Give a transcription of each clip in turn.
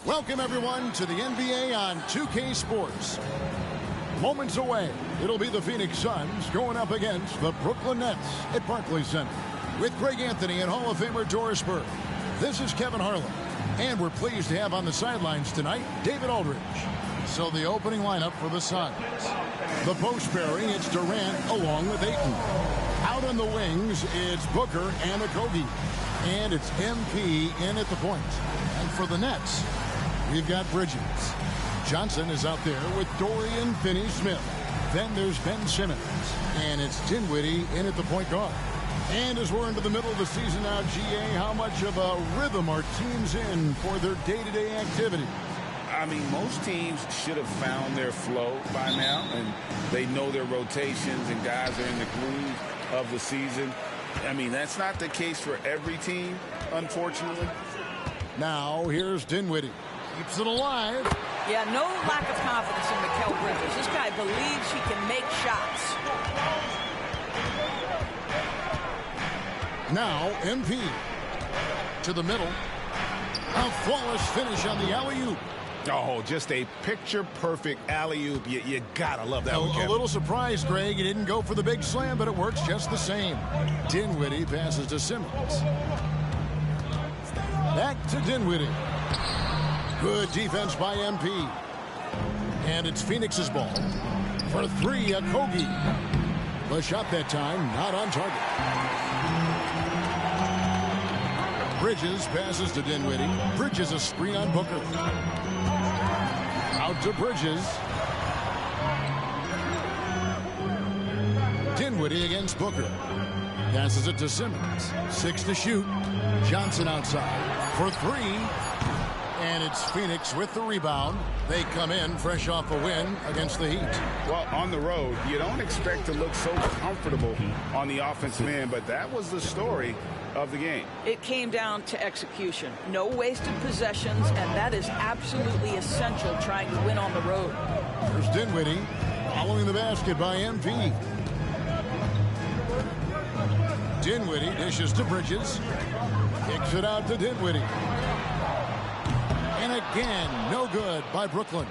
Welcome, everyone, to the NBA on 2K Sports. Moments away, it'll be the Phoenix Suns going up against the Brooklyn Nets at Barclays Center. With Greg Anthony and Hall of Famer Doris Burke, this is Kevin Harlan. And we're pleased to have on the sidelines tonight, David Aldridge. So the opening lineup for the Suns. The post pairing, it's Durant along with Ayton. Out on the wings, it's Booker and Okogie. And it's MP in at the point. And for the Nets, we've got Bridges. Johnson is out there with Dorian Finney-Smith. Then there's Ben Simmons. And it's Dinwiddie in at the point guard. And as we're into the middle of the season now, GA, how much of a rhythm are teams in for their day-to-day activity? I mean, most teams should have found their flow by now, and they know their rotations and guys are in the groove of the season. I mean, that's not the case for every team, unfortunately. Now, here's Dinwiddie. Keeps it alive. Yeah, no lack of confidence in Mikal Bridges. This guy believes he can make shots. Now, MP to the middle. A flawless finish on the alley-oop. Oh, just a picture-perfect alley-oop. You gotta love that one, Kevin. A little surprised, Greg. He didn't go for the big slam, but it works just the same. Dinwiddie passes to Simmons. Back to Dinwiddie. Good defense by MP. And it's Phoenix's ball. For three, Okogie. The shot that time, not on target. Bridges passes to Dinwiddie. Bridges a screen on Booker. Out to Bridges. Dinwiddie against Booker. Passes it to Simmons. 6 to shoot. Johnson outside for 3. And it's Phoenix with the rebound. They come in fresh off a win against the Heat. Well, on the road, you don't expect to look so comfortable on the offensive end, but that was the story of the game. It came down to execution. No wasted possessions, and that is absolutely essential trying to win on the road. There's Dinwiddie following the basket by MP. Dinwiddie dishes to Bridges. Kicks it out to Dinwiddie. And again, no good by Brooklyn.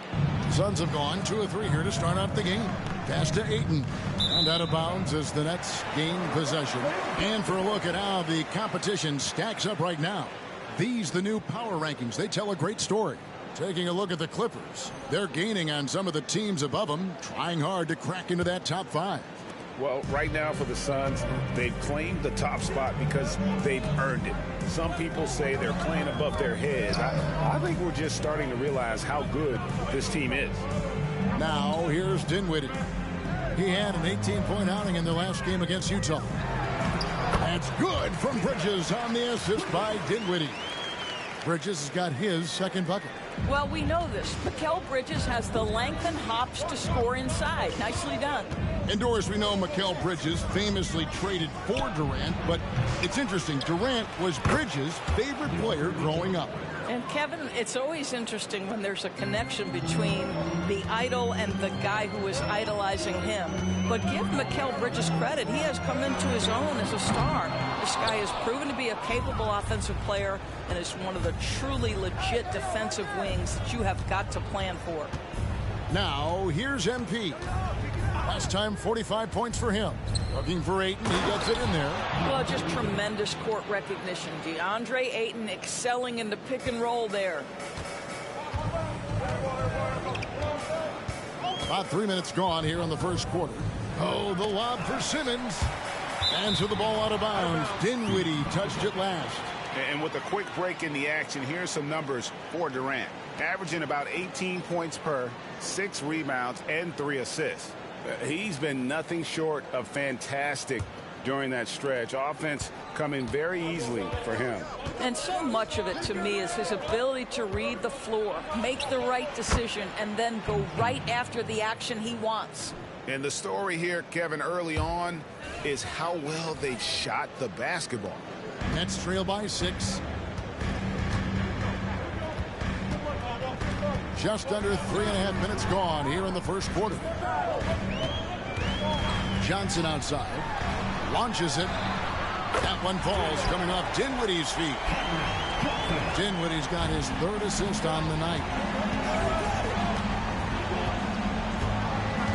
Suns have gone 2 of 3 here to start out the game. Pass to Ayton. And out of bounds as the Nets gain possession. And for a look at how the competition stacks up right now. These, the new power rankings, they tell a great story. Taking a look at the Clippers. They're gaining on some of the teams above them, trying hard to crack into that top 5. Well, right now for the Suns, they've claimed the top spot because they've earned it. Some people say they're playing above their heads. I think we're just starting to realize how good this team is. Now, here's Dinwiddie. He had an 18-point outing in their last game against Utah. That's good from Bridges on the assist by Dinwiddie. Bridges has got his second bucket. Well, we know this. Mikal Bridges has the length and hops to score inside. Nicely done. And Doris, we know Mikal Bridges famously traded for Durant, but it's interesting. Durant was Bridges' favorite player growing up. And Kevin, it's always interesting when there's a connection between the idol and the guy who is idolizing him. But give Mikal Bridges credit. He has come into his own as a star. This guy has proven to be a capable offensive player and is one of the truly legit defensive wings that you have got to plan for. Now, here's MP. Last time, 45 points for him. Looking for Ayton, he gets it in there. Well, just tremendous court recognition. DeAndre Ayton excelling in the pick and roll there. About 3 minutes gone here in the first quarter. Oh, the lob for Simmons. And to the ball out of bounds. Dinwiddie touched it last. And with a quick break in the action, here's some numbers for Durant. Averaging about 18 points per, 6 rebounds, and 3 assists. He's been nothing short of fantastic during that stretch. Offense coming very easily for him. And so much of it to me is his ability to read the floor, make the right decision, and then go right after the action he wants. And the story here, Kevin, early on is how well they shot the basketball. Nets trail by 6. Just under 3.5 minutes gone here in the first quarter. Johnson outside. Launches it. That one falls coming off Dinwiddie's feet. Dinwiddie's got his 3rd assist on the night.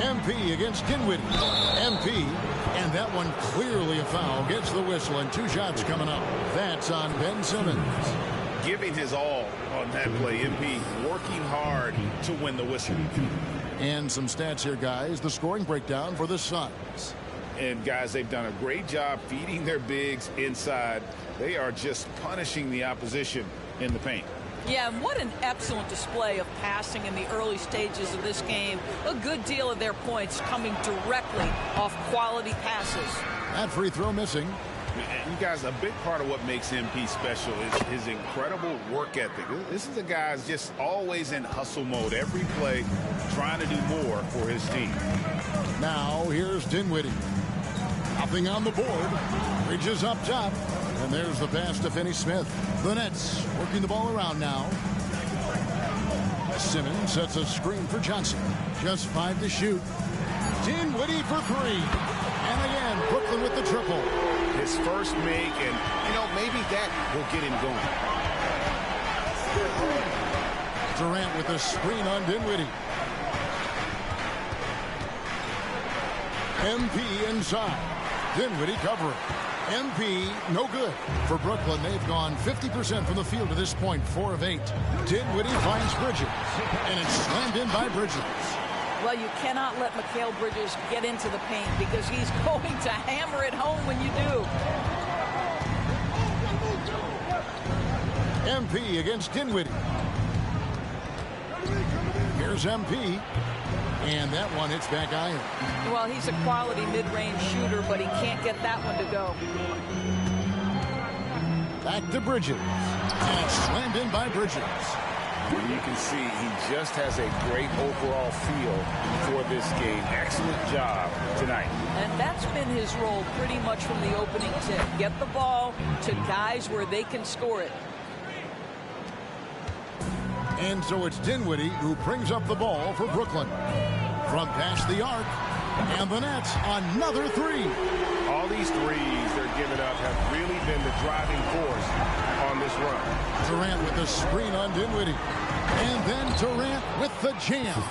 MP against Dinwiddie. MP, and that one clearly a foul. Gets the whistle, and 2 shots coming up. That's on Ben Simmons. Giving his all on that play. MP working hard to win the whistle. And some stats here, guys. The scoring breakdown for the Suns. And, guys, they've done a great job feeding their bigs inside. They are just punishing the opposition in the paint. Yeah, and what an excellent display of passing in the early stages of this game. A good deal of their points coming directly off quality passes. That free throw missing. You guys, a big part of what makes MP special is his incredible work ethic. This is a guy who's just always in hustle mode every play, trying to do more for his team. Now here's Dinwiddie. Nothing on the board. Bridges up top. And there's the pass to Finney-Smith. The Nets working the ball around now. Simmons sets a screen for Johnson. Just 5 to shoot. Dinwiddie for 3. And again, Brooklyn with the triple. His first make, and, maybe that will get him going. Durant with a screen on Dinwiddie. MP inside. Dinwiddie covering. MP no good. For Brooklyn, they've gone 50% from the field to this point, 4 of 8. Dinwiddie finds Bridges, and it's slammed in by Bridges. Well, you cannot let Mikal Bridges get into the paint because he's going to hammer it home when you do. MP against Dinwiddie. Here's MP. And that one hits back iron. Well, he's a quality mid-range shooter, but he can't get that one to go. Back to Bridges. And it's slammed in by Bridges. You can see he just has a great overall feel for this game. Excellent job tonight. And that's been his role pretty much from the opening tip. Get the ball to guys where they can score it. And so it's Dinwiddie who brings up the ball for Brooklyn. From past the arc. And the Nets, another 3. All these threes they're giving up have really been the driving force on this run. Durant with the screen on Dinwiddie. And then Durant with the jam.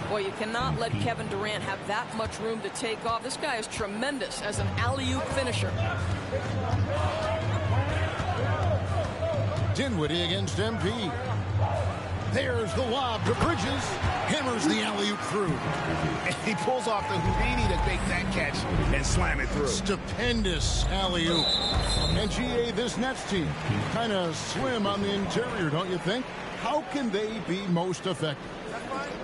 Boy, you cannot let Kevin Durant have that much room to take off. This guy is tremendous as an alley-oop finisher. Dinwiddie against MP. There's the lob to Bridges. Hammers the alley-oop through. And he pulls off the Houdini to make that catch and slam it through. Stupendous alley-oop. And GA, this Nets team, kind of slim on the interior, don't you think? How can they be most effective?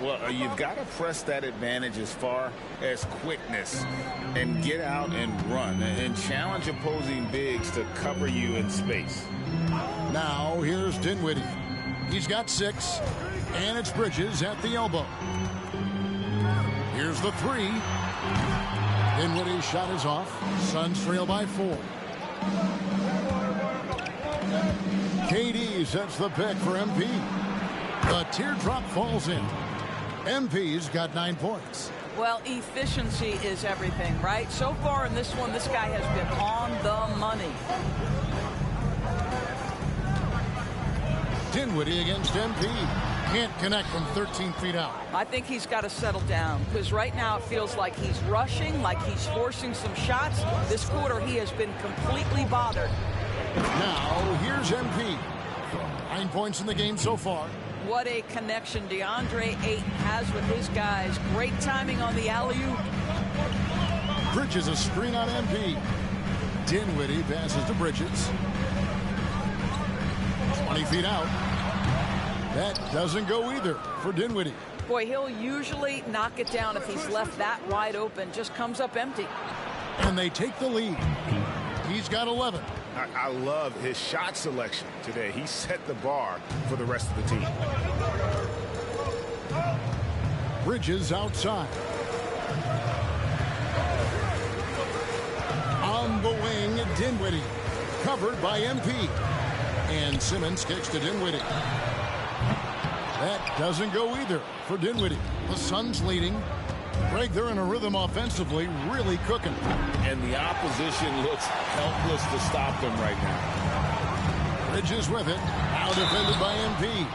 Well, you've got to press that advantage as far as quickness and get out and run and challenge opposing bigs to cover you in space. Now, here's Dinwiddie. He's got 6, and it's Bridges at the elbow. Here's the 3. Dinwiddie's shot is off. Suns trail by 4. KD sets the pick for MP. The teardrop falls in. MP's got 9 points. Well, efficiency is everything, right? So far in this one, this guy has been on the money. Dinwiddie against MP. Can't connect from 13 feet out. I think he's got to settle down because right now it feels like he's rushing, like he's forcing some shots. This quarter, he has been completely bothered. Now, here's MP. 9 points in the game so far. What a connection DeAndre Ayton has with his guys. Great timing on the alley-oop. Bridges a screen on MP. Dinwiddie passes to Bridges. 20 feet out. That doesn't go either for Dinwiddie. Boy, he'll usually knock it down if he's left that wide open. Just comes up empty. And they take the lead. He's got 11. I love his shot selection today. He set the bar for the rest of the team. Bridges outside. On the wing, Dinwiddie. Covered by MP. And Simmons kicks to Dinwiddie. That doesn't go either for Dinwiddie. The Suns leading. Greg, they're in a rhythm offensively, really cooking. And the opposition looks helpless to stop them right now. Bridges with it. Now defended by MP.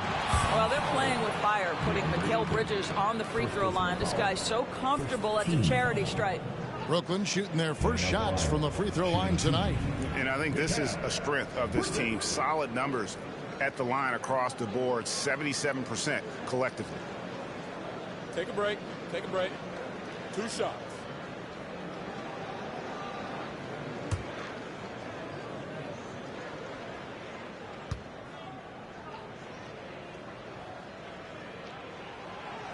Well, they're playing with fire, putting Mikal Bridges on the free throw line. This guy's so comfortable at the charity stripe. Brooklyn shooting their first shots from the free throw line tonight. And I think this is a strength of this team. Solid numbers at the line across the board, 77% collectively. Take a break. Take a break. 2 shots.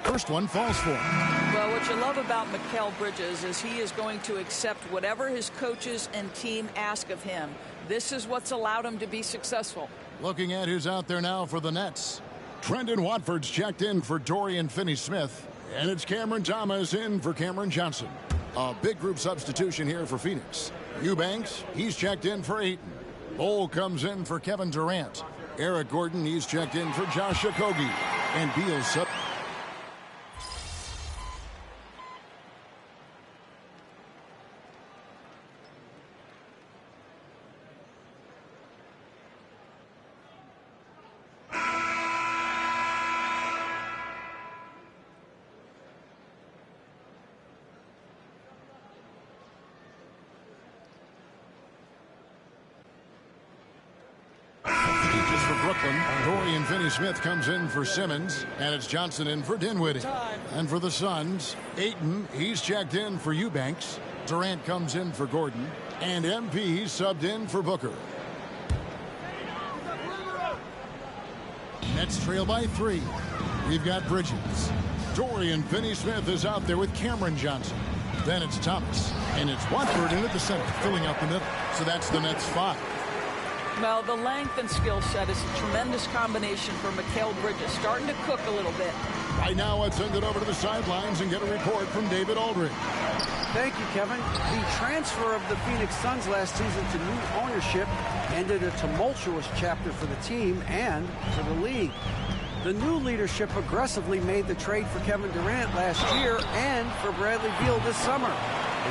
First one falls for him. Well, what you love about Mikal Bridges is he is going to accept whatever his coaches and team ask of him. This is what's allowed him to be successful. Looking at who's out there now for the Nets. Trendon Watford's checked in for Dorian Finney-Smith. And it's Cameron Thomas in for Cameron Johnson. A big group substitution here for Phoenix. Eubanks, he's checked in for Ayton. Bol comes in for Kevin Durant. Eric Gordon, he's checked in for Josh Okogie. And Beal's sub. Brooklyn. Dorian Finney-Smith comes in for Simmons, and it's Johnson in for Dinwiddie. And for the Suns, Ayton, he's checked in for Eubanks. Durant comes in for Gordon, and MP subbed in for Booker. Nets trail by 3. We've got Bridges. Dorian Finney-Smith is out there with Cameron Johnson. Then it's Thomas, and it's Watford in at the center, filling out the middle. So that's the Nets 5. Well, the length and skill set is a tremendous combination for Mikal Bridges. Starting to cook a little bit. Right now, let's send it over to the sidelines and get a report from David Aldridge. Thank you, Kevin. The transfer of the Phoenix Suns last season to new ownership ended a tumultuous chapter for the team and for the league. The new leadership aggressively made the trade for Kevin Durant last year and for Bradley Beal this summer.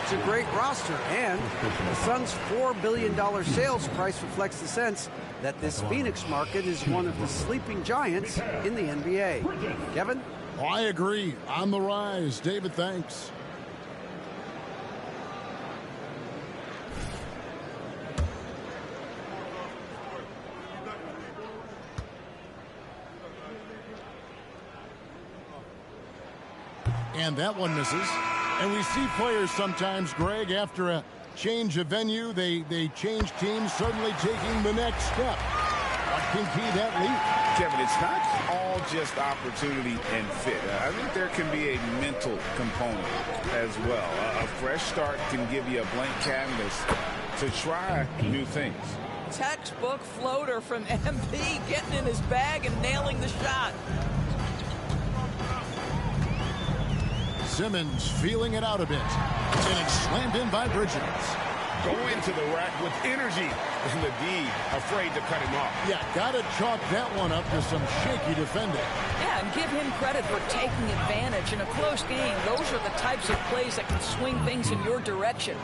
It's a great roster, and the Suns' $4 billion sales price reflects the sense that this Phoenix market is one of the sleeping giants in the NBA. Kevin? I agree. On the rise. David, thanks. And that one misses. And we see players sometimes, Greg, after a change of venue, they change teams, suddenly taking the next step. What can key that leap? Kevin, it's not all just opportunity and fit. I think there can be a mental component as well. A fresh start can give you a blank canvas to try new things. Textbook floater from MP, getting in his bag and nailing the shot. Simmons feeling it out a bit. And it's slammed in by Bridges. Go into the rack with energy. And the D afraid to cut him off. Yeah, got to chalk that one up to some shaky defending. Yeah, and give him credit for taking advantage in a close game. Those are the types of plays that can swing things in your direction.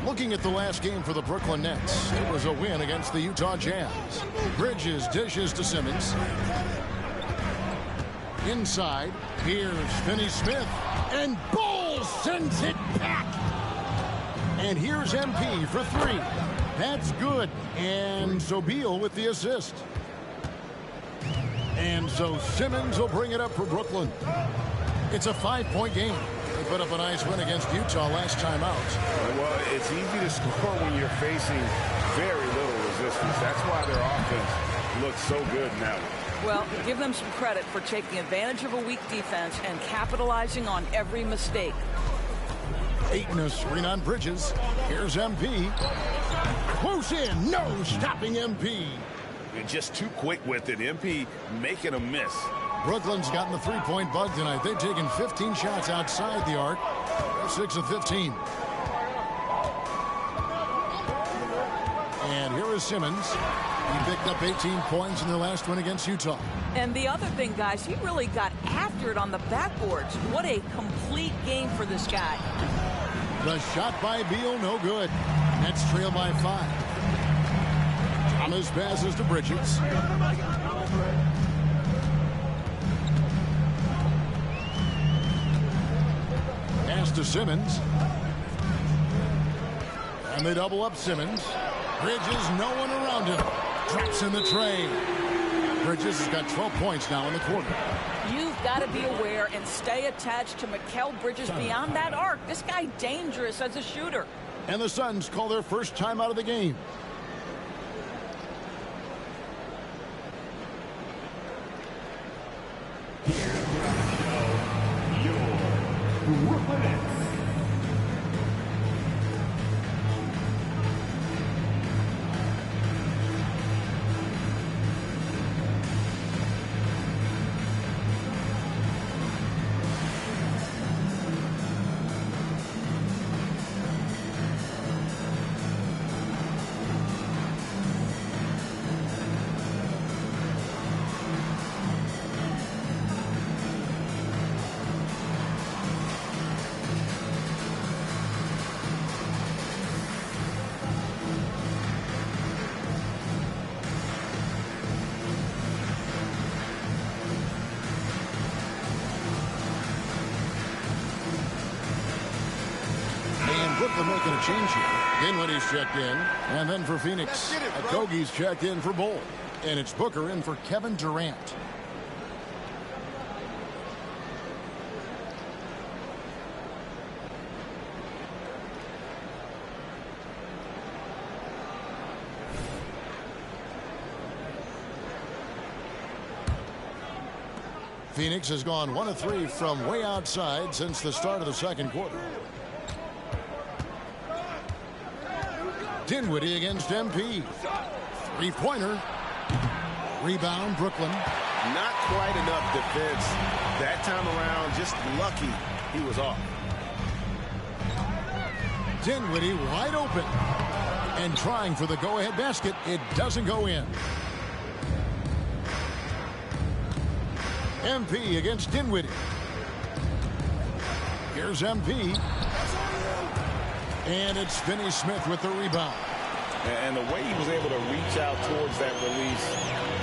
Looking at the last game for the Brooklyn Nets, it was a win against the Utah Jazz. Bridges dishes to Simmons. Inside, here's Finney-Smith, and Bol sends it back. And here's MP for 3. That's good. And so Beal with the assist. And so Simmons will bring it up for Brooklyn. It's a 5-point game. They put up a nice win against Utah last time out. Well, it's easy to score when you're facing very little resistance. That's why their offense looks so good now. Well, give them some credit for taking advantage of a weak defense and capitalizing on every mistake. Ayton a screen on Bridges. Here's MP. Close in. No stopping MP. And just too quick with it. MP making a miss. Brooklyn's gotten the three-point bug tonight. They've taken 15 shots outside the arc. They're 6 of 15. And here is Simmons. He picked up 18 points in their last win against Utah. And the other thing, guys, he really got after it on the backboards. What a complete game for this guy. The shot by Beal, no good. Nets trail by 5. Thomas passes to Bridges. Pass to Simmons. And they double up Simmons. Bridges, no one around him. Traps in the tray. Bridges has got 12 points now in the quarter. You've got to be aware and stay attached to Mikal Bridges beyond that arc. This guy dangerous as a shooter. And the Suns call their first time out of the game. Brooklyn making a change here. Dinwiddie's checked in. And then for Phoenix, Okogie's checked in for Bol. And it's Booker in for Kevin Durant. Phoenix has gone 1 of 3 from way outside since the start of the second quarter. Dinwiddie against MP. Three-pointer. Rebound, Brooklyn. Not quite enough defense that time around. Just lucky he was off. Dinwiddie wide open. And trying for the go-ahead basket. It doesn't go in. MP against Dinwiddie. Here's MP. And it's Finney Smith with the rebound. And the way he was able to reach out towards that release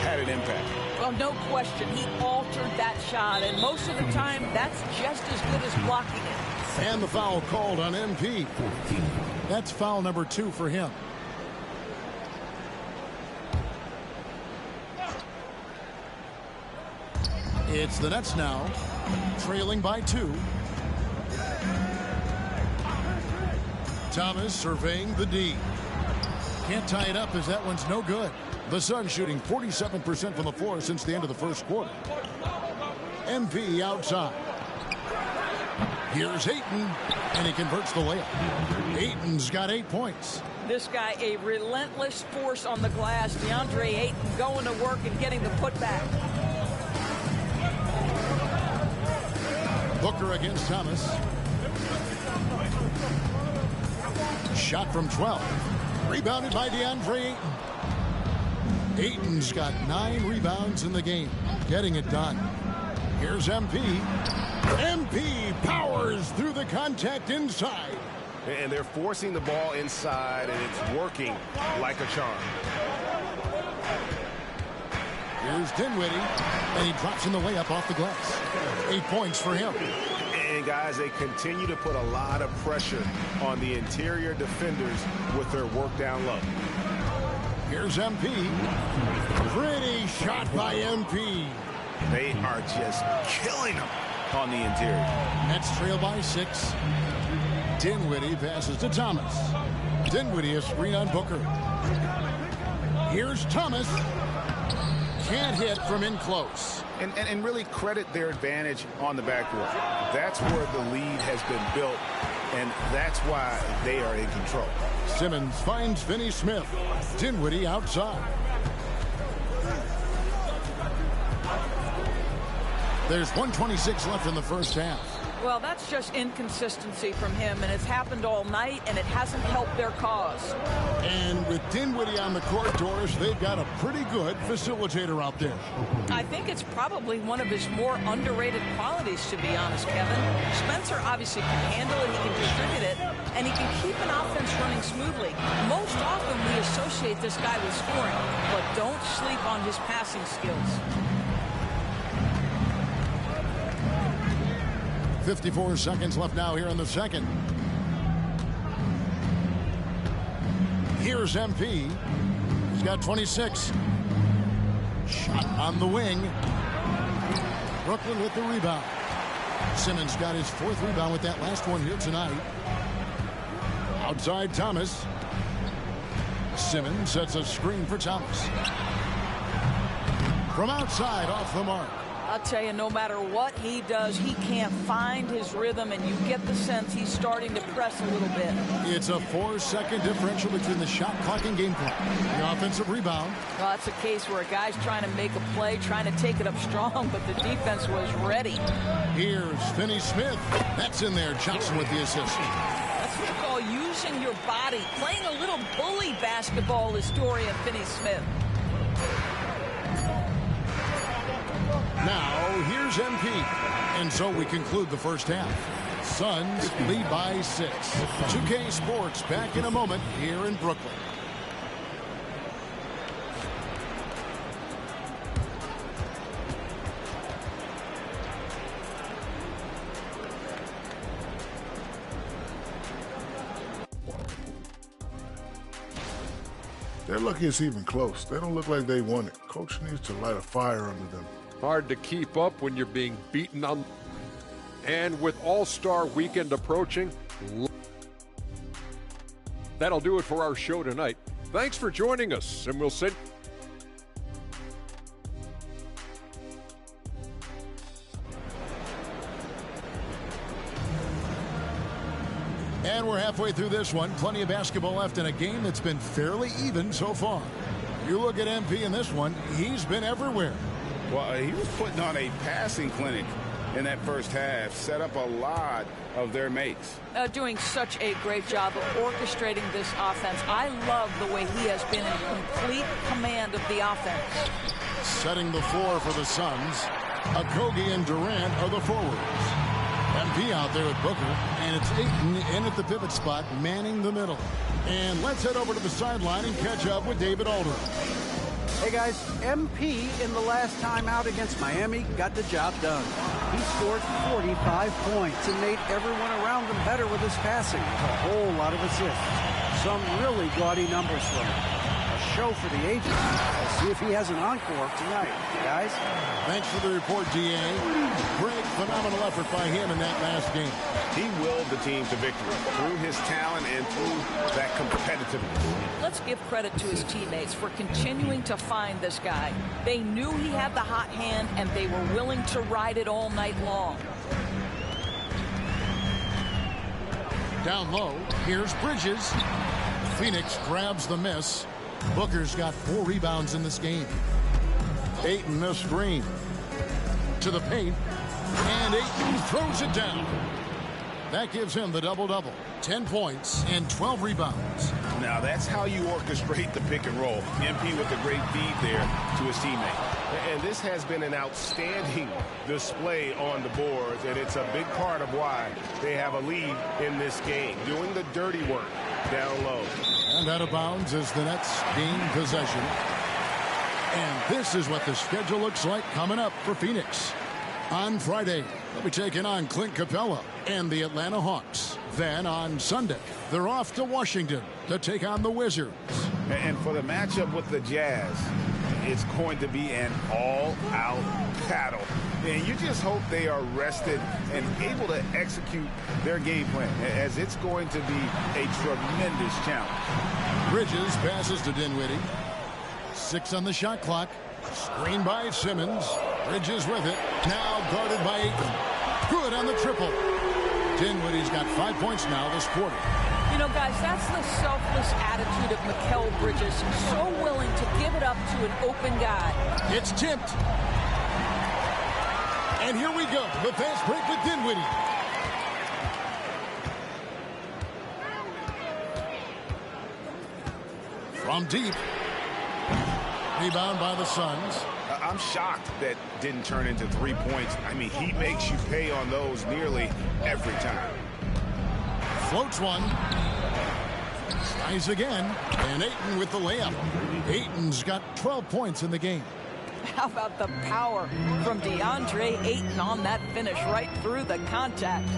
had an impact. Well, no question. He altered that shot, and most of the time, that's just as good as blocking it. And the foul called on MP. That's foul number 2 for him. It's the Nets now, trailing by 2. Thomas surveying the D. Can't tie it up as that one's no good. The Suns shooting 47% from the floor since the end of the first quarter. MP outside. Here's Ayton, and he converts the layup. Ayton's got 8 points. This guy, a relentless force on the glass. DeAndre Ayton going to work and getting the putback. Booker against Thomas. Shot from 12. Rebounded by DeAndre Ayton. Ayton's got 9 rebounds in the game. Getting it done. Here's MP. MP powers through the contact inside. And they're forcing the ball inside, and it's working like a charm. Here's Dinwiddie, and he drops in the layup off the glass. 8 points for him. And guys, they continue to put a lot of pressure on the interior defenders with their work down low. Here's MP. Pretty shot by MP. They are just killing them on the interior. Nets trail by 6. Dinwiddie passes to Thomas. Dinwiddie a screen on Booker. Here's Thomas. Can't hit from in close. And really credit their advantage on the backboard. That's where the lead has been built, and that's why they are in control. Simmons finds Finney Smith. Dinwiddie outside. There's 1:26 left in the first half. Well, that's just inconsistency from him, and it's happened all night, and it hasn't helped their cause. And with Dinwiddie on the court, Doris, they've got a pretty good facilitator out there. I think it's probably one of his more underrated qualities, to be honest, Kevin. Spencer obviously can handle it, he can distribute it, and he can keep an offense running smoothly. Most often we associate this guy with scoring, but don't sleep on his passing skills. 54 seconds left now here in the second. Here's MP. He's got 26. Shot on the wing. Brooklyn with the rebound. Simmons got his 4th rebound with that last one here tonight. Outside Thomas. Simmons sets a screen for Thomas. From outside, off the mark. I'll tell you, no matter what he does, he can't find his rhythm, and you get the sense he's starting to press a little bit. It's a 4-second differential between the shot clock and game clock. The offensive rebound. Well, that's a case where a guy's trying to make a play, trying to take it up strong, but the defense was ready. Here's Finney Smith. That's in there. Johnson with the assist. That's what you call using your body. Playing a little bully basketball is Dorian Finney-Smith. Now, here's MP. And so we conclude the first half. Suns lead by 6. 2K Sports back in a moment here in Brooklyn. They're lucky it's even close. They don't look like they won it. Coach needs to light a fire under them. Hard to keep up when you're being beaten on. And with All-Star Weekend approaching, that'll do it for our show tonight. Thanks for joining us, and we'll send. And we're halfway through this one. Plenty of basketball left in a game that's been fairly even so far. You look at MP in this one, he's been everywhere. Well, he was putting on a passing clinic in that first half, set up a lot of their mates. Doing such a great job of orchestrating this offense. I love the way he has been in complete command of the offense. Setting the floor for the Suns, Okogie and Durant are the forwards. MP out there at Booker, and it's Ayton in at the pivot spot, manning the middle. And let's head over to the sideline and catch up with David Aldridge. Hey guys, MP in the last time out against Miami got the job done. He scored 45 points and made everyone around him better with his passing. A whole lot of assists. Some really gaudy numbers from him. A show for the ages. Let's see if he has an encore tonight, guys. Thanks for the report, D.A. Great, phenomenal effort by him in that last game. He willed the team to victory through his talent and through that competitiveness. Let's give credit to his teammates for continuing to find this guy. They knew he had the hot hand, and they were willing to ride it all night long. Down low, here's Bridges. Phoenix grabs the miss. Booker's got 4 rebounds in this game. Ayton a screen. To the paint. And Ayton throws it down. That gives him the double-double. 10 points and 12 rebounds. Now that's how you orchestrate the pick and roll. MP with a great feed there to his teammate. And this has been an outstanding display on the boards, and it's a big part of why they have a lead in this game, doing the dirty work down low. And out of bounds as the Nets gain possession. And this is what the schedule looks like coming up for Phoenix. On Friday, they'll be taking on Clint Capella and the Atlanta Hawks. Then on Sunday, they're off to Washington to take on the Wizards. And for the matchup with the Jazz, it's going to be an all-out battle. And you just hope they are rested and able to execute their game plan, as it's going to be a tremendous challenge. Bridges passes to Dinwiddie. 6 on the shot clock. Screen by Simmons. Bridges with it. Now guarded by Ayton. Good on the triple. Dinwiddie's got 5 points now this quarter. You know, guys, that's the selfless attitude of Mikal Bridges. So willing to give it up to an open guy. It's tipped. And here we go. The fast break with Dinwiddie. From deep. Rebound by the Suns. I'm shocked that didn't turn into 3 points. I mean, he makes you pay on those nearly every time. Floats one. Tries again. And Ayton with the layup. Ayton's got 12 points in the game. How about the power from DeAndre Ayton on that finish right through the contact.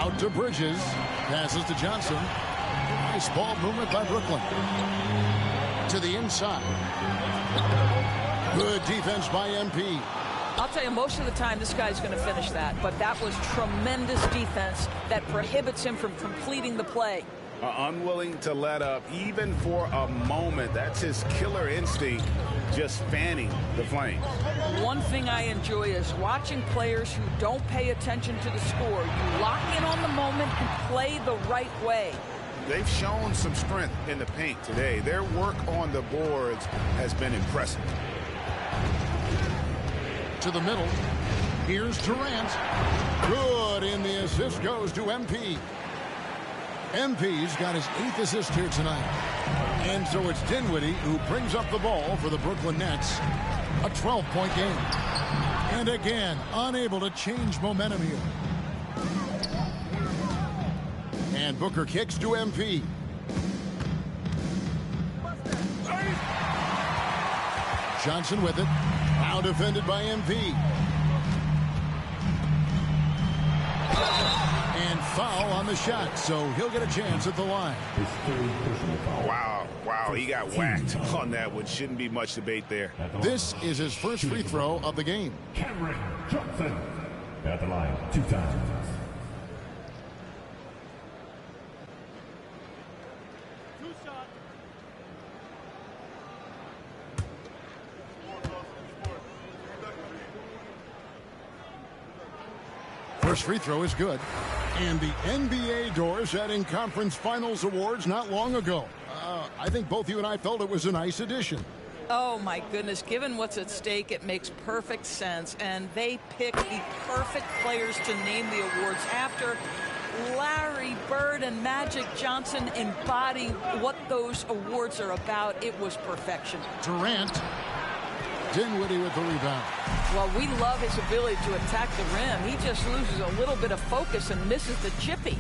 Out to Bridges. Passes to Johnson. Nice ball movement by Brooklyn. To the inside. Good defense by MP. I'll tell you, most of the time this guy's going to finish that, but that was tremendous defense that prohibits him from completing the play. Unwilling to let up even for a moment. That's his killer instinct, just fanning the flame. One thing I enjoy is watching players who don't pay attention to the score. You lock in on the moment and play the right way. They've shown some strength in the paint today. Their work on the boards has been impressive. To the middle. Here's Durant. Good, and the assist goes to MP. MP's got his 8th assist here tonight. And so it's Dinwiddie who brings up the ball for the Brooklyn Nets. A 12-point game. And again, unable to change momentum here. And Booker kicks to MP. Johnson with it. Now defended by MP. And foul on the shot, so he'll get a chance at the line. Wow, he got whacked on that one. Shouldn't be much debate there. This is his first free throw of the game. Cameron Johnson at the line 2 times. First free throw is good. And the NBA door setting conference finals awards not long ago. I think both you and I felt it was a nice addition. Oh, my goodness. Given what's at stake, it makes perfect sense. And they picked the perfect players to name the awards after. Larry Bird and Magic Johnson embody what those awards are about. It was perfection. Durant. Dinwiddie with the rebound. Well, we love his ability to attack the rim. He just loses a little bit of focus and misses the chippy.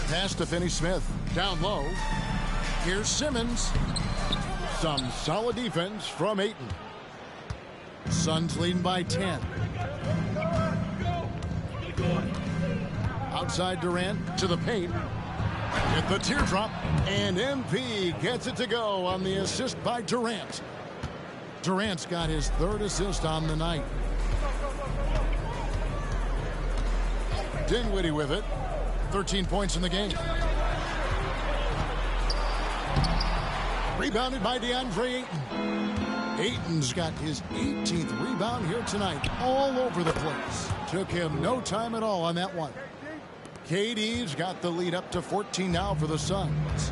Pass to Finney-Smith. Down low. Here's Simmons. Some solid defense from Ayton. Suns leading by 10. Outside Durant to the paint. Get the teardrop. And MP gets it to go on the assist by Durant. Durant's got his 3rd assist on the night. Dinwiddie with it. 13 points in the game. Rebounded by DeAndre Ayton. Ayton's got his 18th rebound here tonight. All over the place. Took him no time at all on that one. KD's got the lead up to 14 now for the Suns.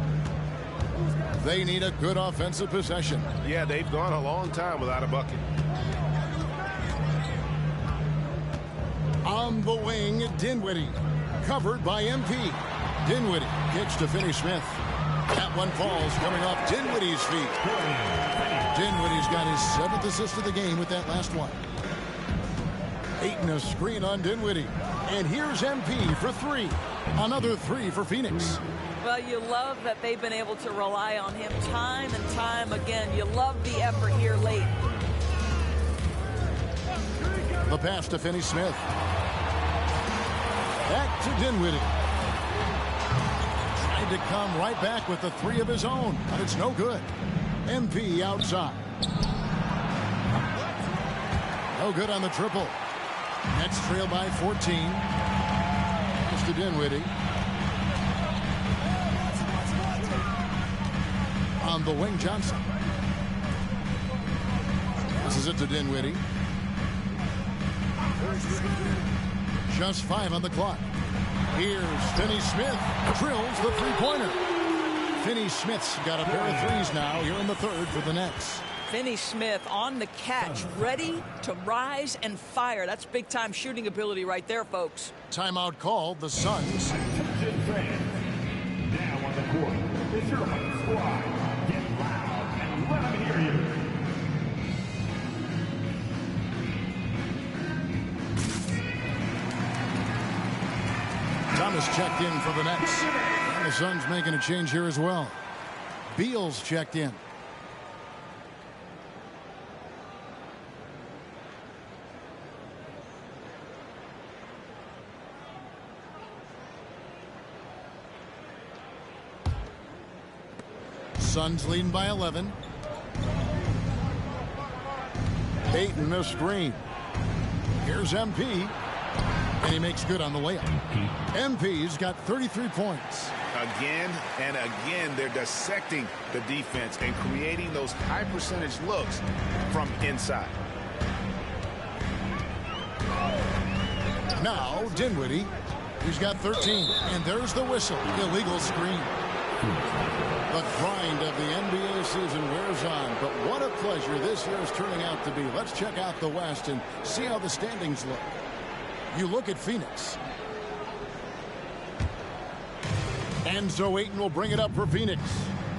They need a good offensive possession. Yeah, they've gone a long time without a bucket. On the wing, Dinwiddie. Covered by MP. Dinwiddie kicks to Finney-Smith. That one falls coming off Dinwiddie's feet. Dinwiddie's got his 7th assist of the game with that last one. Ayton a screen on Dinwiddie. And here's MP for 3. Another 3 for Phoenix. Well, you love that they've been able to rely on him time and time again. You love the effort here late. The pass to Finney-Smith. Back to Dinwiddie. Tried to come right back with the 3 of his own, but it's no good. MP outside. No good on the triple. Nets trail by 14. Pass to Dinwiddie. On the wing, Johnson. This is it to Dinwiddie. Just 5 on the clock. Here's Finney-Smith. Drills the 3-pointer. Finney-Smith's got a pair of 3s now here in the 3rd for the Nets. Finney Smith on the catch, ready to rise and fire. That's big-time shooting ability right there, folks. Timeout called. The Suns. Attention fans. Now on the court, it's your home squad. Get loud and let them hear you. Thomas checked in for the Nets. And the Suns making a change here as well. Beals checked in. Suns leading by 11. Ayton the screen. Here's MP. And he makes good on the layup. MP's got 33 points. Again and again, they're dissecting the defense and creating those high percentage looks from inside. Now Dinwiddie. He's got 13. And there's the whistle. Illegal screen. The grind of the NBA season wears on, but what a pleasure this year is turning out to be. Let's check out the West and see how the standings look. You look at Phoenix. And so Ayton will bring it up for Phoenix.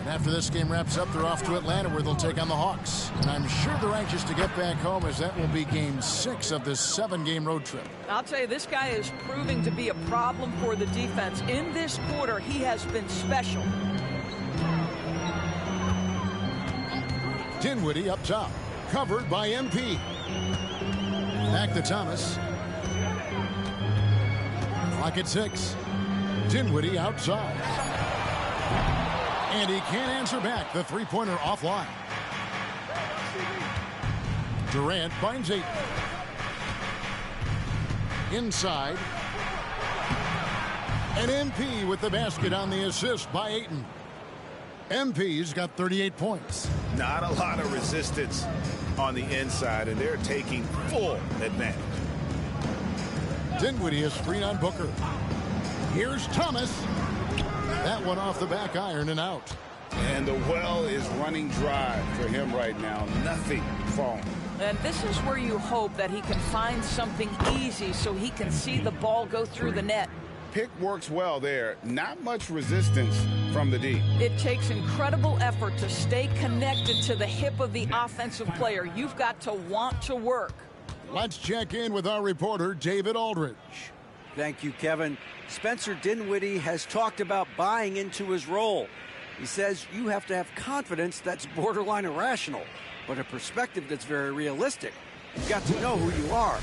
And after this game wraps up, they're off to Atlanta where they'll take on the Hawks. And I'm sure they're anxious to get back home as that will be game 6 of this 7-game road trip. I'll tell you, this guy is proving to be a problem for the defense. In this quarter, he has been special. Dinwiddie up top, covered by MP. Back to Thomas. Clock at 6. Dinwiddie outside. And he can't answer back. The three-pointer offline. Durant finds Ayton. Inside. And MP with the basket on the assist by Ayton. MP's got 38 points. Not a lot of resistance on the inside, and they're taking full advantage. Dinwiddie a screen on Booker. Here's Thomas. That one off the back iron and out. And the well is running dry for him right now. Nothing falling. And this is where you hope that he can find something easy so he can see the ball go through the net. Pick works well there. Not much resistance from the D. It takes incredible effort to stay connected to the hip of the offensive player. You've got to want to work. Let's check in with our reporter, David Aldridge. Thank you, Kevin. Spencer Dinwiddie has talked about buying into his role. He says you have to have confidence that's borderline irrational, but a perspective that's very realistic. You've got to know who you are.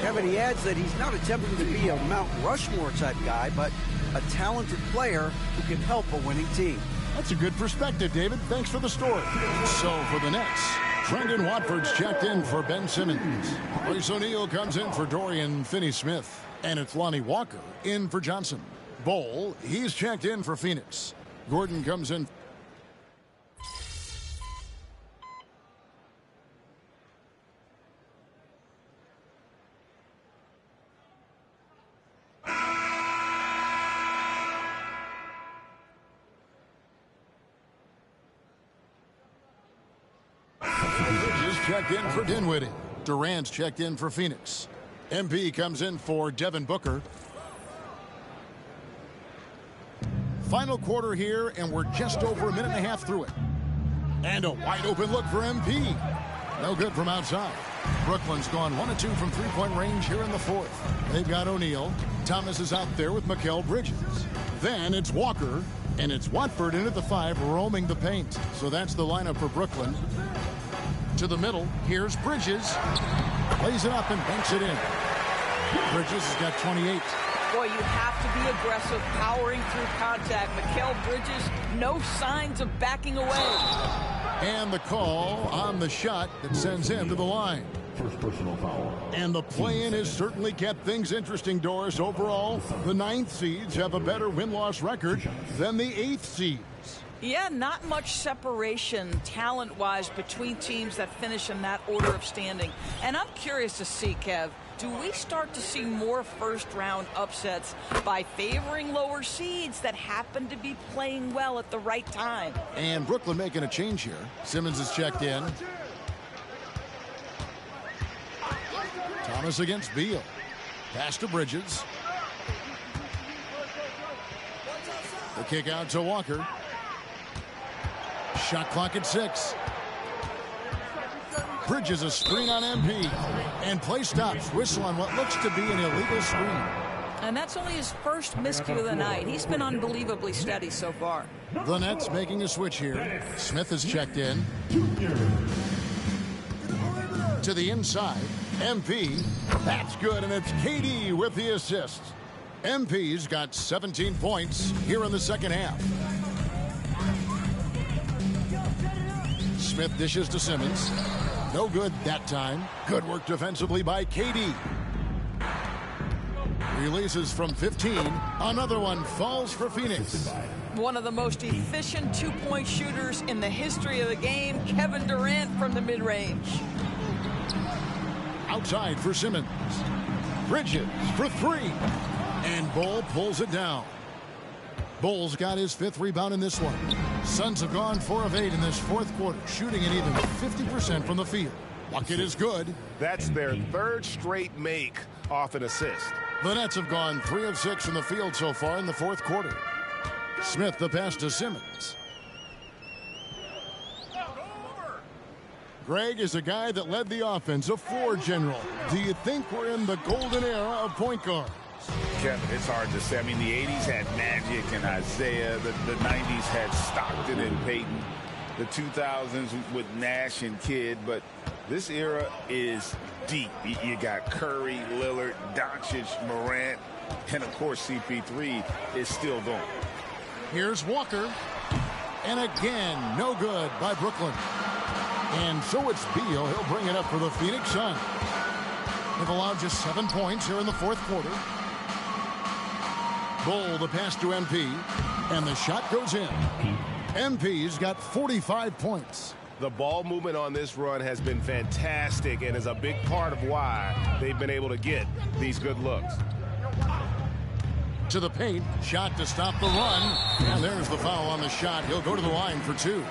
Kevin, he adds that he's not attempting to be a Mount Rushmore type guy, but a talented player who can help a winning team. That's a good perspective, David. Thanks for the story. So for the Nets, Brendan Watford's checked in for Ben Simmons. Royce O'Neal comes in for Dorian Finney-Smith. And it's Lonnie Walker in for Johnson. Bol, he's checked in for Phoenix. Gordon comes in. Bridges checked in for Dinwiddie. Durant's checked in for Phoenix. MP comes in for Devin Booker. Final quarter here, and we're just over a minute and a half through it. And a wide open look for MP. No good from outside. Brooklyn's gone 1 of 2 from three-point range here in the fourth. They've got O'Neal. Thomas is out there with Mikal Bridges. Then it's Walker, and it's Watford in at the 5, roaming the paint. So that's the lineup for Brooklyn. To the middle, here's Bridges. Lays it up and banks it in. Bridges has got 28. Boy, you have to be aggressive, powering through contact. Mikal Bridges, no signs of backing away. And the call on the shot that sends him to the line. First personal foul. And the play-in has certainly kept things interesting, Doris. Overall, the 9th seeds have a better win-loss record than the 8th seeds. Yeah, not much separation talent-wise between teams that finish in that order of standing. And I'm curious to see, Kev, do we start to see more first-round upsets by favoring lower seeds that happen to be playing well at the right time? And Brooklyn making a change here. Simmons is checked in. Thomas against Beal. Pass to Bridges. The kick out to Walker. Shot clock at 6. Bridges a screen on MP. And play stops. Whistle on what looks to be an illegal screen. And that's only his first miscue of the night. He's been unbelievably steady so far. The Nets making a switch here. Smith is checked in. To the inside. MP. That's good, and it's KD with the assist. MP's got 17 points here in the second half. Smith dishes to Simmons. No good that time. Good work defensively by KD. Releases from 15. Another one falls for Phoenix. One of the most efficient two-point shooters in the history of the game, Kevin Durant from the mid-range. Outside for Simmons. Bridges for 3. And Bull pulls it down. Bull's got his 5th rebound in this one. Suns have gone 4 of 8 in this 4th quarter, shooting at even 50% from the field. Bucket is good. That's their 3rd straight make off an assist. The Nets have gone 3 of 6 from the field so far in the 4th quarter. Smith the pass to Simmons. Greg is a guy that led the offense, a floor general. Do you think we're in the golden era of point guards? Kevin, it's hard to say. I mean, the 80s had Magic and Isaiah. The 90s had Stockton and Peyton. The 2000s with Nash and Kidd. But this era is deep. You got Curry, Lillard, Doncic, Morant, and, of course, CP3 is still going. Here's Walker. And again, no good by Brooklyn. And so it's Beal. He'll bring it up for the Phoenix Suns. They've allowed just 7 points here in the 4th quarter. Bull, the pass to MP. And the shot goes in. MP's got 45 points. The ball movement on this run has been fantastic and is a big part of why they've been able to get these good looks. To the paint. Shot to stop the run. And there's the foul on the shot. He'll go to the line for 2.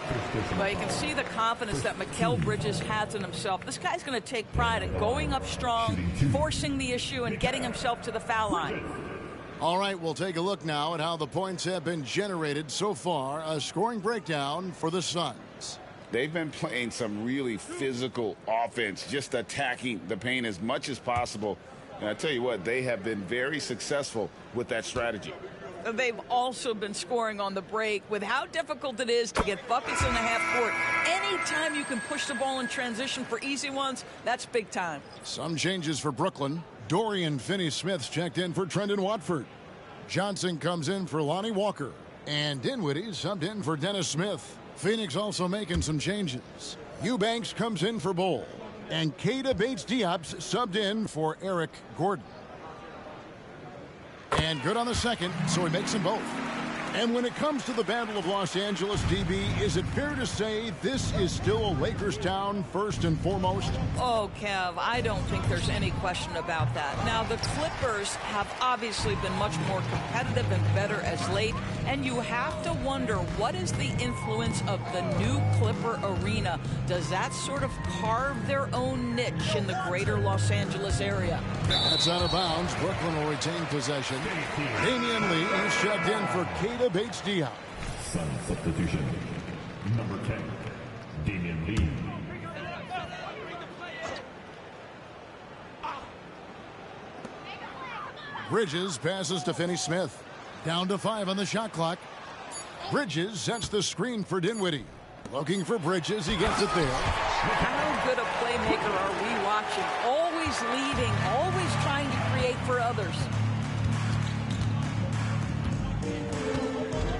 Well, you can see the confidence that Mikal Bridges has in himself. This guy's going to take pride in going up strong, forcing the issue, and getting himself to the foul line. All right, we'll take a look now at how the points have been generated so far. A scoring breakdown for the Suns. They've been playing some really physical offense, just attacking the paint as much as possible. And I tell you what, they have been very successful with that strategy. They've also been scoring on the break with how difficult it is to get buckets in the half court. Anytime you can push the ball in transition for easy ones, that's big time. Some changes for Brooklyn. Dorian Finney-Smith's checked in for Trendon Watford. Johnson comes in for Lonnie Walker. And Dinwiddie subbed in for Dennis Smith. Phoenix also making some changes. Eubanks comes in for Bull. And Keita Bates-Diop subbed in for Eric Gordon. And good on the second, so he makes them both. And when it comes to the Battle of Los Angeles, DB, is it fair to say this is still a Lakers town first and foremost? Oh, Kev, I don't think there's any question about that. Now, the Clippers have obviously been much more competitive and better as late, and you have to wonder, what is the influence of the new Clipper arena? Does that sort of carve their own niche in the greater Los Angeles area? That's out of bounds. Brooklyn will retain possession. Damian Lee is shoved in for Keita Bates-Diop. Sun substitution. Number 10, Damian Lee. Bridges passes to Finney-Smith. Down to 5 on the shot clock. Bridges sets the screen for Dinwiddie. Looking for Bridges. He gets it there. How good a playmaker are we watching? Always leading, always trying to create for others.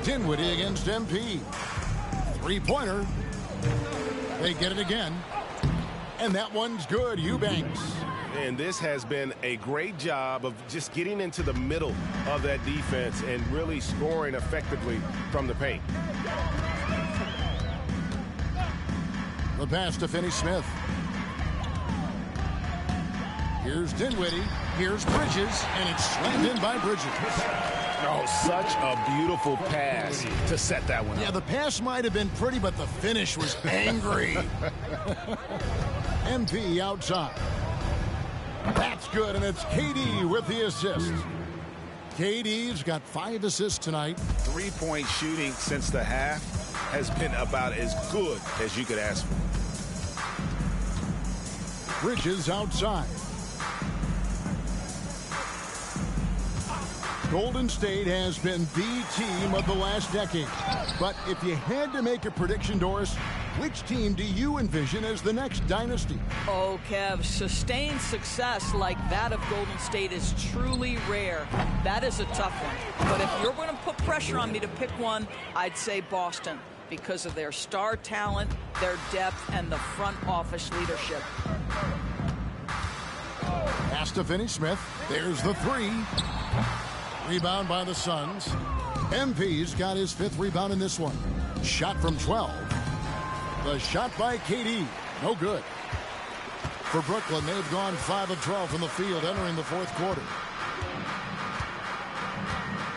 Dinwiddie against MP. Three-pointer. They get it again. And that one's good. Eubanks. And this has been a great job of just getting into the middle of that defense and really scoring effectively from the paint. The pass to Finney-Smith. Here's Dinwiddie. Here's Bridges. And it's slammed in by Bridges. Oh, such a beautiful pass to set that one up. Yeah, the pass might have been pretty, but the finish was angry. MP outside. That's good, and it's KD with the assist. KD's got 5 assists tonight. Three-point shooting since the half has been about as good as you could ask for. Bridges outside. Golden State has been the team of the last decade. But if you had to make a prediction, Doris, which team do you envision as the next dynasty? Oh, Kev, sustained success like that of Golden State is truly rare. That is a tough one. But if you're going to put pressure on me to pick one, I'd say Boston because of their star talent, their depth, and the front office leadership. Pass to Finney-Smith. There's the 3. Rebound by the Suns. MP's got his 5th rebound in this one. Shot from 12. The shot by KD. No good. For Brooklyn, they've gone 5 of 12 from the field entering the 4th quarter.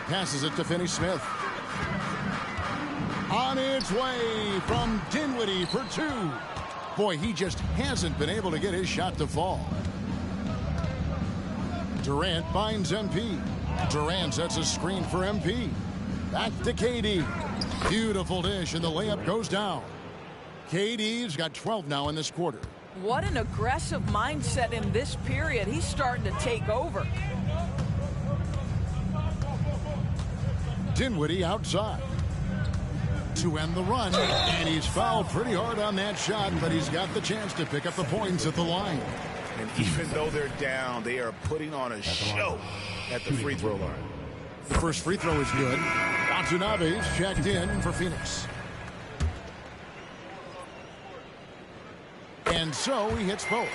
Passes it to Finney-Smith. On its way from Dinwiddie for 2. Boy, he just hasn't been able to get his shot to fall. Durant finds MP. Durant sets a screen for MP. Back to KD. Beautiful dish, and the layup goes down. KD's got 12 now in this quarter. What an aggressive mindset in this period. He's starting to take over. Dinwiddie outside to end the run, and he's fouled pretty hard on that shot, but he's got the chance to pick up the points at the line. And even though they're down, they are putting on a show at the free throw line. The first free throw is good. Watanabe's checked in for Phoenix. And so he hits both.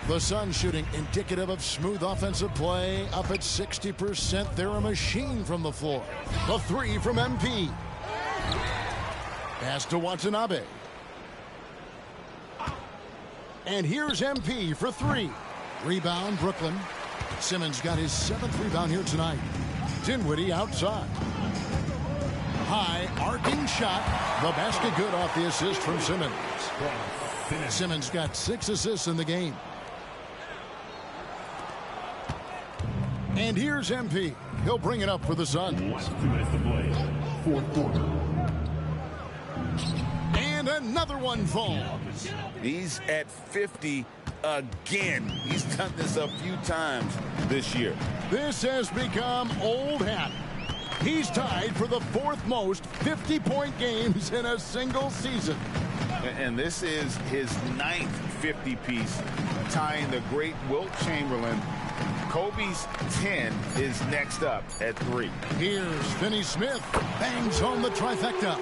The Suns shooting indicative of smooth offensive play, up at 60%. They're a machine from the floor. The 3 from MP. Pass to Watanabe. And here's MP for 3. Rebound, Brooklyn. Simmons got his 7th rebound here tonight. Dinwiddie outside. High arcing shot. The basket good off the assist from Simmons. Simmons got 6 assists in the game. And here's MP. He'll bring it up for the Suns. 1-2 minutes to play. 4th quarter. And another one falls. He's at 50 again. He's done this a few times this year. This has become old hat. He's tied for the 4th most 50-point games in a single season. And this is his 9th 50-piece, tying the great Wilt Chamberlain. Kobe's 10 is next up at 3. Here's Finney-Smith. Bangs home the trifecta.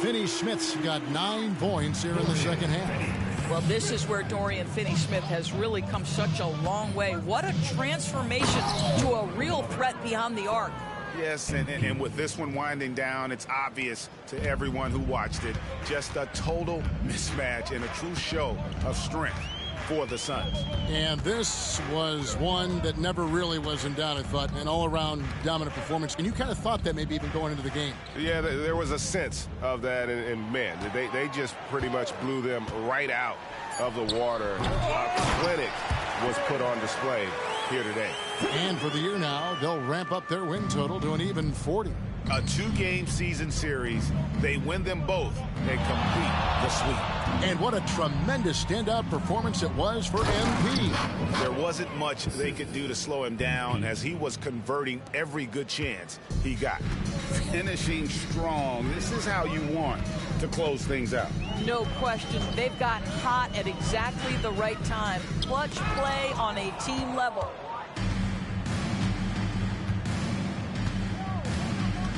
Finney-Smith's got 9 points here in the second half. Well, this is where Dorian Finney-Smith has really come such a long way. What a transformation to a real threat beyond the arc. Yes, and with this one winding down, it's obvious to everyone who watched it. Just a total mismatch and a true show of strength for the Suns. And this was one that never really was in doubt, I thought, an all-around dominant performance. And you kind of thought that maybe even going into the game. Yeah, there was a sense of that, and man, they just pretty much blew them right out of the water. A clinic was put on display here today. And for the year now, they'll ramp up their win total to an even 40. A 2-game season series. They win them both and complete the sweep. And what a tremendous standout performance it was for MP. There wasn't much they could do to slow him down as he was converting every good chance he got. Finishing strong. This is how you want to close things out. No question. They've gotten hot at exactly the right time. Clutch play on a team level.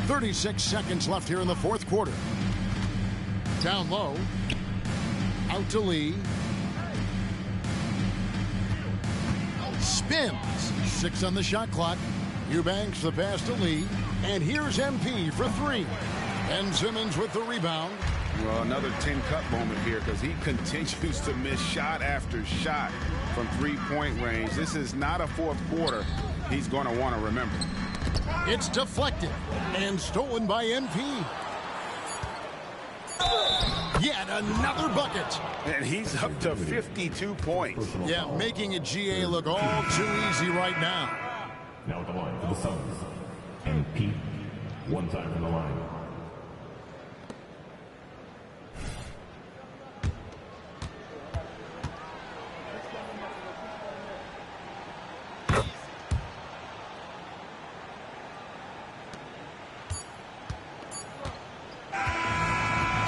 36 seconds left here in the 4th quarter. Down low. Out to Lee. Spins. 6 on the shot clock. Eubanks the pass to Lee. And here's MP for 3. Ben Simmons with the rebound. Well, another tin cup moment here because he continues to miss shot after shot from three-point range. This is not a fourth quarter he's going to want to remember. It's deflected and stolen by NP. Yet another bucket. And he's up to 52 points. Yeah, making a GA look all too easy right now. Now at the line for the Suns. MP, one time from the line.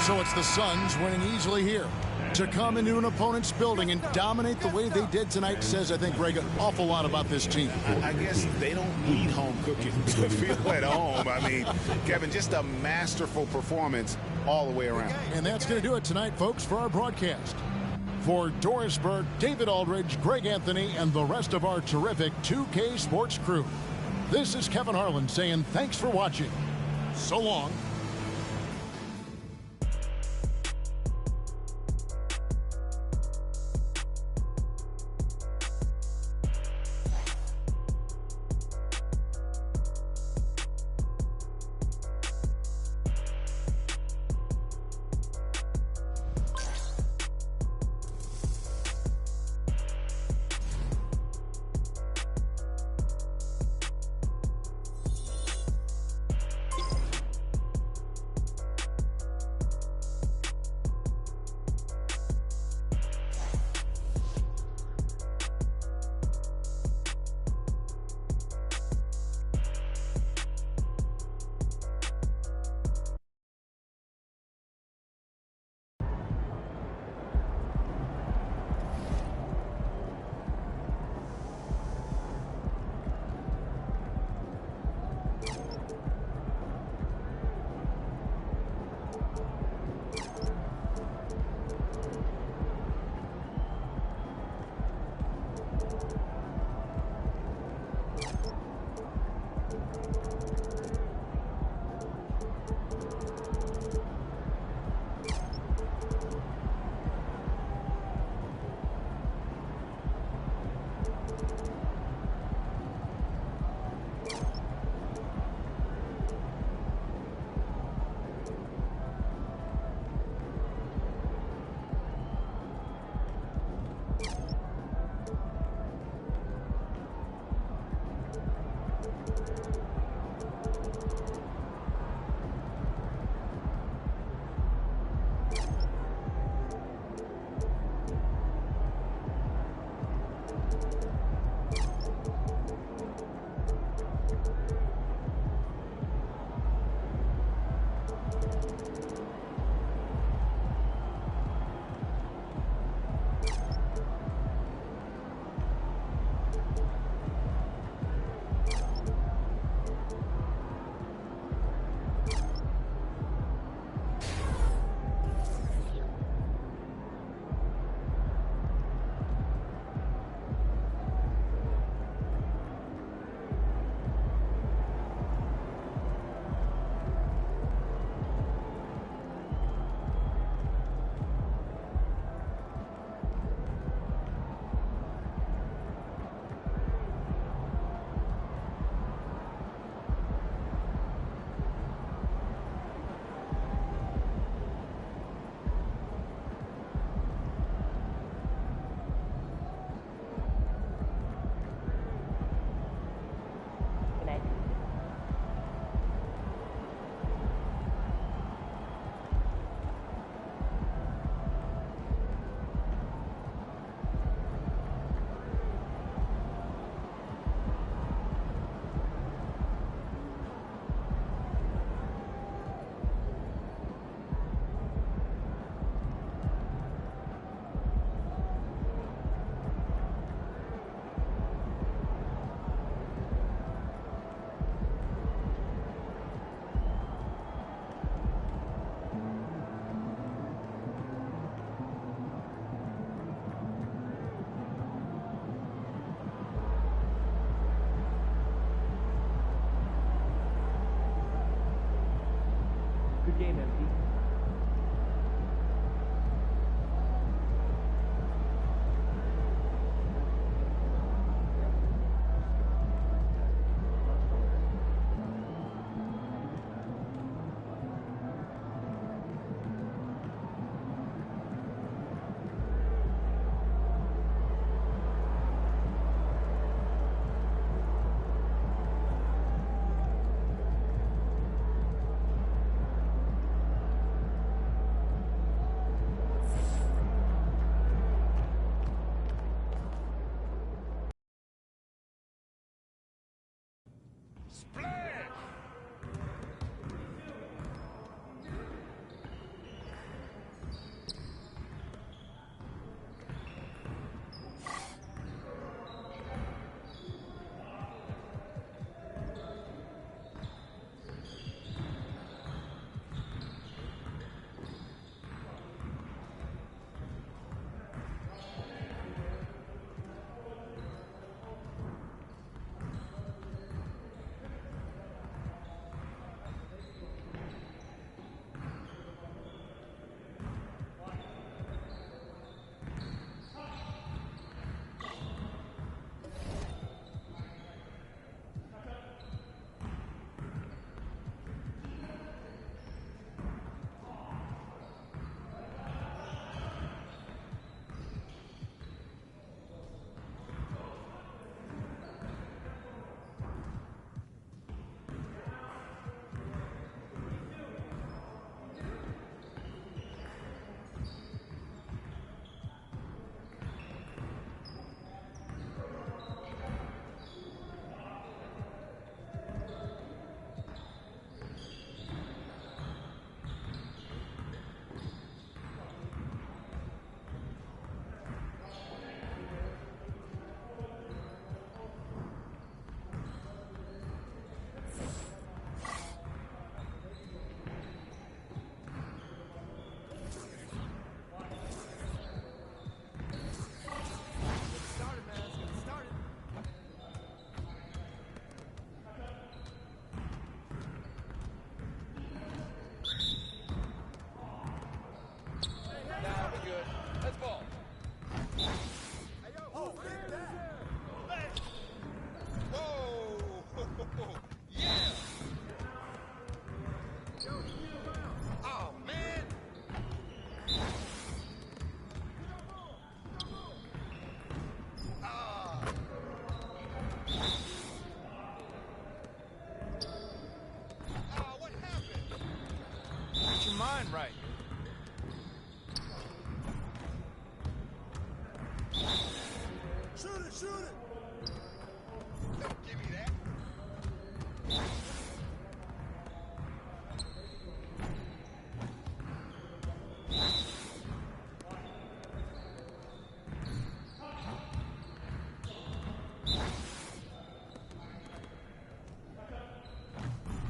So it's the Suns winning easily here. To come into an opponent's building and dominate the way they did tonight says, I think, Greg, an awful lot about this team. I guess they don't need home cooking to feel at home. I mean, Kevin, just a masterful performance all the way around. And that's going to do it tonight, folks, for our broadcast. For Doris Burke, David Aldridge, Greg Anthony, and the rest of our terrific 2K Sports crew, this is Kevin Harlan saying thanks for watching. So long. Good game, MP. Splash! Right. Shoot it, shoot it! Don't give me that.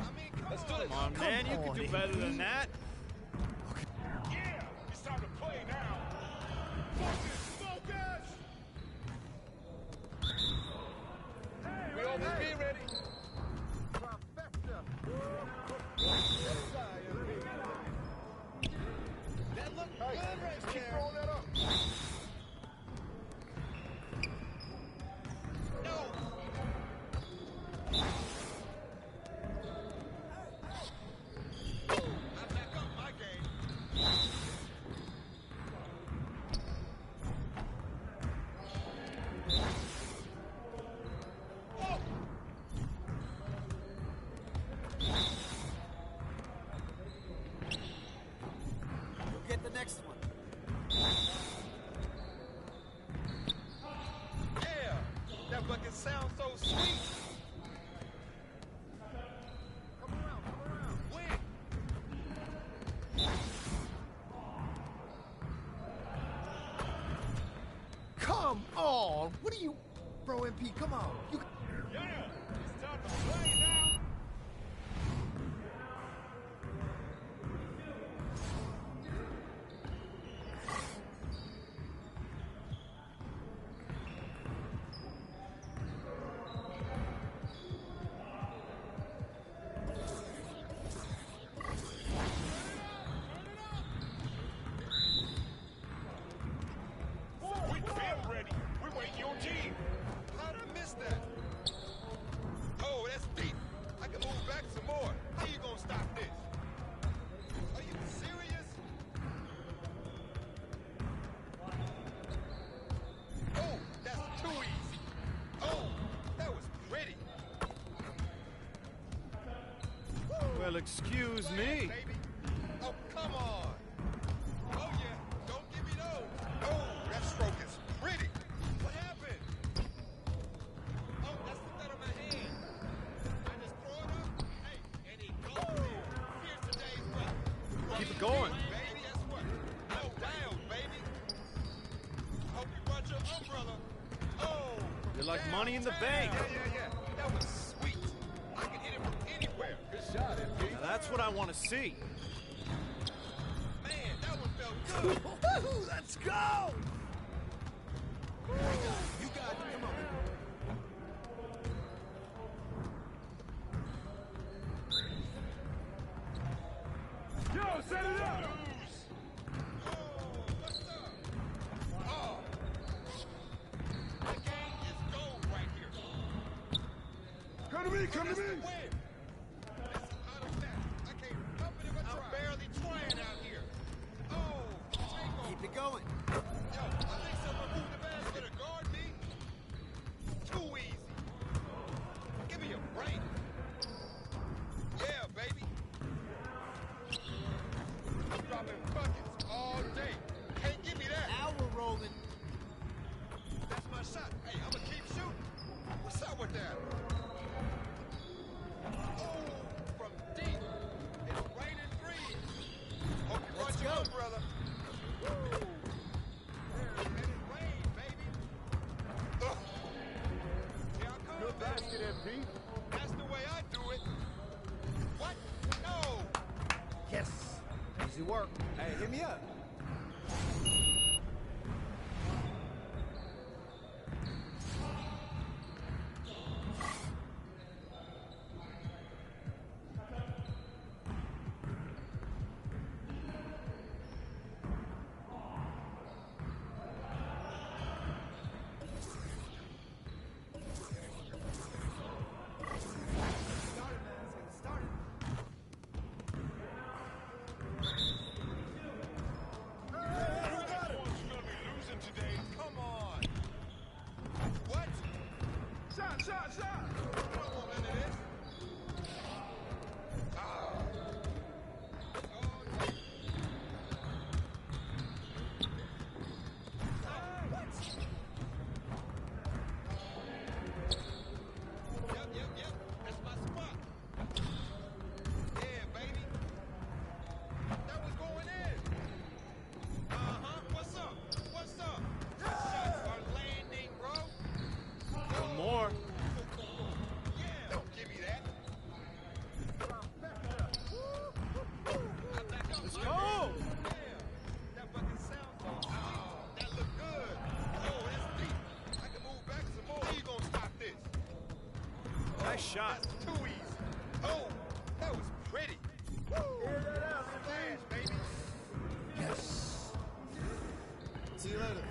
I mean, come on, man. You can do better than that. Get the next one. Yeah, that bucket sounds so sweet. Come around. Win. Come on! What are you... Bro, MP, come on. You... Yeah, it's time to play now. Well, excuse me. Oh, come on. Oh, yeah. Don't give me those. Oh, that stroke is pretty. What happened? Oh, that's the nut on my hand. I just Keep it going. Baby, that's what. No down, baby. Hope you brought your umbrella. Oh. You're like money in the bank. Yeah. That was sweet. I can hit it from anywhere. Good shot, MP. Now that's what I want to see. Man, that one felt good. Let's go! You got it. Come on. Yo, set it up! Come to me, come to me! I'm barely trying out here. Oh, Keep it going. Yo, I think someone moved the basket to guard me. Too easy. Give me a break. Yeah, baby. I'm dropping buckets all day. Can't give me that. Now we're rolling. That's my shot. Hey, I'm gonna keep shooting. What's up with that? Oh, from deep. It's raining threes. Hope you brought your umbrella. Woo! Let it rain, baby. Ugh. Here I come, Good basket, MP. That's the way I do it. What? No. Yes. Easy work. Hey, hit me up. Shot. That's too easy. Oh, that was pretty. Woo. Hear that out, flash, baby. Yes. See you later.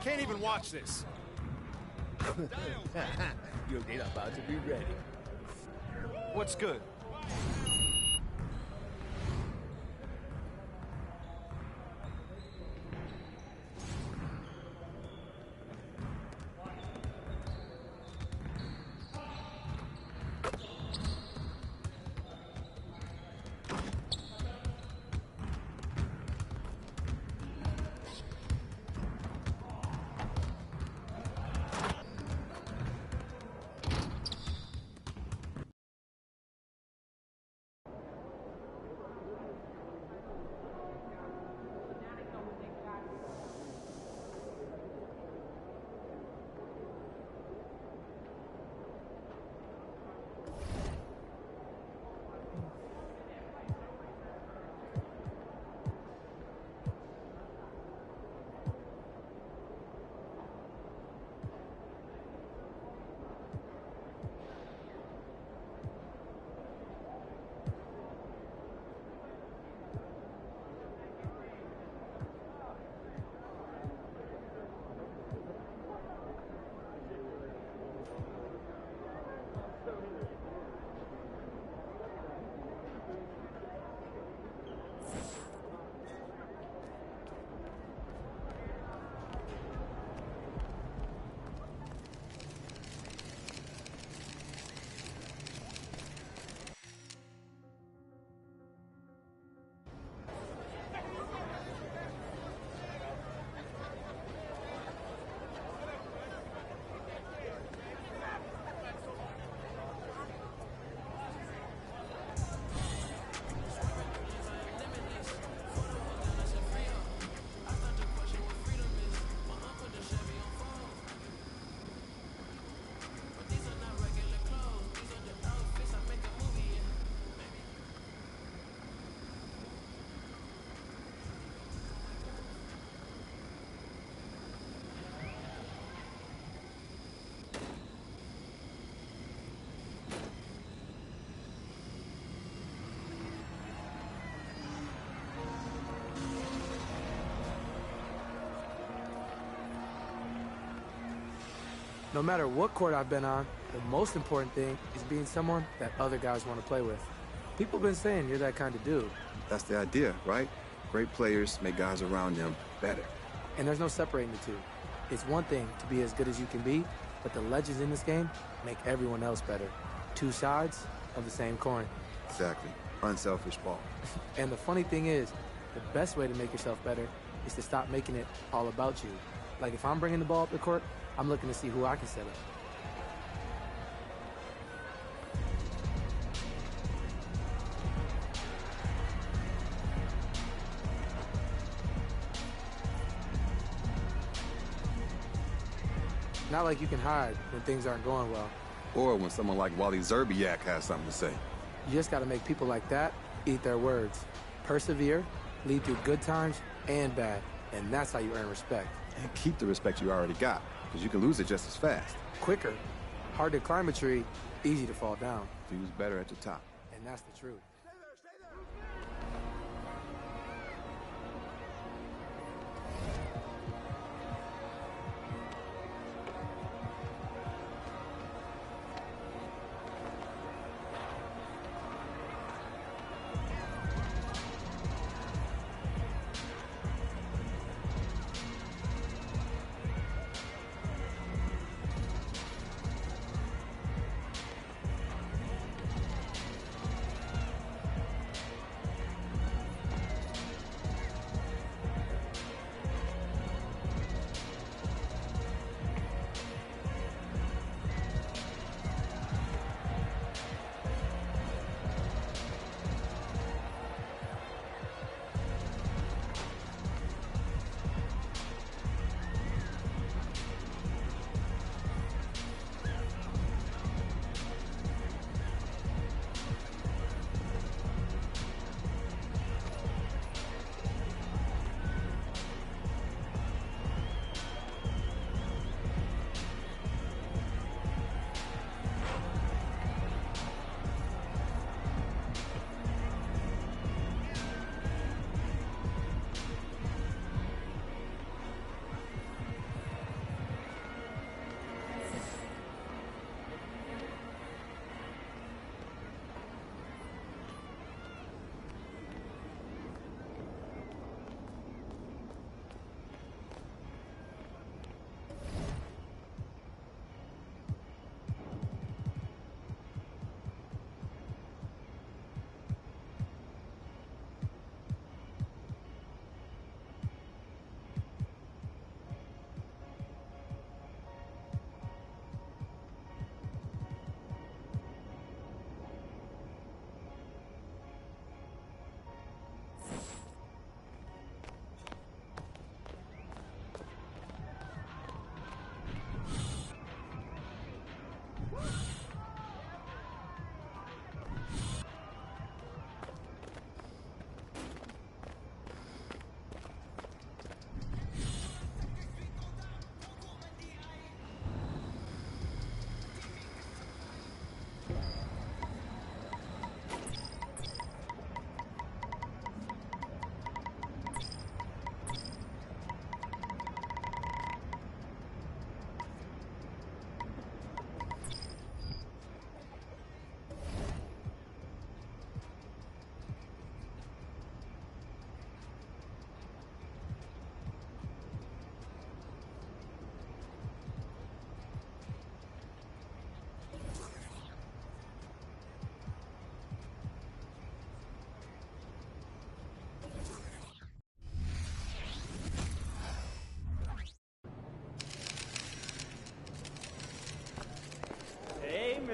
Can't even watch this. Your data about to be ready. What's good? No matter what court I've been on, the most important thing is being someone that other guys want to play with. People have been saying you're that kind of dude. That's the idea, right? Great players make guys around them better. And there's no separating the two. It's one thing to be as good as you can be, but the legends in this game make everyone else better. Two sides of the same coin. Exactly. Unselfish ball. And the funny thing is, the best way to make yourself better is to stop making it all about you. Like if I'm bringing the ball up the court, I'm looking to see who I can set up. Not like you can hide when things aren't going well. Or when someone like Wally Zerbiak has something to say. You just got to make people like that eat their words. Persevere, lead through good times and bad, and that's how you earn respect. And keep the respect you already got, because you can lose it just as fast. Quicker. Hard to climb a tree, easy to fall down. Views better at the top. And that's the truth.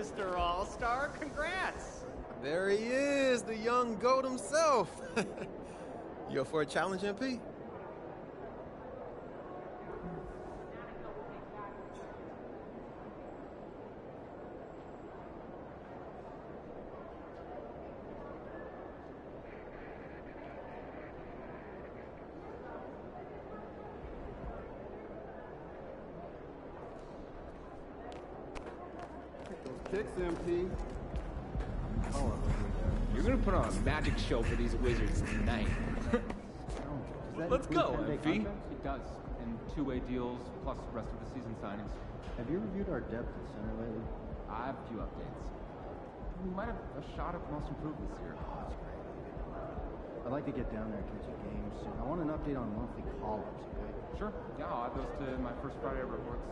Mr. All-Star. Congrats! There he is, the young GOAT himself. You up for a challenge, MP? Kicks, MP. You're gonna put on a magic show for these Wizards tonight. Let's go, MP. It does. And two-way deals plus rest of the season signings. Have you reviewed our depth at center lately? I have a few updates. We might have a shot at most improved this year. Oh, that's great. I'd like to get down there and catch a game soon. I want an update on monthly call-ups, okay? Sure. Yeah, I'll add those to my first Friday reports.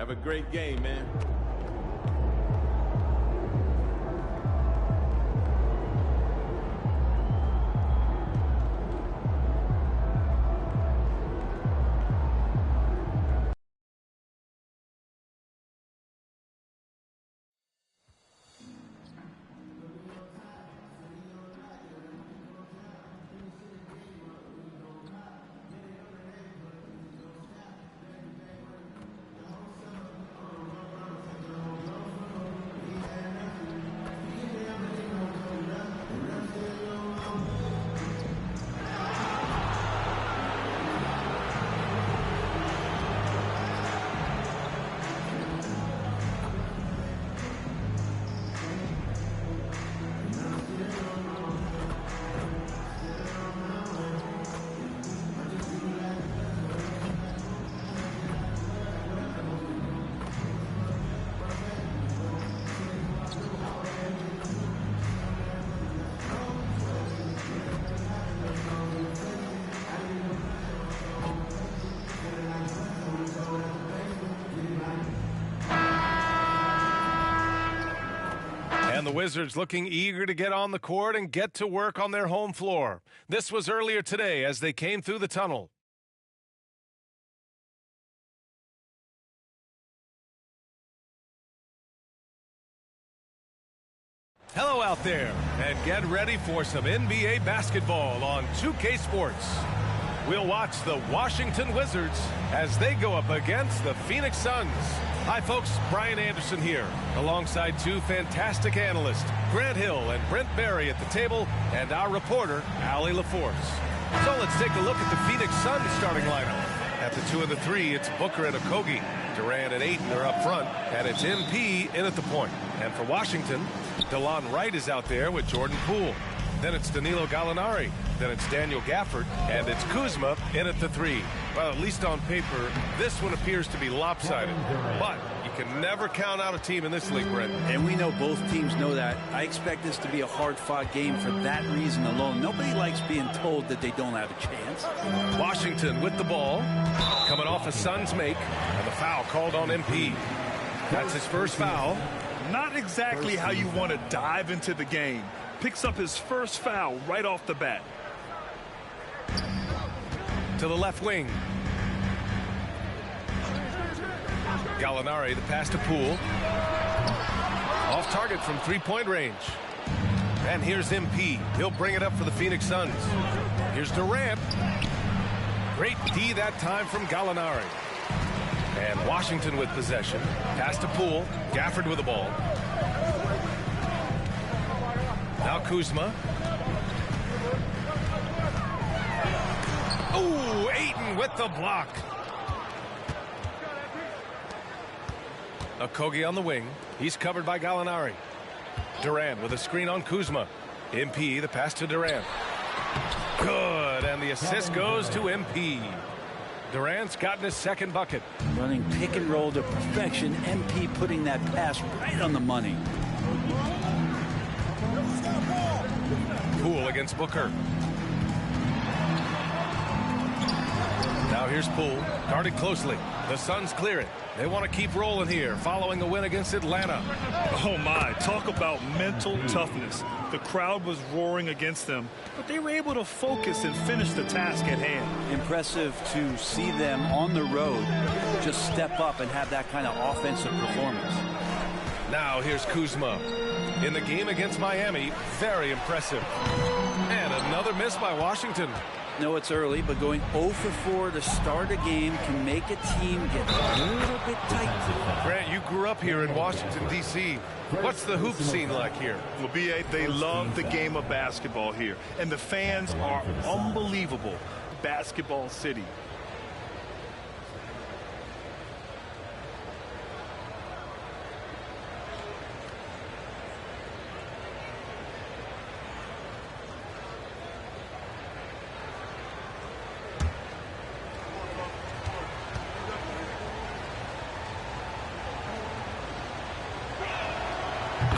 Have a great game, man. And the Wizards looking eager to get on the court and get to work on their home floor. This was earlier today as they came through the tunnel. Hello out there, and get ready for some NBA basketball on 2K Sports. We'll watch the Washington Wizards as they go up against the Phoenix Suns. Hi folks, Brian Anderson here, alongside two fantastic analysts, Grant Hill and Brent Barry at the table, and our reporter, Allie LaForce. So let's take a look at the Phoenix Suns starting lineup. At the 2 and the 3, it's Booker and Okogie. Durant and Ayton are up front, and it's MP in at the point. And for Washington, DeLon Wright is out there with Jordan Poole. Then it's Danilo Gallinari. Then it's Daniel Gafford. And it's Kuzma in at the 3. Well, at least on paper, this one appears to be lopsided. But you can never count out a team in this league, Brent. And we know both teams know that. I expect this to be a hard-fought game for that reason alone. Nobody likes being told that they don't have a chance. Washington with the ball. Coming off a Suns make. And the foul called on MP. That's his first foul. Not exactly how you want to dive into the game. Picks up his first foul right off the bat. To the left wing. Gallinari, the pass to Poole. Off target from three-point range. And here's MP. He'll bring it up for the Phoenix Suns. Here's Durant. Great D that time from Gallinari. And Washington with possession. Pass to Poole. Gafford with the ball. Now Kuzma. Ooh, Ayton with the block. Okogie on the wing. He's covered by Gallinari. Durant with a screen on Kuzma. MP, the pass to Durant. Good, and the assist goes to MP. Durant's gotten his second bucket. Running pick and roll to perfection. MP putting that pass right on the money. Poole against Booker. Now here's Poole, guarded closely. The Suns clear it. They want to keep rolling here, following a win against Atlanta. Oh my, talk about mental toughness. The crowd was roaring against them, but they were able to focus and finish the task at hand. Impressive to see them on the road just step up and have that kind of offensive performance. Now here's Kuzma. In the game against Miami, very impressive. And another miss by Washington. No, it's early, but going 0 for 4 to start a game can make a team get a little bit tight. Grant, you grew up here in Washington, D.C. What's the hoop scene like here? Well, B.A., they love the game of basketball here, and the fans are unbelievable. Basketball City.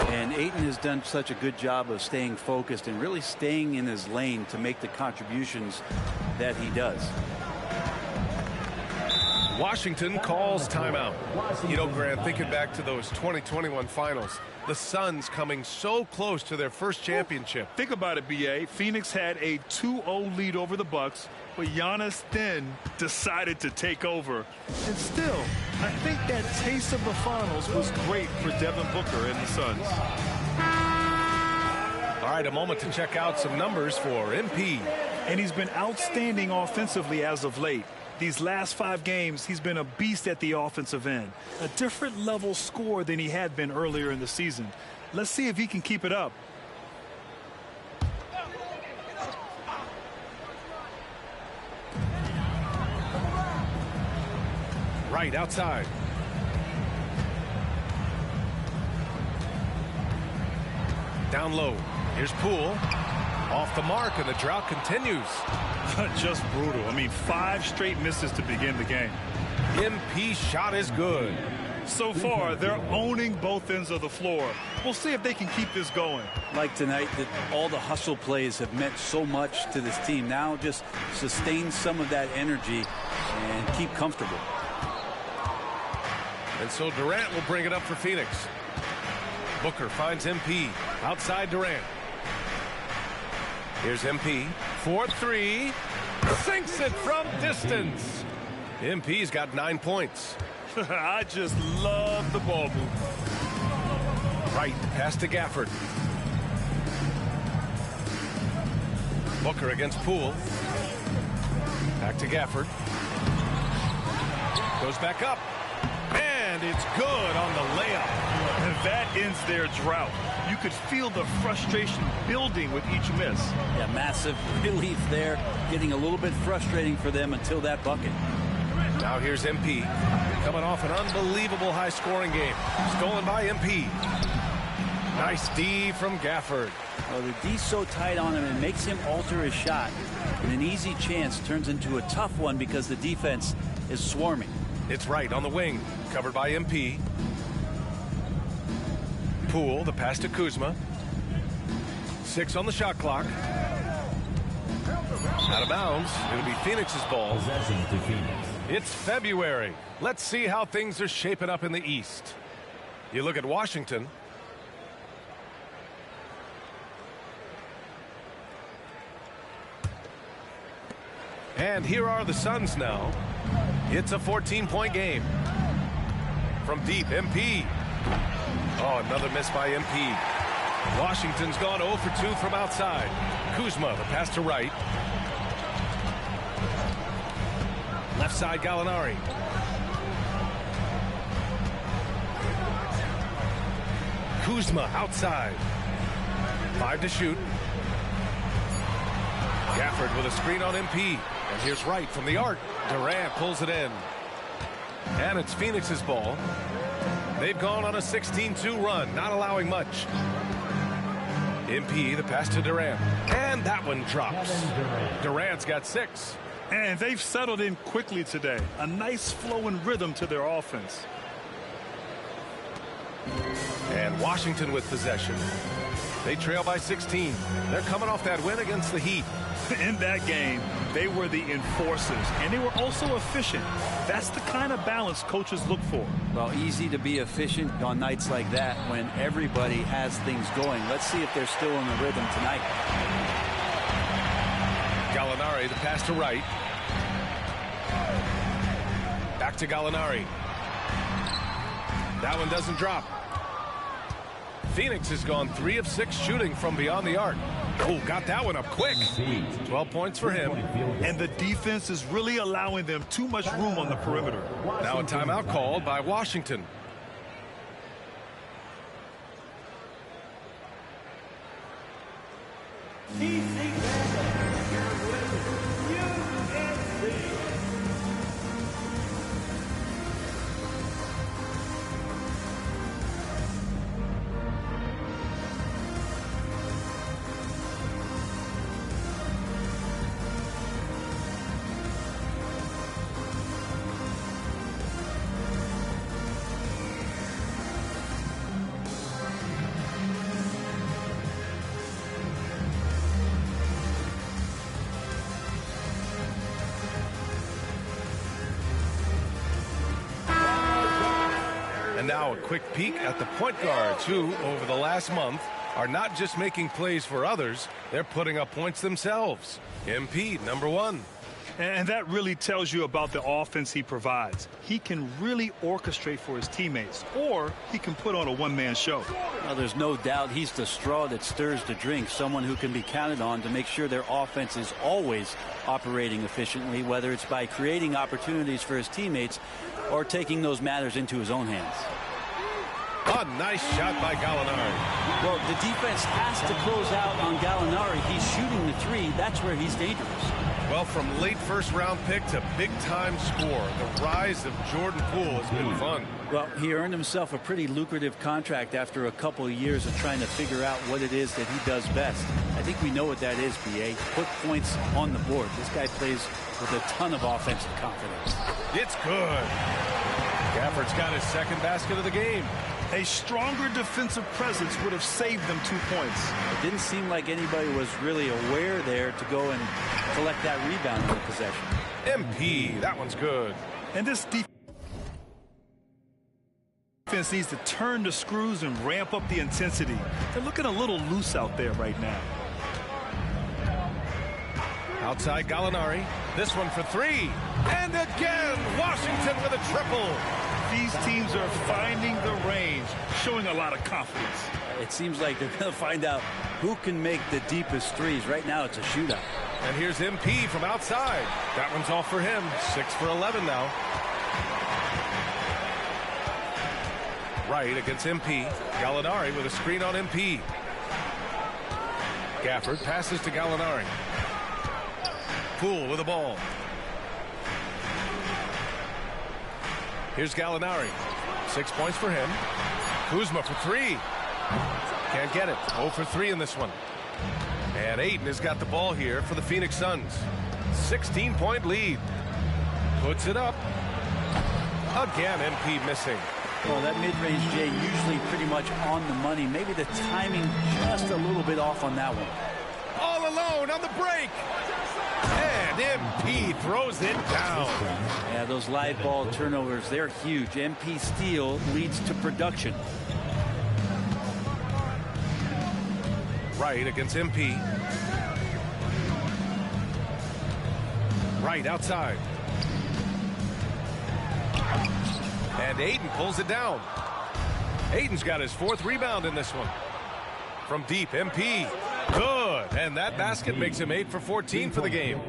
And Ayton has done such a good job of staying focused and really staying in his lane to make the contributions that he does. Washington calls timeout. You know, Grant, thinking back to those 2021 finals, the Suns coming so close to their first championship. Think about it, B.A. Phoenix had a 2-0 lead over the Bucks, but Giannis then decided to take over. And still, I think that taste of the finals was great for Devin Booker and the Suns. All right, a moment to check out some numbers for MP. And he's been outstanding offensively as of late. These last 5 games, he's been a beast at the offensive end. A different level score than he had been earlier in the season. Let's see if he can keep it up. Right outside. Down low. Here's Poole. Off the mark, and the drought continues. Just brutal. I mean, 5 straight misses to begin the game. MP shot is good. So far, they're owning both ends of the floor. We'll see if they can keep this going. Like tonight, that all the hustle plays have meant so much to this team. Now just sustain some of that energy and keep comfortable. And so Durant will bring it up for Phoenix. Booker finds MP. Outside Durant. Here's MP. 4-3. Sinks it from distance. MP's got 9 points. I just love the ball move. Right, pass to Gafford. Booker against Poole. Back to Gafford. Goes back up. And it's good on the layup. And that ends their drought. You could feel the frustration building with each miss. Yeah, massive relief there. Getting a little bit frustrating for them until that bucket. Now here's MP. Coming off an unbelievable high-scoring game. Stolen by MP. Nice D from Gafford. Well, the D's so tight on him, it makes him alter his shot. And an easy chance turns into a tough one because the defense is swarming. It's right on the wing. Covered by MP. Poole, the pass to Kuzma. 6 on the shot clock. Out of bounds. It'll be Phoenix's ball. Possession to Phoenix. It's February. Let's see how things are shaping up in the East. You look at Washington. And here are the Suns now. It's a 14-point game. From deep, MP. Oh, another miss by MP. Washington's gone 0 for 2 from outside. Kuzma, the pass to right. Left side, Gallinari. Kuzma outside. 5 to shoot. Gafford with a screen on MP. And here's Wright from the arc. Durant pulls it in. And it's Phoenix's ball. They've gone on a 16-2 run, not allowing much. MP, the pass to Durant. And that one drops. Durant's got 6. And they've settled in quickly today. A nice flowing rhythm to their offense. And Washington with possession. They trail by 16. They're coming off that win against the Heat. In that game, they were the enforcers, and they were also efficient. That's the kind of balance coaches look for. Well, easy to be efficient on nights like that when everybody has things going. Let's see if they're still in the rhythm tonight. Gallinari, the pass to Wright. Back to Gallinari. That one doesn't drop. Phoenix has gone 3 of 6 shooting from beyond the arc. Oh, got that one up quick. 12 points for him. And the defense is really allowing them too much room on the perimeter. Now a timeout called by Washington. And now a quick peek at the point guards who, over the last month, are not just making plays for others, they're putting up points themselves. MP, number 1. And that really tells you about the offense he provides. He can really orchestrate for his teammates, or he can put on a one-man show. Well, there's no doubt he's the straw that stirs the drink, someone who can be counted on to make sure their offense is always operating efficiently, whether it's by creating opportunities for his teammates or taking those matters into his own hands. A nice shot by Gallinari. Well, the defense has to close out on Gallinari. He's shooting the 3. That's where he's dangerous. Well, from late first-round pick to big-time score, the rise of Jordan Poole has been fun. Well, he earned himself a pretty lucrative contract after a couple of years of trying to figure out what it is that he does best. I think we know what that is, B.A. Put points on the board. This guy plays with a ton of offensive confidence. It's good. Gafford's got his second basket of the game. A stronger defensive presence would have saved them 2 points. It didn't seem like anybody was really aware there to go and collect that rebound in the possession. MP, that one's good. And this defense needs to turn the screws and ramp up the intensity. They're looking a little loose out there right now. Outside Gallinari. This one for three. And again, Washington with a triple. These teams are finding the range, showing a lot of confidence. It seems like they're going to find out who can make the deepest threes. Right now, it's a shootout. And here's MP from outside. That one's off for him. 6 for 11 now. Right against MP. Gallinari with a screen on MP. Gafford passes to Gallinari. Poole with the ball. Here's Gallinari. 6 points for him. Kuzma for three. Can't get it. 0 for 3 in this one. And Ayton has got the ball here for the Phoenix Suns. 16-point lead. Puts it up. Again, MP missing. Well, that mid-range, Jay, usually pretty much on the money. Maybe the timing just a little bit off on that one. All alone on the break. And MP throws it down. Yeah, those live ball turnovers, they're huge. MP steal leads to production. Right against MP. Right outside. And Ayton pulls it down. Ayton's got his 4th rebound in this one. From deep, MP. Good. And that basket makes him 8 for 14 for the game.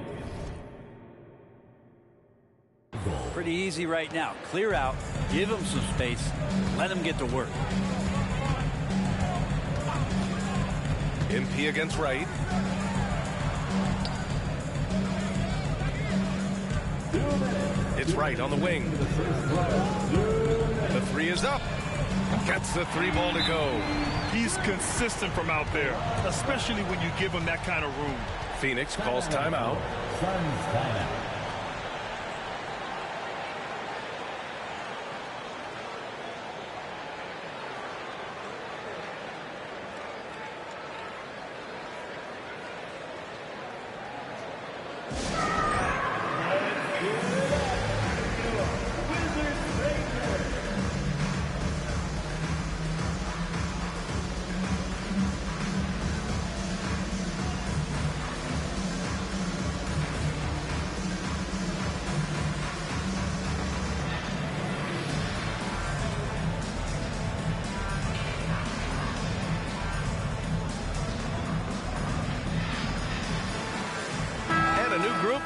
Pretty easy right now. Clear out, give him some space, let him get to work. MP against Wright. It's Wright on the wing. The three is up. Gets the 3 ball to go. He's consistent from out there, especially when you give him that kind of room. Phoenix calls timeout.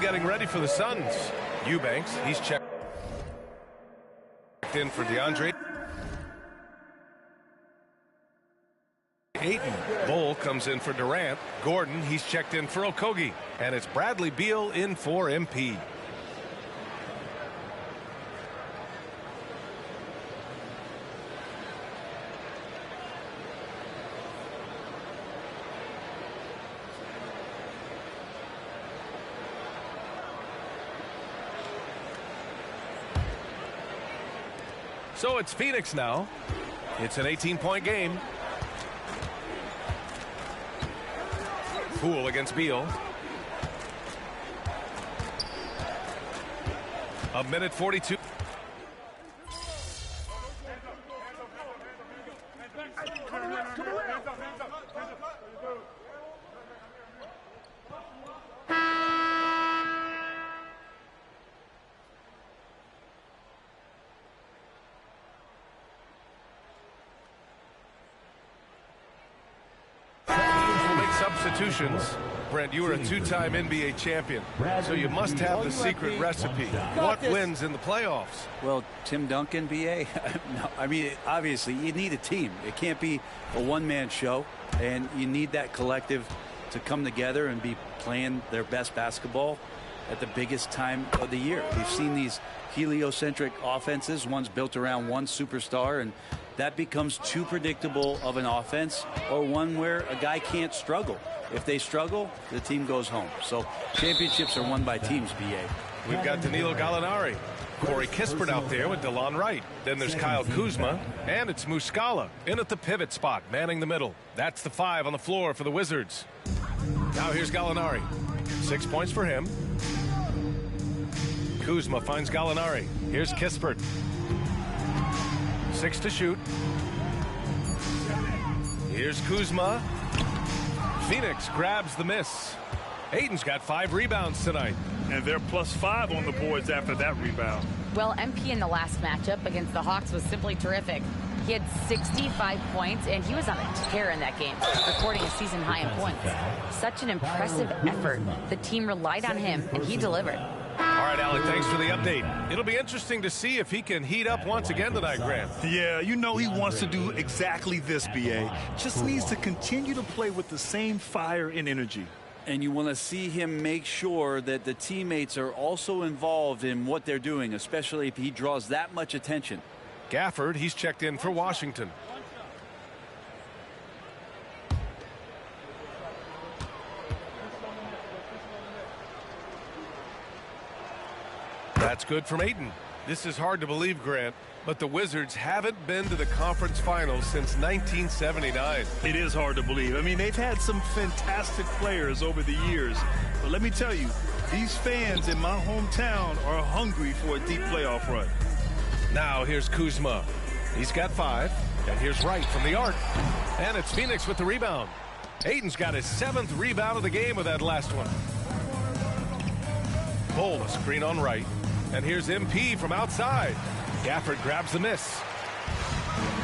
Getting ready for the Suns. Eubanks, he's checked in for DeAndre Ayton. Bull comes in for Durant. Gordon, he's checked in for Okogie. And it's Bradley Beal in for MP. So it's Phoenix now. It's an 18-point game. Poole against Beal. 1:42. Substitutions. Brent, you were a 2-time NBA champion, so you must have the secret recipe. What wins in the playoffs? Well, Tim Duncan, BA, no, I mean, obviously, you need a team. It can't be a one-man show, and you need that collective to come together and be playing their best basketball at the biggest time of the year. We've seen these heliocentric offenses, one's built around one superstar, and that becomes too predictable of an offense, or one where a guy can't struggle. If they struggle, the team goes home. So championships are won by teams, BA. We've got Danilo Gallinari, Corey Kispert out there with DeLon Wright. Then there's Kyle Kuzma, and it's Muscala in at the pivot spot, manning the middle. That's the 5 on the floor for the Wizards. Now here's Gallinari. 6 points for him. Kuzma finds Gallinari. Here's Kispert. 6 to shoot. Here's Kuzma. Phoenix grabs the miss. Ayton's got 5 rebounds tonight. And they're +5 on the boards after that rebound. Well, MP in the last matchup against the Hawks was simply terrific. He had 65 points, and he was on a tear in that game, recording a season high in points. Such an impressive effort. The team relied on him, and he delivered. All right, Alec, thanks for the update. It'll be interesting to see if he can heat up once again tonight, Grant. Yeah, you know he wants to do exactly this, B.A. Just needs to continue to play with the same fire and energy. And you want to see him make sure that the teammates are also involved in what they're doing, especially if he draws that much attention. Gafford, he's checked in for Washington. That's good from Ayton. This is hard to believe, Grant, but the Wizards haven't been to the conference finals since 1979. It is hard to believe. I mean, they've had some fantastic players over the years. But let me tell you, these fans in my hometown are hungry for a deep playoff run. Now here's Kuzma. He's got 5. And here's Wright from the arc. And it's Phoenix with the rebound. Ayton's got his 7th rebound of the game with that last one. Bull, a screen on Wright. And here's MP from outside. Gafford grabs the miss.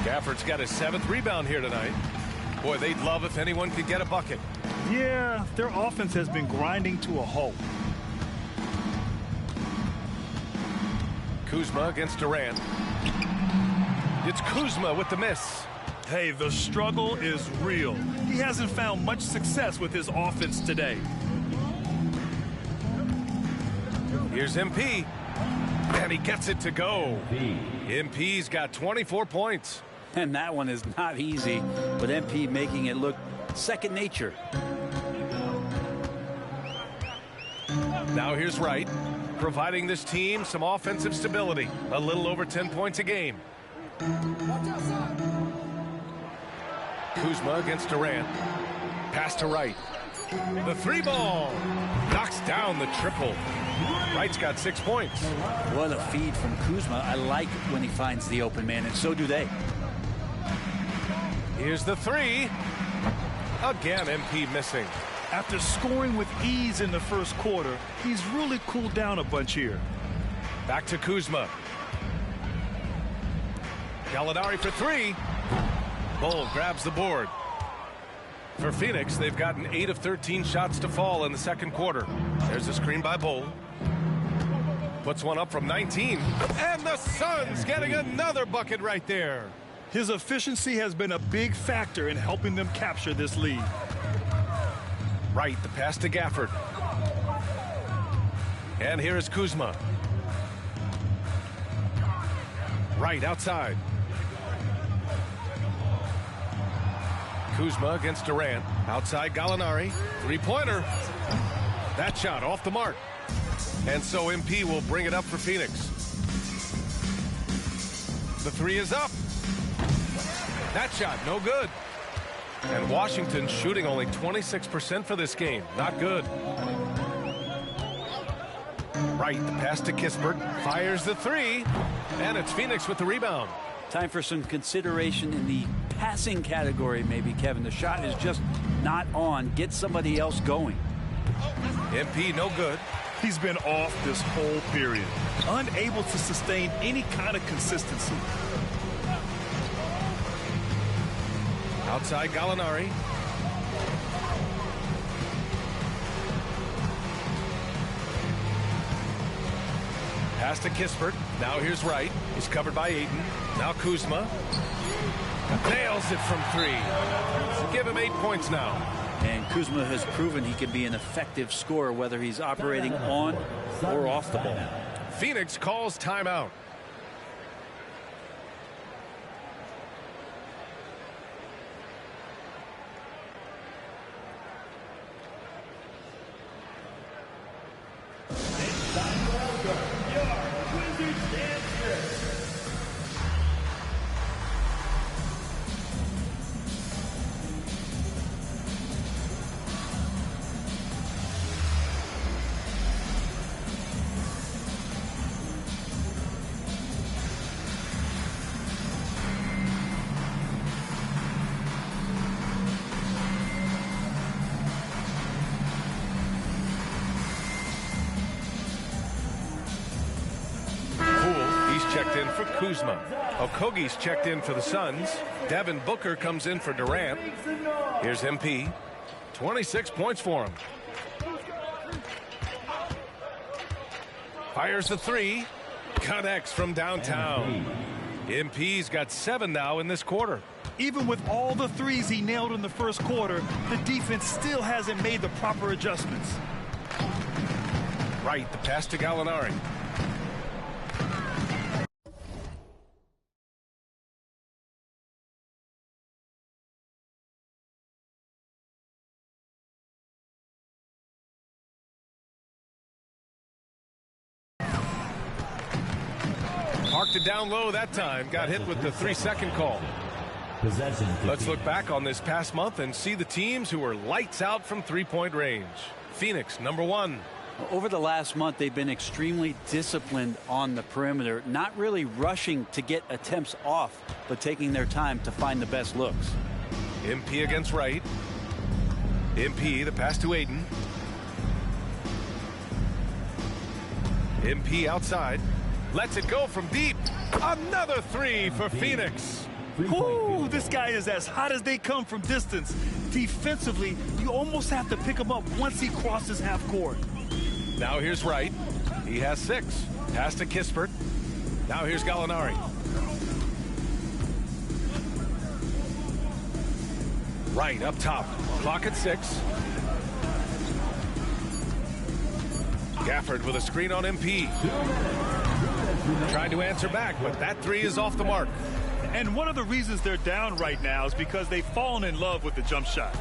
Gafford's got his 7th rebound here tonight. Boy, they'd love if anyone could get a bucket. Yeah, their offense has been grinding to a halt. Kuzma against Durant. It's Kuzma with the miss. Hey, the struggle is real. He hasn't found much success with his offense today. Here's MP. And he gets it to go. MP's got 24 points. And that one is not easy, but MP making it look second nature. Now here's Wright, providing this team some offensive stability. A little over 10 points a game. Kuzma against Durant. Pass to Wright. The 3-ball. Knocks down the triple. Wright's got 6 points. What a feed from Kuzma. I like when he finds the open man, and so do they. Here's the 3. Again, MP missing. After scoring with ease in the first quarter, he's really cooled down a bunch here. Back to Kuzma. Gallinari for 3. Bull grabs the board. For Phoenix, they've gotten 8 of 13 shots to fall in the second quarter. There's a screen by Bull. Puts one up from 19. And the Suns getting another bucket right there. His efficiency has been a big factor in helping them capture this lead. Wright, the pass to Gafford. And here is Kuzma. Wright outside. Kuzma against Durant. Outside Gallinari. 3-pointer. That shot off the mark. And so MP will bring it up for Phoenix. The 3 is up. That shot no good. And Washington shooting only 26% for this game. Not good. Wright, the pass to Kispert. Fires the 3. And it's Phoenix with the rebound. Time for some consideration in the passing category, maybe, Kevin. The shot is just not on. Get somebody else going. MP no good. He's been off this whole period, unable to sustain any kind of consistency. Outside Gallinari. Pass to Kispert. Now here's Wright. He's covered by Ayton. Now Kuzma. Nails it from 3. Give him 8 points now. And Kuzma has proven he can be an effective scorer, whether he's operating on or off the ball. Phoenix calls timeout. for Kuzma. Okogie's checked in for the Suns. Devin Booker comes in for Durant. Here's MP. 26 points for him. Fires the three. Connects from downtown. MP's got 7 now in this quarter. Even with all the threes he nailed in the first quarter, the defense still hasn't made the proper adjustments. Right, the pass to Gallinari. Parked it down low that time. Got hit with the 3-second call. Let's look back on this past month and see the teams who were lights out from three-point range. Phoenix, number 1. Over the last month, they've been extremely disciplined on the perimeter, not really rushing to get attempts off, but taking their time to find the best looks. MP against Wright. MP, the pass to Ayton. MP outside. Lets it go from deep. Another 3 for Phoenix. Ooh, this guy is as hot as they come from distance. Defensively, you almost have to pick him up once he crosses half court. Now here's Wright. He has 6. Pass to Kispert. Now here's Gallinari. Wright up top. Clock at 6. Gafford with a screen on MP. Trying to answer back, but that 3 is off the mark. And one of the reasons they're down right now is because they've fallen in love with the jump shot.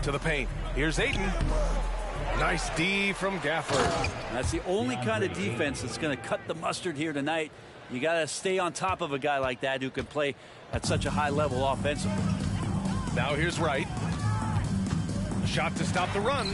To the paint. Here's Ayton. Nice D from Gafford. That's the only kind of defense that's going to cut the mustard here tonight. You got to stay on top of a guy like that who can play at such a high level offensively. Now here's Wright. Shot to stop the run.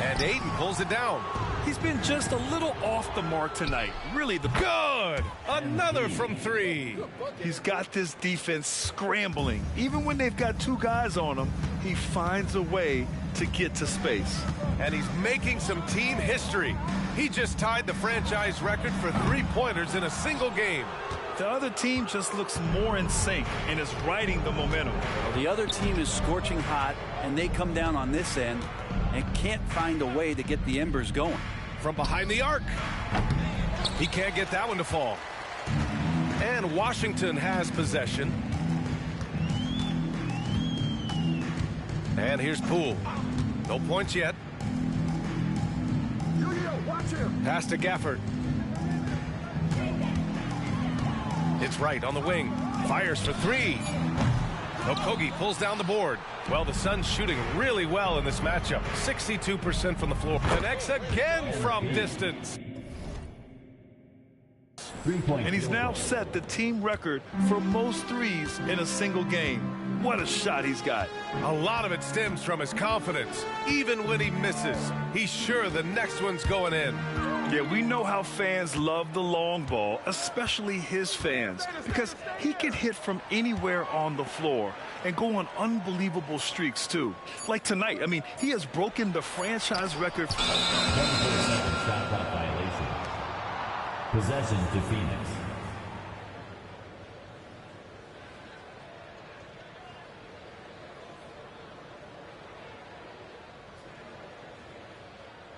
And Ayton pulls it down. He's been just a little off the mark tonight. Really, good. Another from 3. He's got this defense scrambling. Even when they've got 2 guys on him, he finds a way to get to space. And he's making some team history. He just tied the franchise record for 3-pointers in a single game. The other team just looks more in sync and is riding the momentum. Well, the other team is scorching hot, and they come down on this end and can't find a way to get the embers going. From behind the arc. He can't get that one to fall. And Washington has possession. And here's Poole. No points yet. Pass to Gafford. It's Wright on the wing. Fires for 3. Okogie pulls down the board. Well, the Suns shooting really well in this matchup. 62% from the floor. Connects again from distance. And he's now set the team record for most threes in a single game. What a shot he's got. A lot of it stems from his confidence. Even when he misses, he's sure the next one's going in. Yeah, we know how fans love the long ball, especially his fans, because he can hit from anywhere on the floor and go on unbelievable streaks, too. Like tonight, I mean, he has broken the franchise record. Shot clock violation. Possession to Phoenix.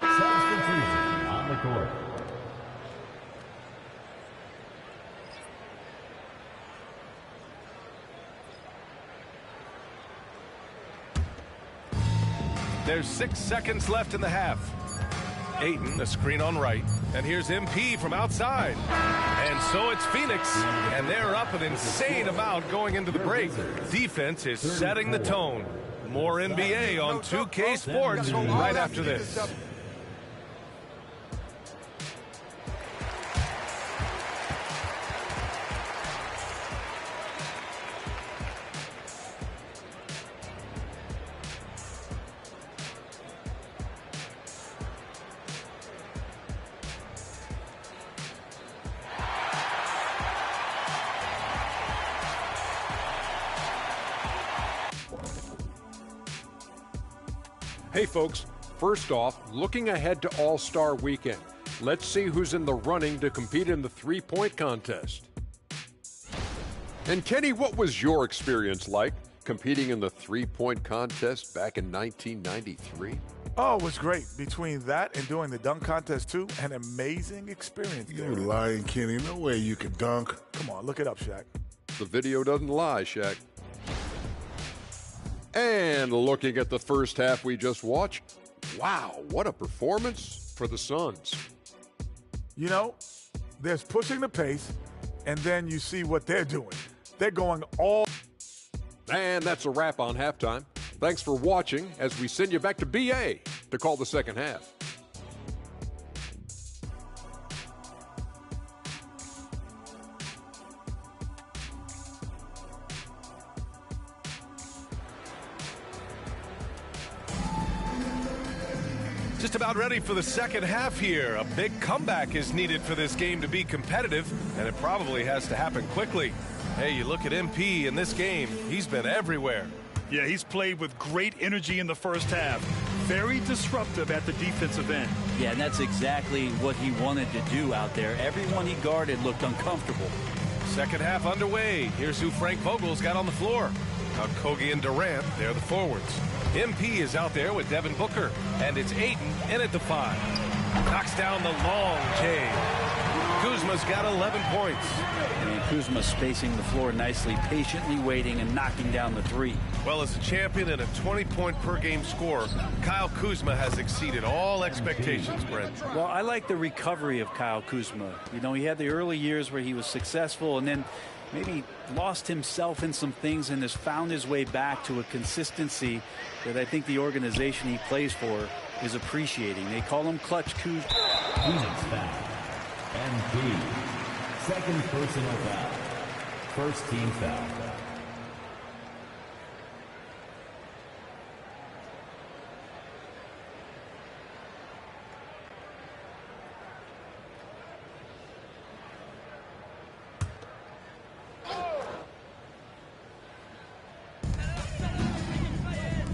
Substitution on the court. There's 6 seconds left in the half. Ayton, a screen on Wright. And here's MP from outside. And so it's Phoenix. And they're up an insane amount going into the break. Defense is setting the tone. More NBA on 2K Sports right after this. Hey folks, first off, looking ahead to All-Star Weekend. Let's see who's in the running to compete in the three-point contest. And Kenny, what was your experience like competing in the three-point contest back in 1993? Oh, it was great. Between that and doing the dunk contest, too, an amazing experience. You're lying, Kenny. No way you can dunk. Come on, look it up, Shaq. The video doesn't lie, Shaq. And looking at the first half we just watched, wow, what a performance for the Suns. You know, there's pushing the pace, and then you see what they're doing. They're going all... And that's a wrap on halftime. Thanks for watching as we send you back to BA to call the second half. Just about ready for the second half here. A big comeback is needed for this game to be competitive, and it probably has to happen quickly. Hey, you look at MP in this game, he's been everywhere. Yeah, he's played with great energy in the first half. Very disruptive at the defensive end. Yeah, and that's exactly what he wanted to do out there. Everyone he guarded looked uncomfortable. Second half underway. Here's who Frank Vogel's got on the floor. Now Kogi and Durant, they're the forwards. MP is out there with Devin Booker, and it's Ayton in at the 5. Knocks down the long J. Kuzma's got 11 points. And Kuzma spacing the floor nicely, patiently waiting and knocking down the 3. Well, as a champion and a 20-point-per-game scorer, Kyle Kuzma has exceeded all expectations, Brent. Well, I like the recovery of Kyle Kuzma. You know, he had the early years where he was successful and then maybe lost himself in some things and has found his way back to a consistency that I think the organization he plays for is appreciating. They call him Clutch Kuzma. Phoenix foul. MP. Second personal foul. First team foul.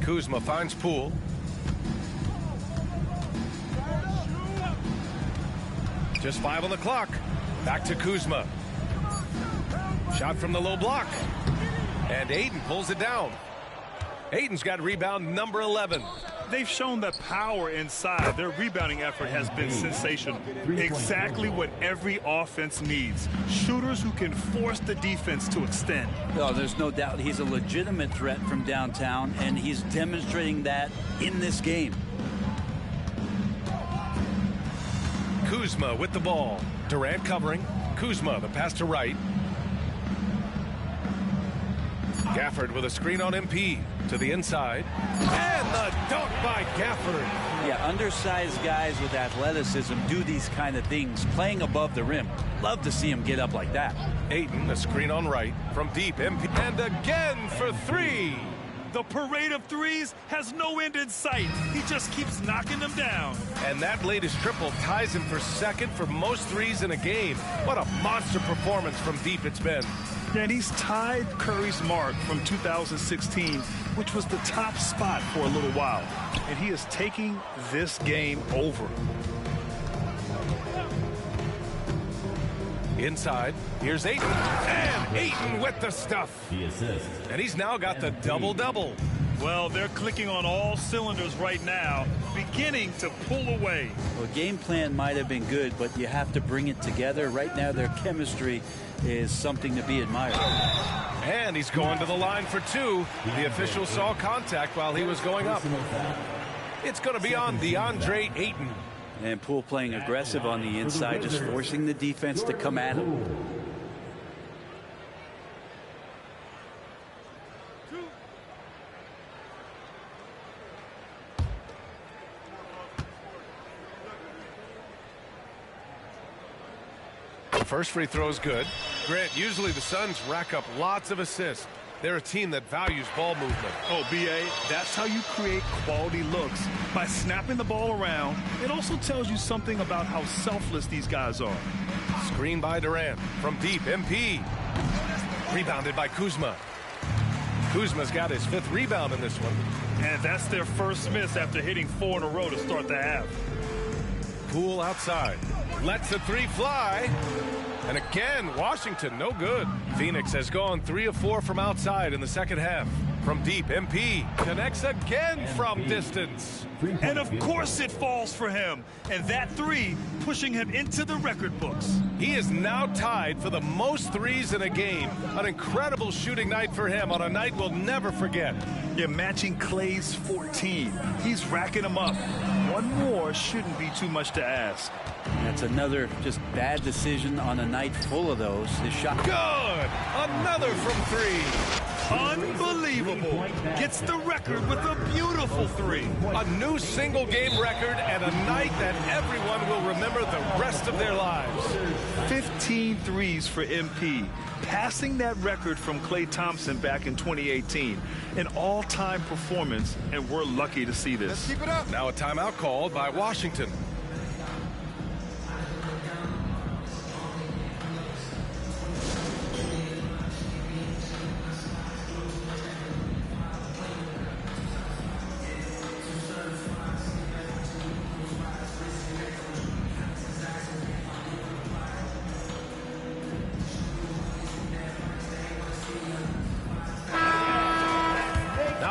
Kuzma finds Poole. Just 5 on the clock. Back to Kuzma. Shot from the low block. And Ayton pulls it down. Ayton's got rebound number 11. They've shown the power inside. Their rebounding effort has been sensational. Exactly what every offense needs. Shooters who can force the defense to extend. Oh, there's no doubt he's a legitimate threat from downtown, and he's demonstrating that in this game. Kuzma with the ball. Durant covering. Kuzma, the pass to Wright. Gafford with a screen on MP to the inside. And the dunk by Gafford. Yeah, undersized guys with athleticism do these kind of things, playing above the rim. Love to see him get up like that. Ayton, a screen on Wright from deep. MP and again for 3. The parade of threes has no end in sight. He just keeps knocking them down. And that latest triple ties him for second for most threes in a game. What a monster performance from deep it's been. And he's tied Curry's mark from 2016, which was the top spot for a little while. And he is taking this game over. Inside, here's Ayton, and Ayton with the stuff. The assist. And he's now got the double-double. Well, they're clicking on all cylinders right now, beginning to pull away. Well, game plan might have been good, but you have to bring it together. Right now, their chemistry is something to be admired. And he's going to the line for 2. The official saw contact while he was going up. It's going to be on DeAndre Ayton. And Poole playing aggressive on the inside, just forcing the defense to come at him. The first free throw is good. Grant, usually the Suns rack up lots of assists. They're a team that values ball movement. Oh, B.A., that's how you create quality looks, by snapping the ball around. It also tells you something about how selfless these guys are. Screen by Durant from deep. MP. Rebounded by Kuzma. Kuzma's got his 5th rebound in this one. And that's their first miss after hitting 4 in a row to start the half. Poole outside. Lets the three fly. And again, Washington, no good. Phoenix has gone 3 of 4 from outside in the second half. From deep, MP connects again from distance. And of course it falls for him. And that three pushing him into the record books. He is now tied for the most threes in a game. An incredible shooting night for him on a night we'll never forget. Yeah, matching Clay's 14. He's racking them up. One more shouldn't be too much to ask. That's another just bad decision on a night full of those. His shot. Good! Another from three. Unbelievable. Gets the record with a beautiful three. A new single game record and a night that everyone will remember the rest of their lives. 15 threes for MP, passing that record from Klay Thompson back in 2018. An all-time performance, and we're lucky to see this. Let's keep it up. Now a timeout called by Washington.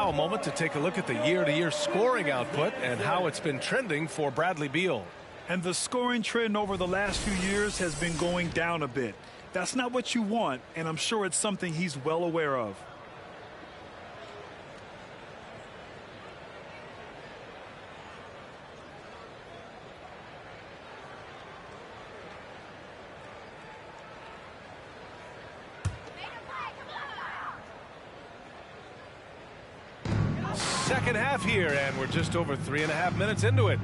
A moment to take a look at the year-to-year scoring output and how it's been trending for Bradley Beal. And the scoring trend over the last few years has been going down a bit. That's not what you want, and I'm sure it's something he's well aware of. Second half here, and we're just over 3.5 minutes into it.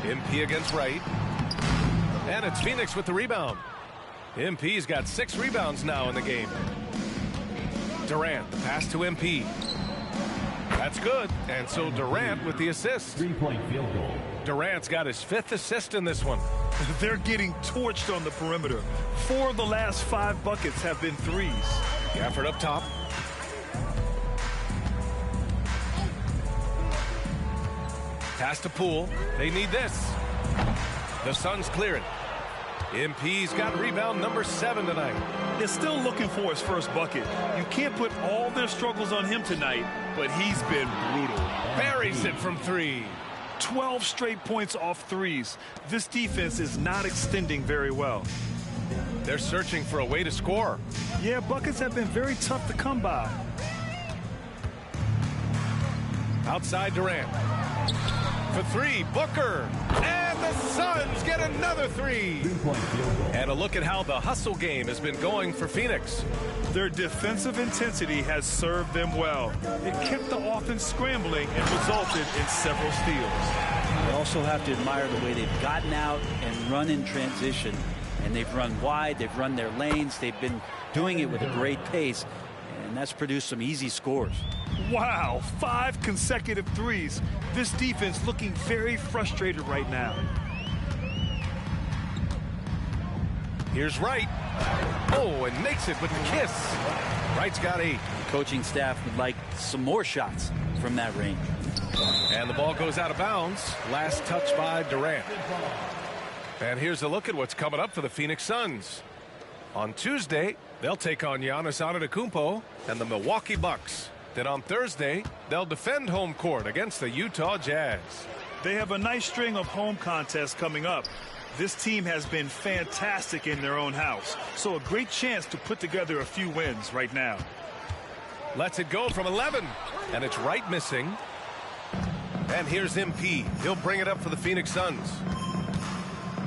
MP against Wright. And it's Phoenix with the rebound. MP's got 6 rebounds now in the game. Durant, the pass to MP. That's good. And so Durant with the assist. 3-point field goal. Durant's got his 5th assist in this one. They're getting torched on the perimeter. 4 of the last 5 buckets have been threes. Gafford up top. Pass to Poole. They need this. The Suns clear it. MP's got rebound number 7 tonight. They're still looking for his first bucket. You can't put all their struggles on him tonight, but he's been brutal. Buries it from 3. 12 straight points off threes. This defense is not extending very well. They're searching for a way to score. Yeah, buckets have been very tough to come by. Outside Durant. For 3, Booker. And the Suns get another 3. And a look at how the hustle game has been going for Phoenix. Their defensive intensity has served them well. It kept the offense scrambling and resulted in several steals. You also have to admire the way they've gotten out and run in transition. And they've run wide, they've run their lanes, they've been doing it with a great pace, and that's produced some easy scores. Wow, 5 consecutive threes. This defense looking very frustrated right now. Here's Wright. Oh, and makes it with the kiss. Wright's got 8. The coaching staff would like some more shots from that range. And the ball goes out of bounds. Last touch by Durant. And here's a look at what's coming up for the Phoenix Suns. On Tuesday, they'll take on Giannis Antetokounmpo and the Milwaukee Bucks. Then on Thursday, they'll defend home court against the Utah Jazz. They have a nice string of home contests coming up. This team has been fantastic in their own house, so a great chance to put together a few wins right now. Lets it go from 11, and it's Wright missing. And here's MP. He'll bring it up for the Phoenix Suns.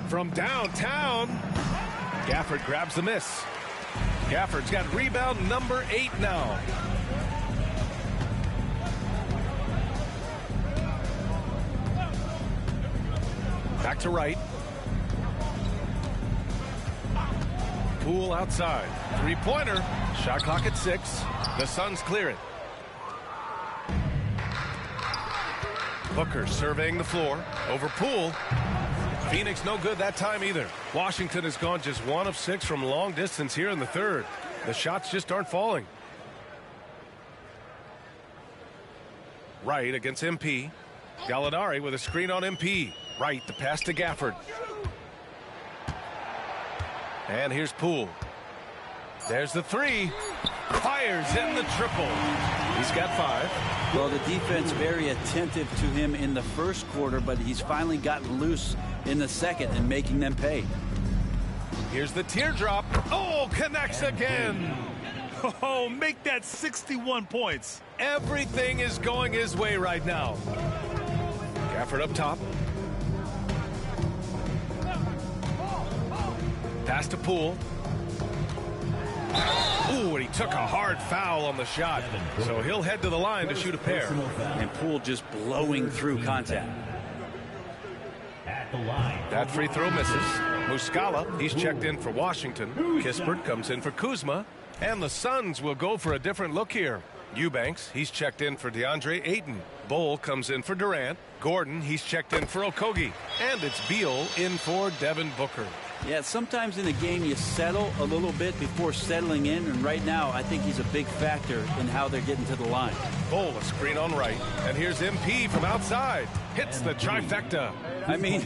From downtown, Gafford grabs the miss. Gafford's got rebound number 8 now. Back to Wright. Poole outside. 3-pointer. Shot clock at 6. The Suns clear it. Booker surveying the floor. Over Poole. Phoenix no good that time either. Washington has gone just 1 of 6 from long distance here in the third. The shots just aren't falling. Wright against MP. Gallinari with a screen on MP. Right, the pass to Gafford. And here's Poole. There's the three. Fires in the triple. He's got 5. Well, the defense very attentive to him in the first quarter, but he's finally gotten loose in the second and making them pay. Here's the teardrop. Oh, connects again. Oh, make that 61 points. Everything is going his way right now. Gafford up top. Pass to Poole. Ooh, and he took a hard foul on the shot. So he'll head to the line to shoot a pair. And Poole just blowing through contact. That free throw misses. Muscala, he's checked in for Washington. Kispert comes in for Kuzma. And the Suns will go for a different look here. Eubanks, he's checked in for DeAndre Ayton. Bol comes in for Durant. Gordon, he's checked in for Okogie. And it's Beal in for Devin Booker. Yeah, sometimes in a game you settle a little bit before settling in, and right now I think he's a big factor in how they're getting to the line. Bol, a screen on right, and here's MP from outside. Hits the trifecta. I mean,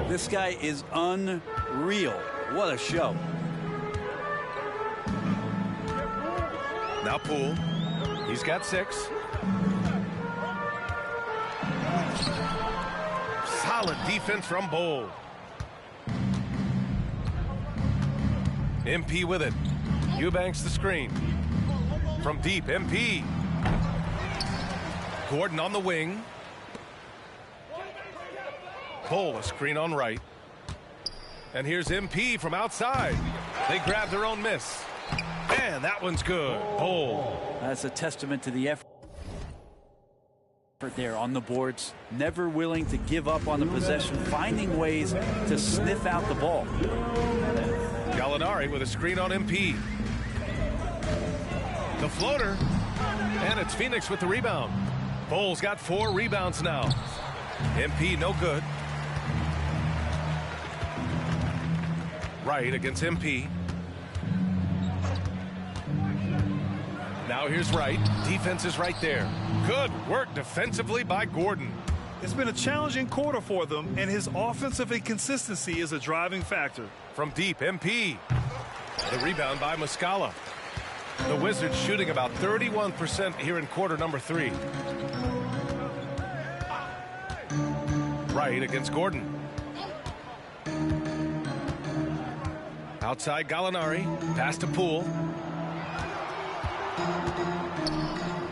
this guy is unreal. What a show. Now Poole, he's got 6. Solid defense from Bol. MP with it. Eubanks the screen. From deep, MP. Gordon on the wing. Bol, a screen on right. And here's MP from outside. They grab their own miss. And that one's good. Bol. That's a testament to the effort there on the boards. Never willing to give up on the possession. Finding ways to sniff out the ball. Gallinari with a screen on MP. The floater. And it's Phoenix with the rebound. Bol's got 4 rebounds now. MP no good. Right against MP. Now here's Wright. Defense is right there. Good work defensively by Gordon. It's been a challenging quarter for them, and his offensive inconsistency is a driving factor. From deep, MP. The rebound by Muscala. The Wizards shooting about 31% here in quarter number 3. Right against Gordon. Outside Gallinari. Pass to Poole.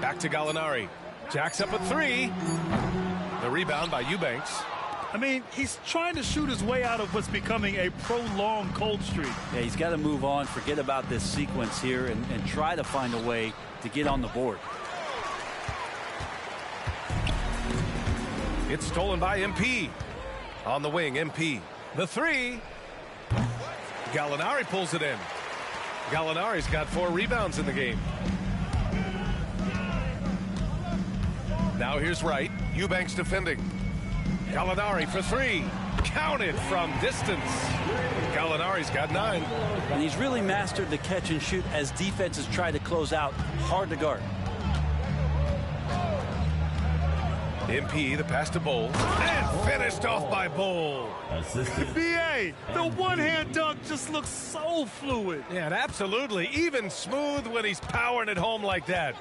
Back to Gallinari. Jacks up a 3. The rebound by Eubanks. I mean, he's trying to shoot his way out of what's becoming a prolonged cold streak. Yeah, he's got to move on, forget about this sequence here, and try to find a way to get on the board. It's stolen by MP. On the wing, MP. The 3. Gallinari pulls it in. Gallinari's got 4 rebounds in the game. Now here's Wright. Eubanks defending. Gallinari for 3. Counted from distance. Gallinari's got 9. And he's really mastered the catch and shoot as defenses try to close out. Hard to guard. MP, the pass to Bol. And finished off by Bol. BA, the one-hand dunk just looks so fluid. Yeah, and absolutely. Even smooth when he's powering it home like that.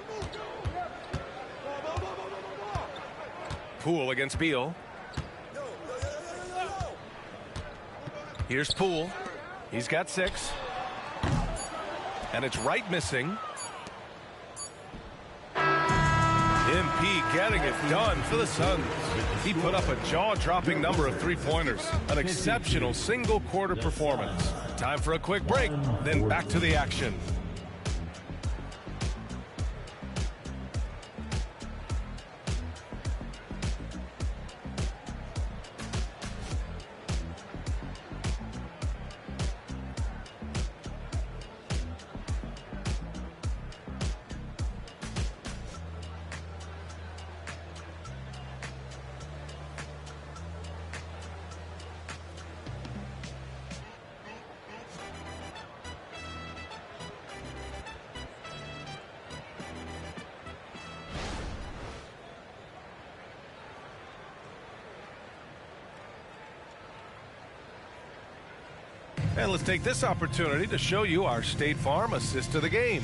Poole against Beal. Here's Poole. He's got 6. And it's Wright missing. MP getting it done for the Suns. He put up a jaw-dropping number of 3-pointers. An exceptional single-quarter performance. Time for a quick break, then back to the action. And let's take this opportunity to show you our State Farm assist to the game.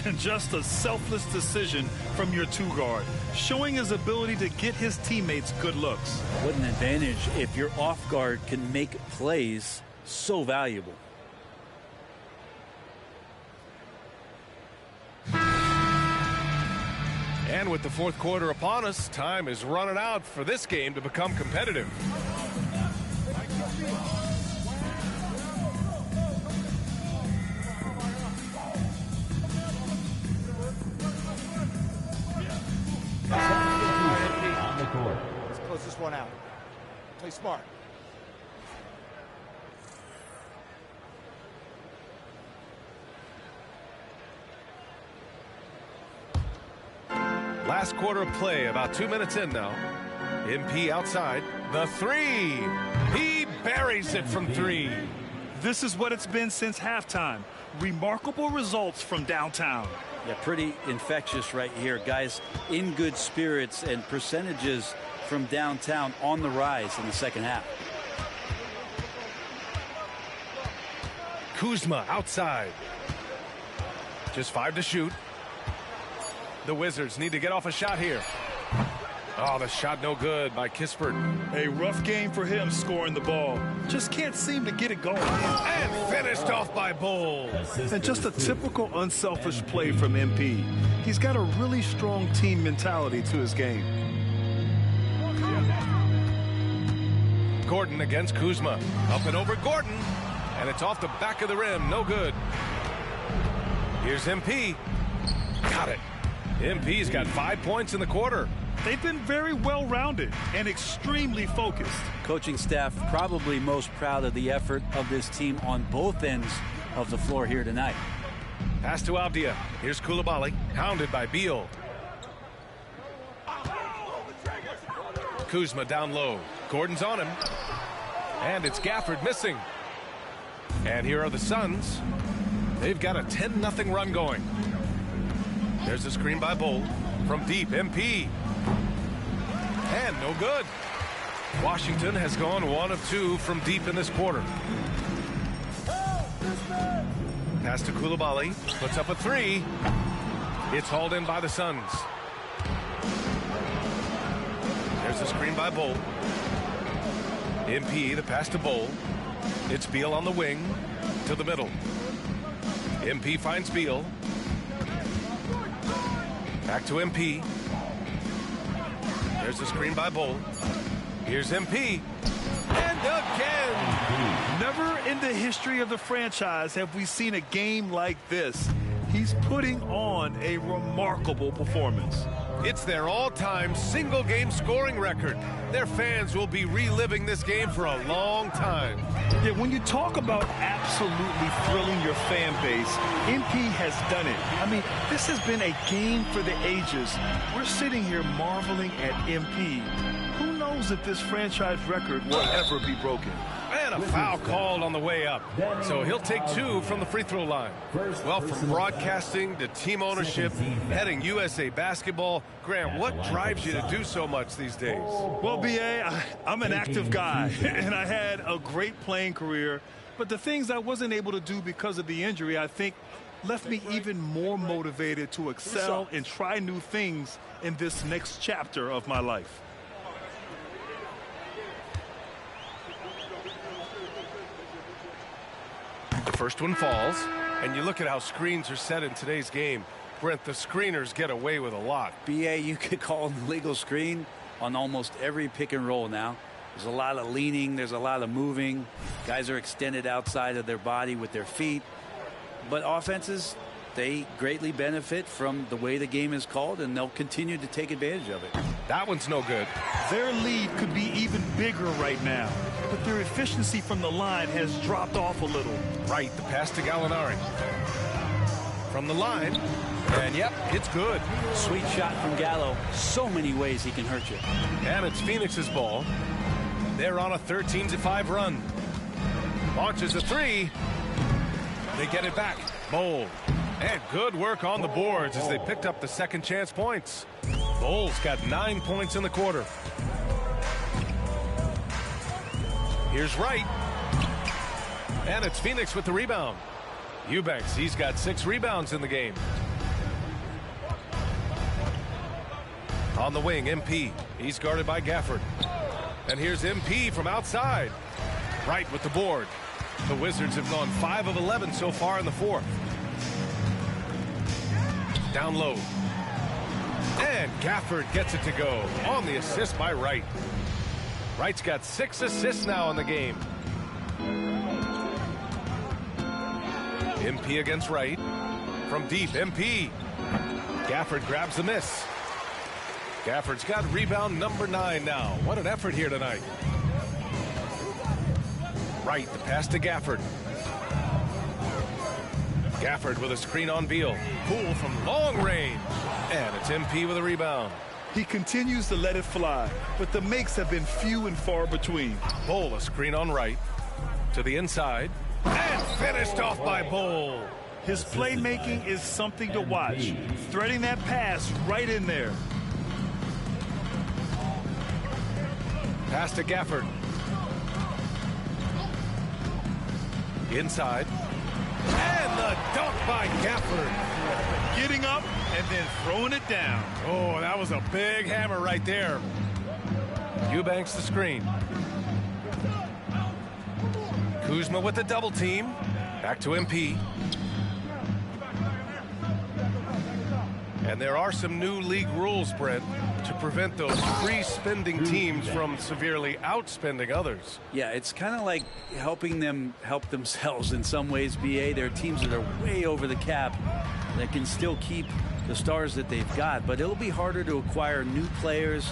And just a selfless decision from your two-guard, showing his ability to get his teammates good looks. What an advantage if your off guard can make plays so valuable. And with the fourth quarter upon us, time is running out for this game to become competitive. On the court. Let's close this one out. Play smart. Last quarter of play, about 2 minutes in now. MP outside. The three. He buries it from three. This is what it's been since halftime. Remarkable results from downtown. Yeah, pretty infectious right here. Guys in good spirits, and percentages from downtown on the rise in the second half. Kuzma outside. Just 5 to shoot. The Wizards need to get off a shot here. Oh, the shot no good by Kispert. A rough game for him scoring the ball. Just can't seem to get it going. And finished off by Bull. And just a typical unselfish play from MP. He's got a really strong team mentality to his game. Gordon against Kuzma. Up and over Gordon. And it's off the back of the rim. No good. Here's MP. Got it. MP's got 5 points in the quarter. They've been very well-rounded and extremely focused. Coaching staff probably most proud of the effort of this team on both ends of the floor here tonight. Pass to Avdia. Here's Coulibaly, hounded by Beal. Kuzma down low. Gordon's on him. And it's Gafford missing. And here are the Suns. They've got a 10-0 run going. There's a screen by Bull. From deep, MP. And no good. Washington has gone 1 of 2 from deep in this quarter. Pass to Coulibaly. Puts up a 3. It's hauled in by the Suns. There's a screen by Bull. MP, the pass to Bull. It's Beal on the wing. To the middle. MP finds Beal. Back to MP. There's a screen by Bull. Here's MP. And again! Never in the history of the franchise have we seen a game like this. He's putting on a remarkable performance. It's their all-time single-game scoring record. Their fans will be reliving this game for a long time. Yeah, when you talk about absolutely thrilling your fan base, MP has done it. I mean, this has been a game for the ages. We're sitting here marveling at MP. Who knows if this franchise record will ever be broken? And a foul called on the way up. So he'll take 2 from the free throw line. Well, from broadcasting to team ownership, heading USA basketball, Grant, what drives you to do so much these days? Well, B.A., I'm an active guy, and I had a great playing career. But the things I wasn't able to do because of the injury, I think, left me even more motivated to excel and try new things in this next chapter of my life. The first one falls, and you look at how screens are set in today's game. Brent, the screeners get away with a lot. BA, you could call an illegal screen on almost every pick and roll now. There's a lot of leaning. There's a lot of moving. Guys are extended outside of their body with their feet. But offenses, they greatly benefit from the way the game is called, and they'll continue to take advantage of it. That one's no good. Their lead could be even bigger right now, but their efficiency from the line has dropped off a little. Right, the pass to Gallinari. From the line, and yep, it's good. Sweet shot from Gallo. So many ways he can hurt you. And it's Phoenix's ball. They're on a 13-5 run. Launches a 3. They get it back. Bowl. And good work on the boards as they picked up the second chance points. Bowles got 9 points in the quarter. Here's Wright. And it's Phoenix with the rebound. Eubanks, he's got 6 rebounds in the game. On the wing, MP. He's guarded by Gafford. And here's MP from outside. Wright with the board. The Wizards have gone 5 of 11 so far in the fourth. Down low. And Gafford gets it to go on the assist by Wright. Wright's got 6 assists now in the game. MP against Wright. From deep, MP. Gafford grabs the miss. Gafford's got rebound number 9 now. What an effort here tonight. Wright, the pass to Gafford. Gafford with a screen on Beal. Poole from long range. And it's MP with a rebound. He continues to let it fly, but the makes have been few and far between. Bol, a screen on Wright. To the inside. And finished off by Bol. His playmaking is something to watch. Threading that pass right in there. Pass to Gafford. Inside. And the dunk by Gafford. Getting up and then throwing it down. Oh, that was a big hammer right there. Eubanks the screen. Kuzma with the double team. Back to MP. And there are some new league rules, Brent, to prevent those free-spending teams from severely outspending others. Yeah, it's kind of like helping them help themselves in some ways, BA. There are teams that are way over the cap that can still keep the stars that they've got, but it'll be harder to acquire new players,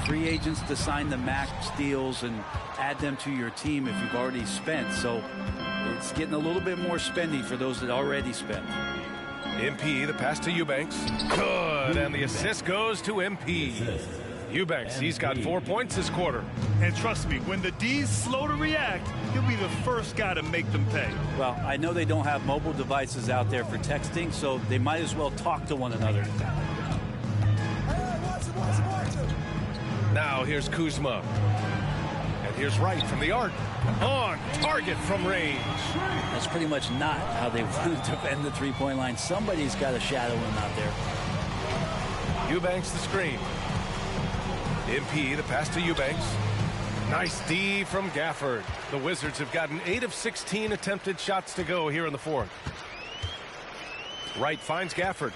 free agents to sign the max deals and add them to your team if you've already spent. So it's getting a little bit more spending for those that already spent. MP, the pass to Eubanks. Good, and the assist goes to MP. Eubanks, he's got 4 points this quarter. And trust me, when the D's slow to react, he'll be the first guy to make them pay. Well, I know they don't have mobile devices out there for texting, so they might as well talk to one another. Now here's Kuzma. And here's Wright from the arc. On target from range. That's pretty much not how they want to defend the three-point line. Somebody's got to shadow him out there. Eubanks the screen. MP, the pass to Eubanks. Nice D from Gafford. The Wizards have gotten 8 of 16 attempted shots to go here in the fourth. Wright finds Gafford.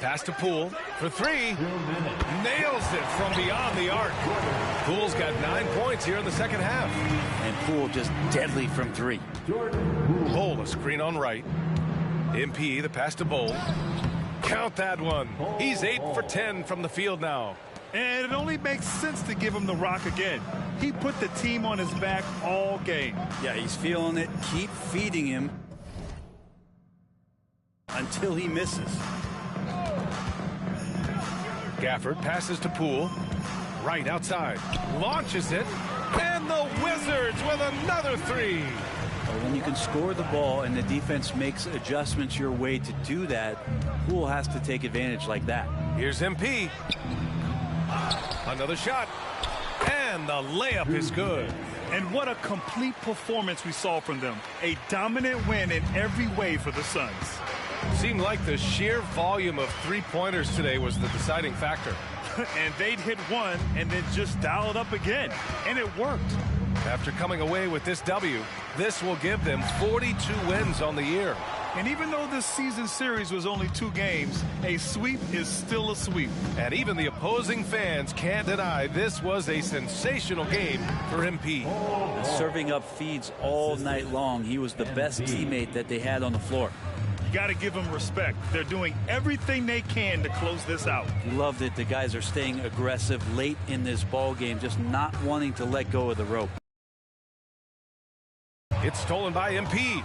Pass to Poole for 3. Nails it from beyond the arc. Poole's got 9 points here in the second half. And Poole just deadly from 3. Bol, a screen on Wright. MP, the pass to Bol. Count that one. He's 8 for 10 from the field now. And it only makes sense to give him the rock again. He put the team on his back all game. Yeah, he's feeling it. Keep feeding him until he misses. Gafford passes to Poole. Right outside. Launches it. And the Wizards with another 3. Well, when you can score the ball and the defense makes adjustments your way to do that, Poole has to take advantage like that. Here's MP. Another shot. And the layup is good. And what a complete performance we saw from them. A dominant win in every way for the Suns. Seemed like the sheer volume of three-pointers today was the deciding factor. And they'd hit one and then just dial it up again. And it worked. After coming away with this W, this will give them 42 wins on the year. And even though this season series was only 2 games, a sweep is still a sweep. And even the opposing fans can't deny this was a sensational game for MP. Serving up feeds all night long. He was the best teammate that they had on the floor. You got to give them respect. They're doing everything they can to close this out. Loved it. The guys are staying aggressive late in this ball game, just not wanting to let go of the rope. It's stolen by MP.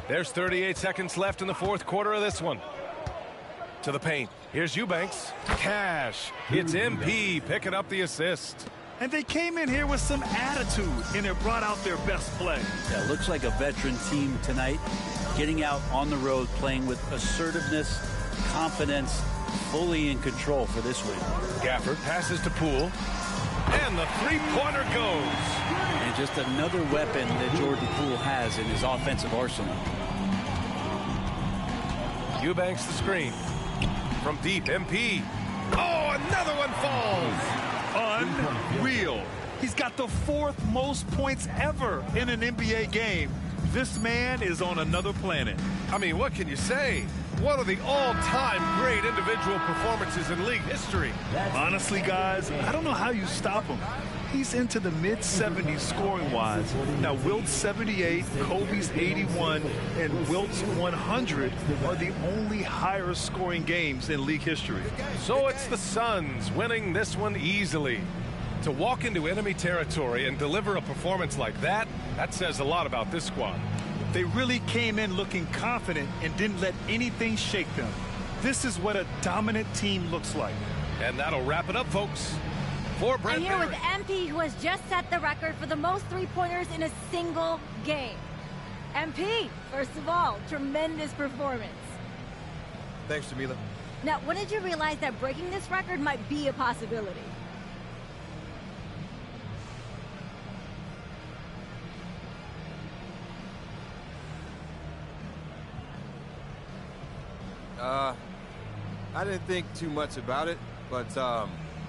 There's 38 seconds left in the fourth quarter of this one. To the paint. Here's Eubanks. Cash. It's MP picking up the assist. And they came in here with some attitude, and it brought out their best play. Yeah, looks like a veteran team tonight, getting out on the road, playing with assertiveness, confidence, fully in control for this win. Gafford passes to Poole, and the three-pointer goes. And just another weapon that Jordan Poole has in his offensive arsenal. Eubanks the screen. From deep, MP. Oh, another one falls. Unreal. He's got the 4th most points ever in an NBA game. This man is on another planet. I mean, what can you say? One of the all-time great individual performances in league history. Honestly, guys, I don't know how you stop him. He's into the mid-70s scoring-wise. Now, Wilt's 78, Kobe's 81, and Wilt's 100 are the only higher-scoring games in league history. So it's the Suns winning this one easily. To walk into enemy territory and deliver a performance like that, that says a lot about this squad. They really came in looking confident and didn't let anything shake them. This is what a dominant team looks like. And that'll wrap it up, folks. For Brent I'm here with Barry. MP, who has just set the record for the most three-pointers in a single game. MP, first of all, tremendous performance. Thanks, Jamila. Now, when did you realize that breaking this record might be a possibility? I didn't think too much about it, but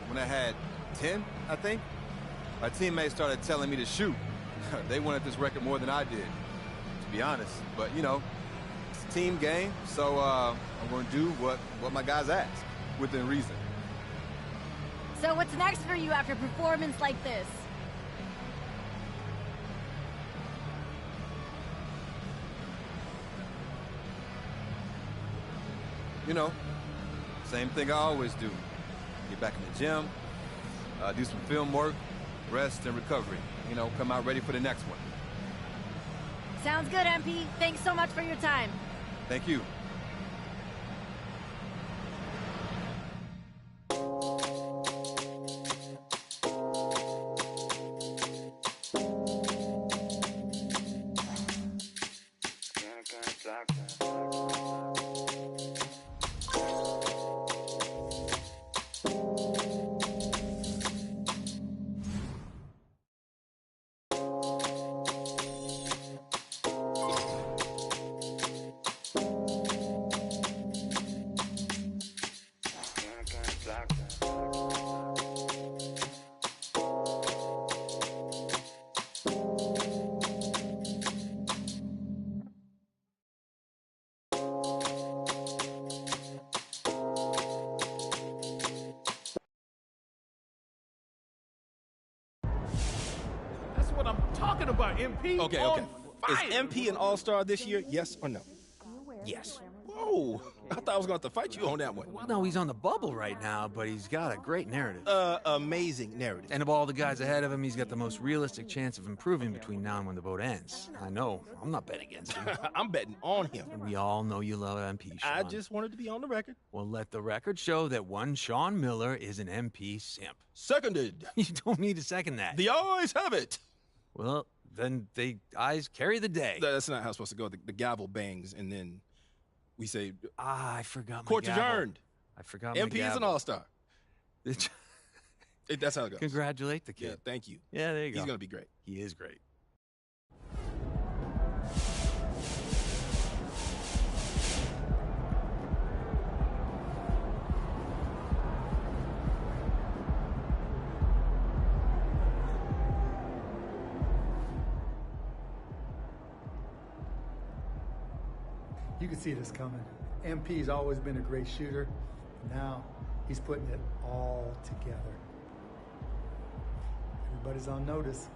when I had 10, I think, my teammates started telling me to shoot. They wanted this record more than I did, to be honest. But, you know, it's a team game, so I'm going to do what my guys ask, within reason. So what's next for you after a performance like this? You know, same thing I always do. Get back in the gym, do some film work, rest and recovery. You know, come out ready for the next one. Sounds good, MP. Thanks so much for your time. Thank you. That's what I'm talking about, MP. Okay. Is MP an all-star this year, yes or no? Yes. Whoa, I thought I was going to have to fight you on that one. Well, no, he's on the bubble right now, but he's got a great narrative. Amazing narrative. And of all the guys ahead of him, he's got the most realistic chance of improving between now and when the vote ends. I know. I'm not betting against him. I'm betting on him. And we all know you love MP, Sean. I just wanted to be on the record. Well, let the record show that one Sean Miller is an MP simp. Seconded. You don't need to second that. The ayes have it. Well, then the ayes carry the day. That's not how it's supposed to go. The gavel bangs, and then we say, I forgot my court gavel. Adjourned. I forgot my MP gavel. is an all-star. That's how it goes. Congratulate the kid. Yeah, thank you. Yeah, there you go. He's going to be great. He is great. You can see this coming. MP's always been a great shooter. Now he's putting it all together. Everybody's on notice.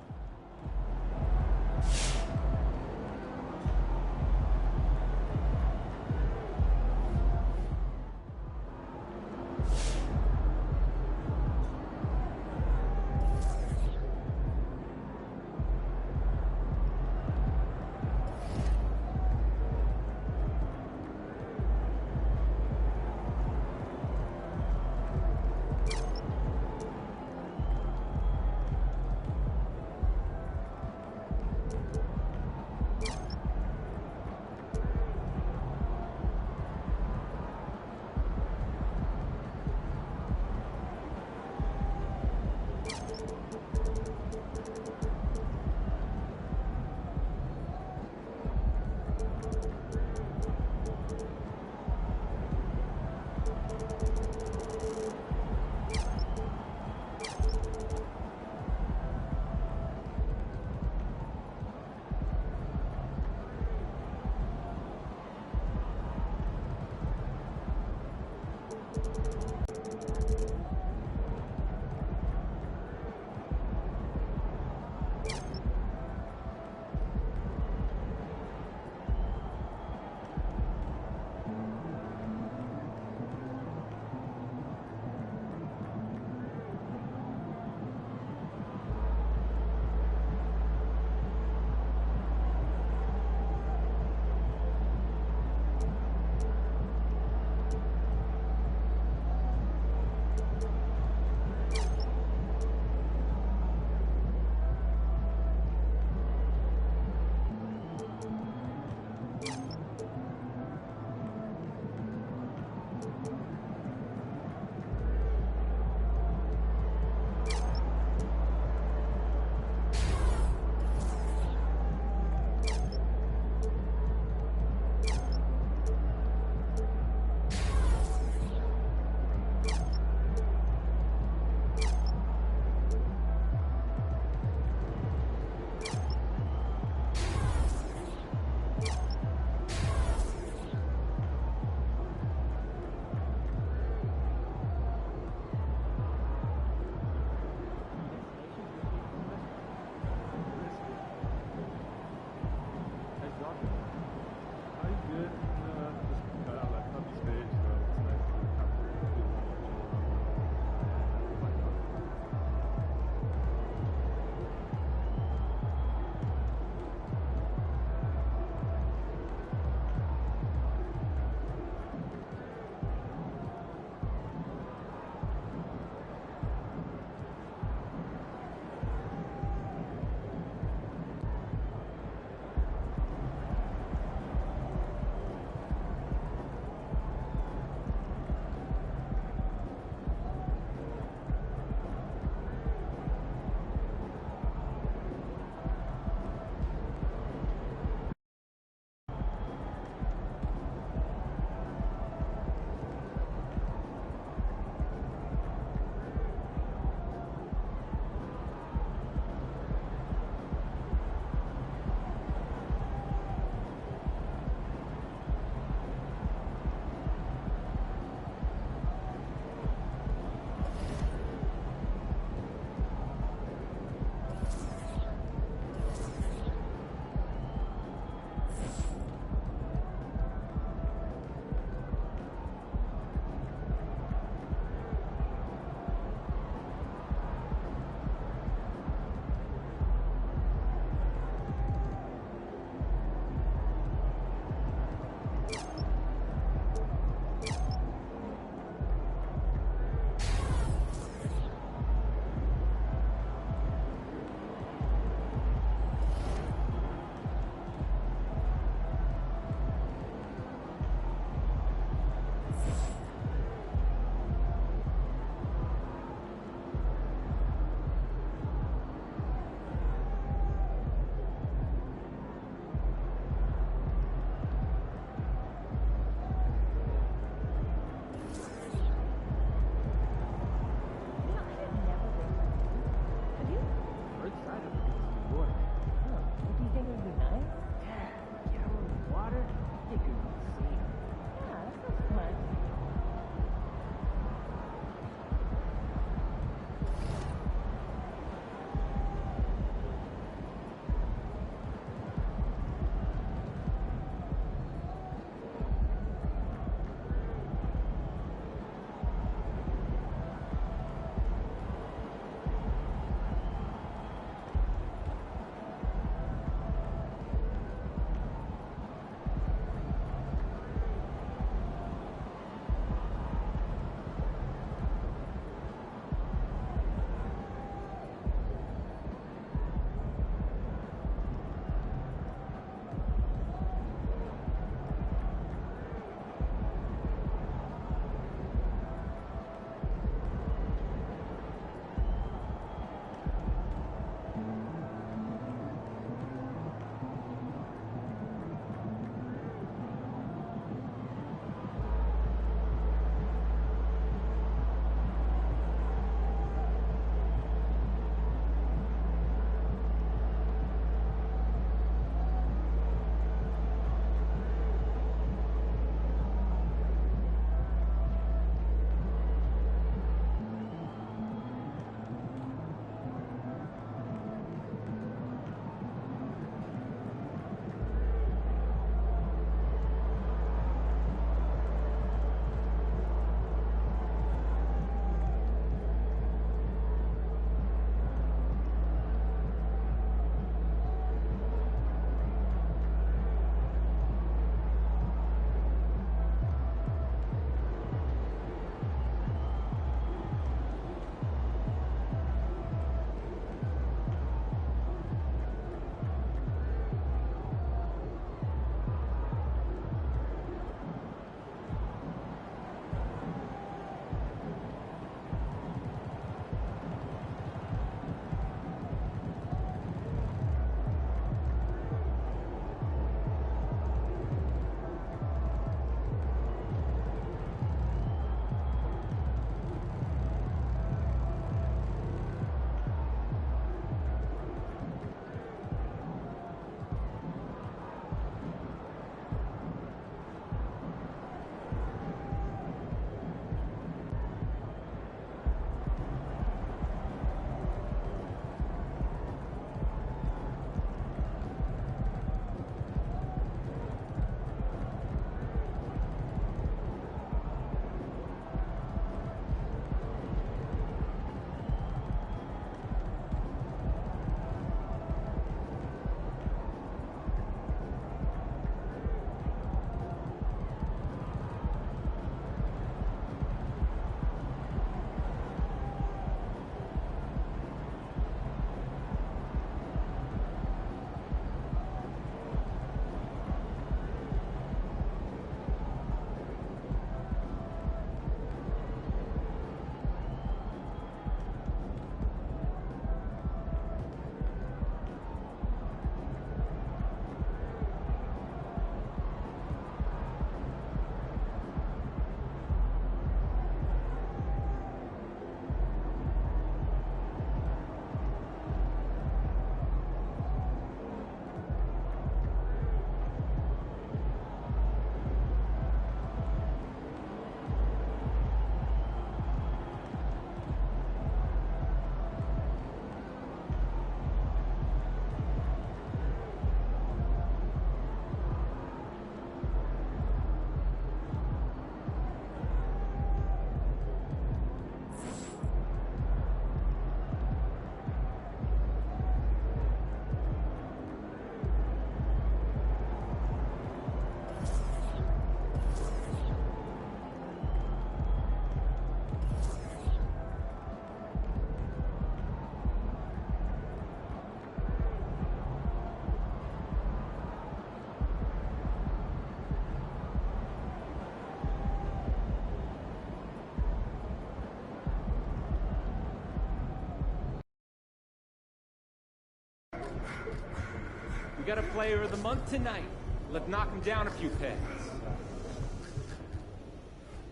We got a player of the month tonight. Let's knock him down a few pegs.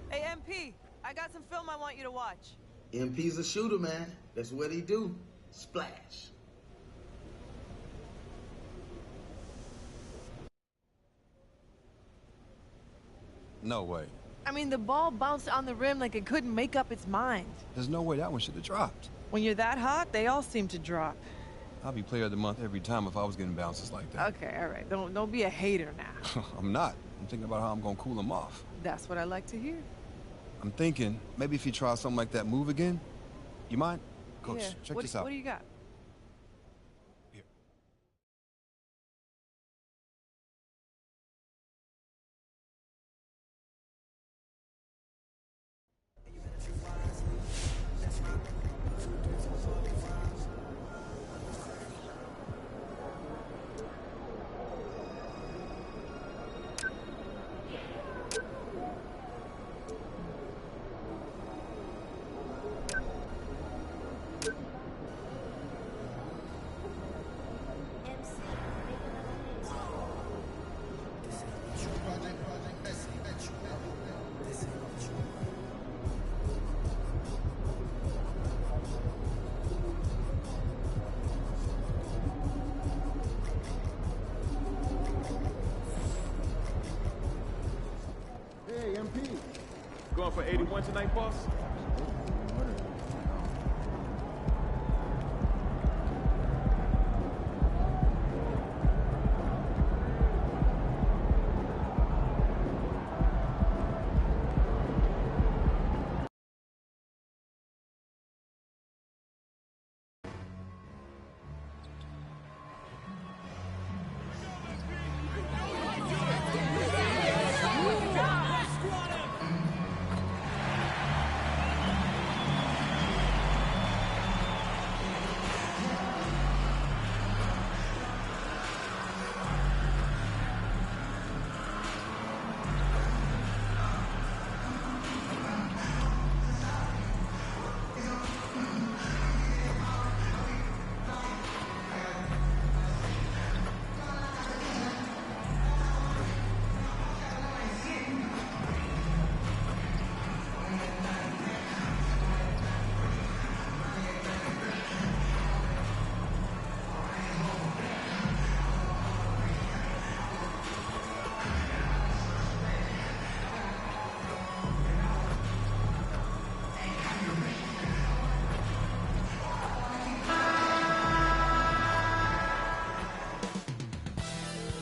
Hey, MP, I got some film I want you to watch. MP's a shooter, man. That's what he do. Splash. No way. I mean, the ball bounced on the rim like it couldn't make up its mind. There's no way that one should have dropped. When you're that hot, they all seem to drop. I'll be player of the month every time if I was getting bounces like that. Okay, all right. Don't be a hater now. I'm not. I'm thinking about how I'm gonna cool him off. That's what I like to hear. I'm thinking maybe if he tries something like that move again. You mind? Coach, Yeah. check this out. What do you got? Hey, MP. Going for 81 tonight, boss?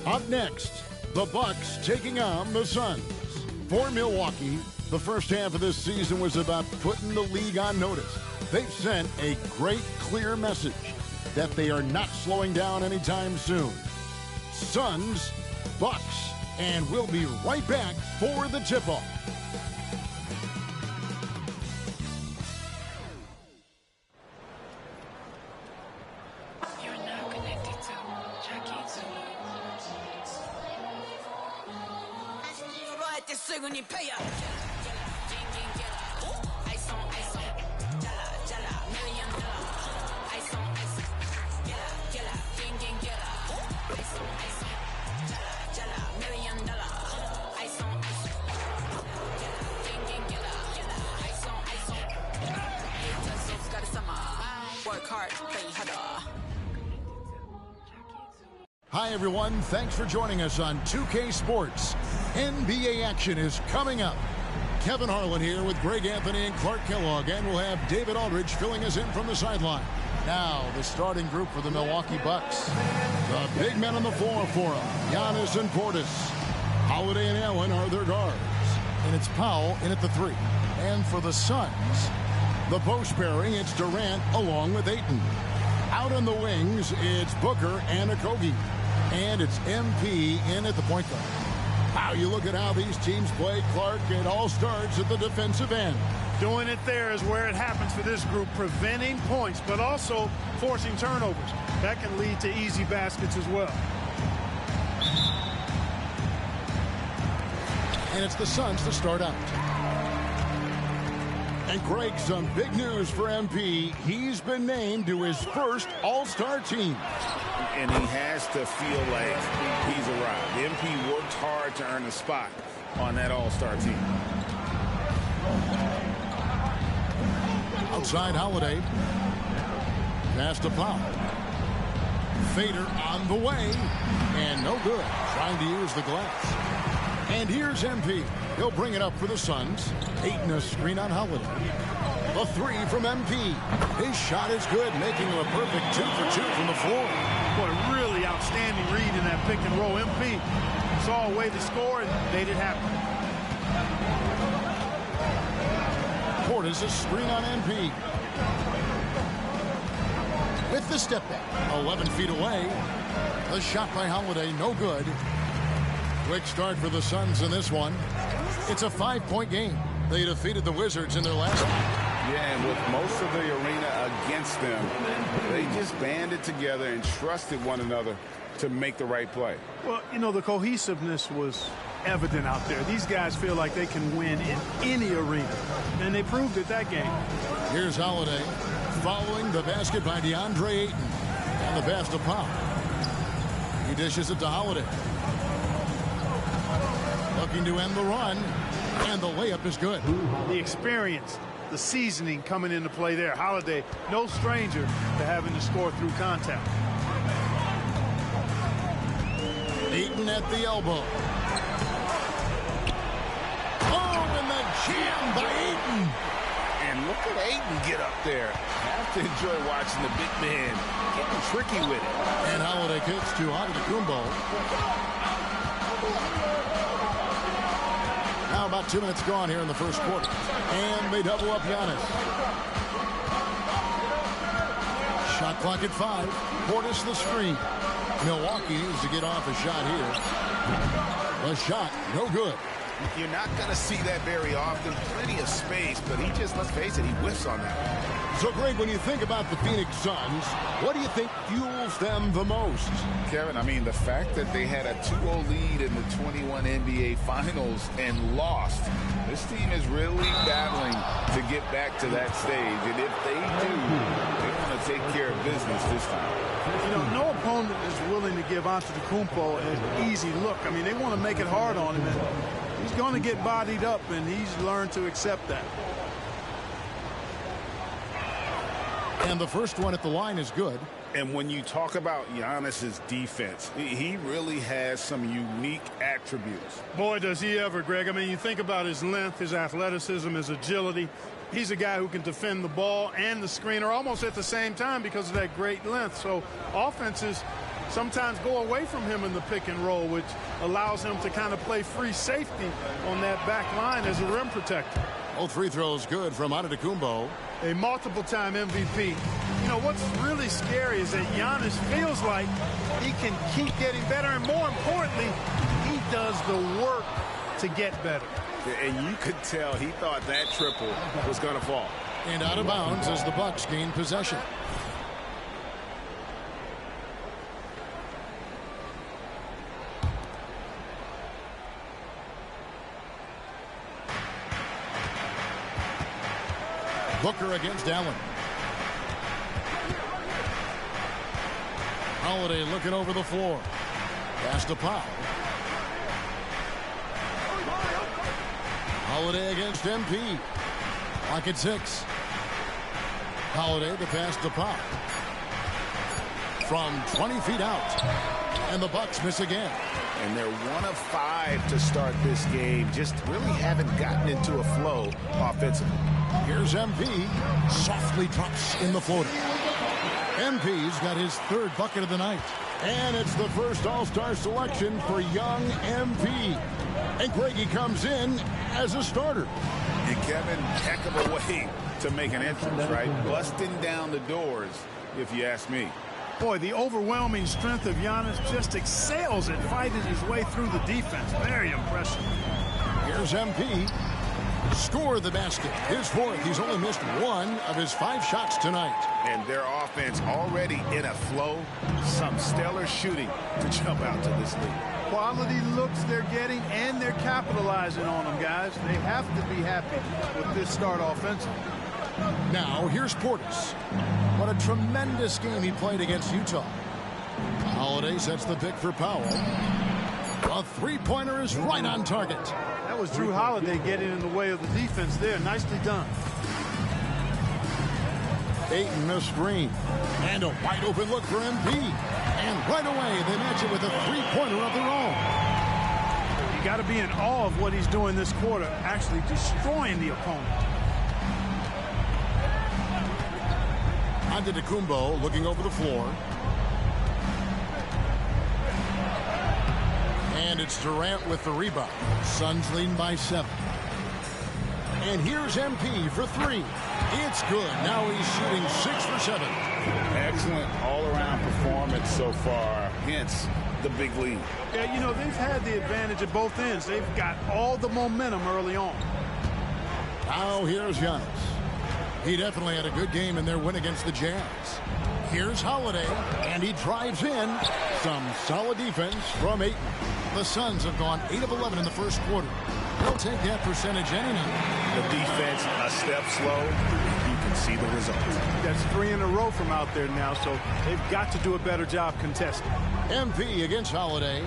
Up next, the Bucks taking on the Suns. For Milwaukee, the first half of this season was about putting the league on notice. They've sent a great, clear message that they are not slowing down anytime soon. Suns, Bucks, and we'll be right back for the tip-off. Hi, everyone. Thanks for joining us on 2K Sports. NBA action is coming up. Kevin Harlan here with Greg Anthony and Clark Kellogg, and we'll have David Aldridge filling us in from the sideline. Now, the starting group for the Milwaukee Bucks. The big men on the floor for them, Giannis and Portis. Holiday and Allen are their guards. And it's Powell in at the 3. And for the Suns, the post pairing, it's Durant along with Ayton. Out on the wings, it's Booker and Okogie. And it's MP in at the point guard. How you look at how these teams play, Clark, it all starts at the defensive end. Doing it there is where it happens for this group, preventing points, but also forcing turnovers. That can lead to easy baskets as well. And it's the Suns to start out. And Greg, some big news for MP. He's been named to his first All-Star team. And he has to feel like he's arrived. The MP worked hard to earn a spot on that All-Star team. Outside Holiday. Pass to Powell. Fader on the way. And no good. Trying to use the glass. And here's MP. He'll bring it up for the Suns. Ayton a screen on Holiday. The three from MP. His shot is good, making him a perfect 2 for 2 from the floor. Boy, really outstanding read in that pick and roll. MP saw a way to score and made it happen. Portis a screen on MP. With the step back, 11 feet away. The shot by Holiday, no good. Quick start for the Suns in this one. It's a 5-point game. They defeated the Wizards in their last game. Yeah, and with most of the arena against them, they just banded together and trusted one another to make the right play. Well, you know, the cohesiveness was evident out there. These guys feel like they can win in any arena, and they proved it that game. Here's Holiday following the basket by DeAndre Ayton. And the pass to Powell. He dishes it to Holiday. Looking to end the run, and the layup is good. The experience, the seasoning coming into play there. Holiday, no stranger to having to score through contact. Ayton at the elbow. Oh, and the jam by Ayton. And look at Ayton get up there. Have to enjoy watching the big man getting tricky with it. And Holiday kicks to Antetokounmpo. Now about 2 minutes gone here in the first quarter. And they double up Giannis. Shot clock at 5. Portis the screen. Milwaukee needs to get off a shot here. The shot, no good. You're not going to see that very often. Plenty of space, but he just, let's face it, he whiffs on that. So, Greg, when you think about the Phoenix Suns, what do you think fuels them the most? Kevin, I mean, the fact that they had a 2-0 lead in the 21 NBA Finals and lost. This team is really battling to get back to that stage. And if they do, they want to take care of business this time. You know, no opponent is willing to give Antetokounmpo an easy look. I mean, they want to make it hard on him. And he's going to get bodied up, and he's learned to accept that. And the first one at the line is good. And when you talk about Giannis's defense, he really has some unique attributes. Boy, does he ever, Greg. I mean, you think about his length, his athleticism, his agility. He's a guy who can defend the ball and the screener almost at the same time because of that great length. So offenses sometimes go away from him in the pick and roll, which allows him to kind of play free safety on that back line as a rim protector. Both free throws good from Antetokounmpo. A multiple-time MVP. You know, what's really scary is that Giannis feels like he can keep getting better, and more importantly, he does the work to get better. And you could tell he thought that triple was going to fall. And out of bounds as the Bucks gain possession. Booker against Allen. Holiday looking over the floor. Pass to Powell. Holiday against MP. Clock at 6. Holiday the pass to Powell. From 20 feet out. And the Bucks miss again. And they're 1 of 5 to start this game. Just really haven't gotten into a flow offensively. Here's MP. Softly drops in the floater. MP's got his 3rd bucket of the night. And it's the first All-Star selection for young MP. And Craigie comes in as a starter. And Kevin, heck of a way to make an entrance, right? Busting down the doors, if you ask me. Boy, the overwhelming strength of Giannis just excels at fighting his way through the defense. Very impressive. Here's MP. score the basket. His fourth. He's only missed one of his 5 shots tonight. And their offense already in a flow. Some stellar shooting to jump out to this lead. Quality looks they're getting, and they're capitalizing on them, guys. They have to be happy with this start offensively. Now, here's Portis. What a tremendous game he played against Utah. Holiday sets the pick for Powell. A three-pointer is right on target. That was Drew Holiday getting in the way of the defense there. Nicely done. Ayton a screen. And a wide-open look for MP. And right away, they match it with a three-pointer of their own. You got to be in awe of what he's doing this quarter, actually destroying the opponent. Antetokounmpo looking over the floor. And it's Durant with the rebound. Suns leading by 7. And here's MP for 3. It's good. Now he's shooting 6 for 7. Excellent all-around performance so far, hence the big lead. Yeah, you know, they've had the advantage at both ends. They've got all the momentum early on. Now here's Giannis. He definitely had a good game in their win against the Jazz. Here's Holiday, and he drives in. Some solid defense from Ayton. The Suns have gone 8 of 11 in the first quarter. They'll take that percentage any night. The defense a step slow. You can see the result. That's 3 in a row from out there now, so they've got to do a better job contesting. MP against Holiday.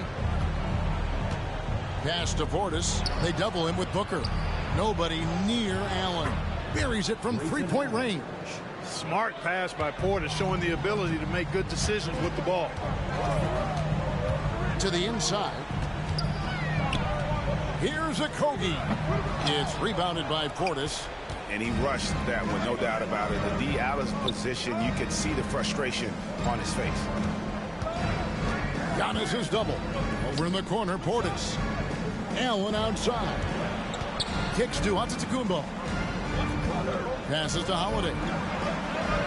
Pass to Portis. They double him with Booker. Nobody near Allen. Buries it from three-point range. Smart pass by Portis, showing the ability to make good decisions with the ball. To the inside. Here's a Kogi. It's rebounded by Portis. And he rushed that one, no doubt about it. The D. Allen's position, you could see the frustration on his face. Giannis is double. Over in the corner, Portis. Allen outside. Kicks to Antetokounmpo. Passes to Holiday.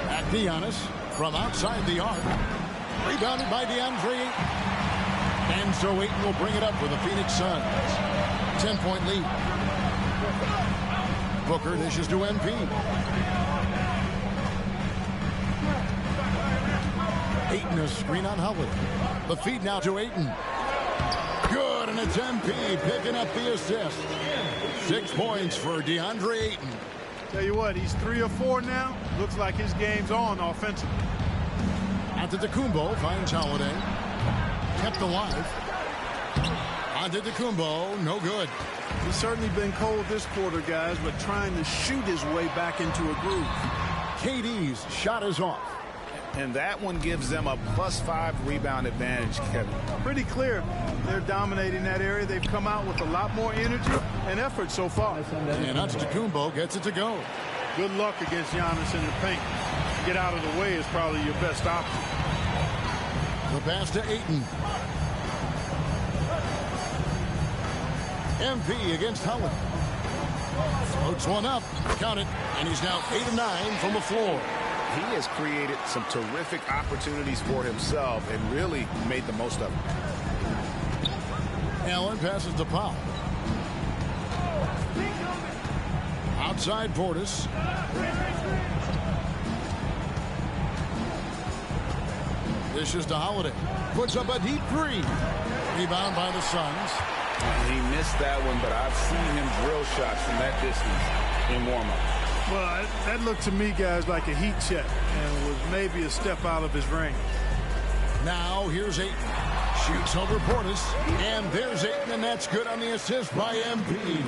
Back to Giannis from outside the arc. Rebounded by DeAndre Ayton. And so Ayton will bring it up for the Phoenix Suns. 10-point lead. Booker dishes to MP. Ayton a screen on Holiday. The feed now to Ayton. Good, and it's MP picking up the assist. 6 points for DeAndre Ayton. Tell you what, he's 3 or 4 now. Looks like his game's on offensively. Antetokounmpo finds Holiday. Kept alive. Antetokounmpo, no good. He's certainly been cold this quarter, guys, but trying to shoot his way back into a groove. KD's shot is off. And that one gives them a +5 rebound advantage, Kevin. Pretty clear. They're dominating that area. They've come out with a lot more energy and effort so far. And Antetokounmpo gets it to go. Good luck against Giannis in the paint. Get out of the way is probably your best option. The pass to Ayton. MP against Howard. Floats one up. Count it. And he's now 8 of 9 from the floor. He has created some terrific opportunities for himself and really made the most of them. Allen passes to Powell. Outside Portis. Dishes to Holiday. Puts up a deep 3. Rebound by the Suns. He missed that one, but I've seen him drill shots from that distance in warm-up. Well, that looked to me, guys, like a heat check and was maybe a step out of his range. Now here's Ayton. Shoots over Portis. And there's Ayton, and that's good on the assist by MP.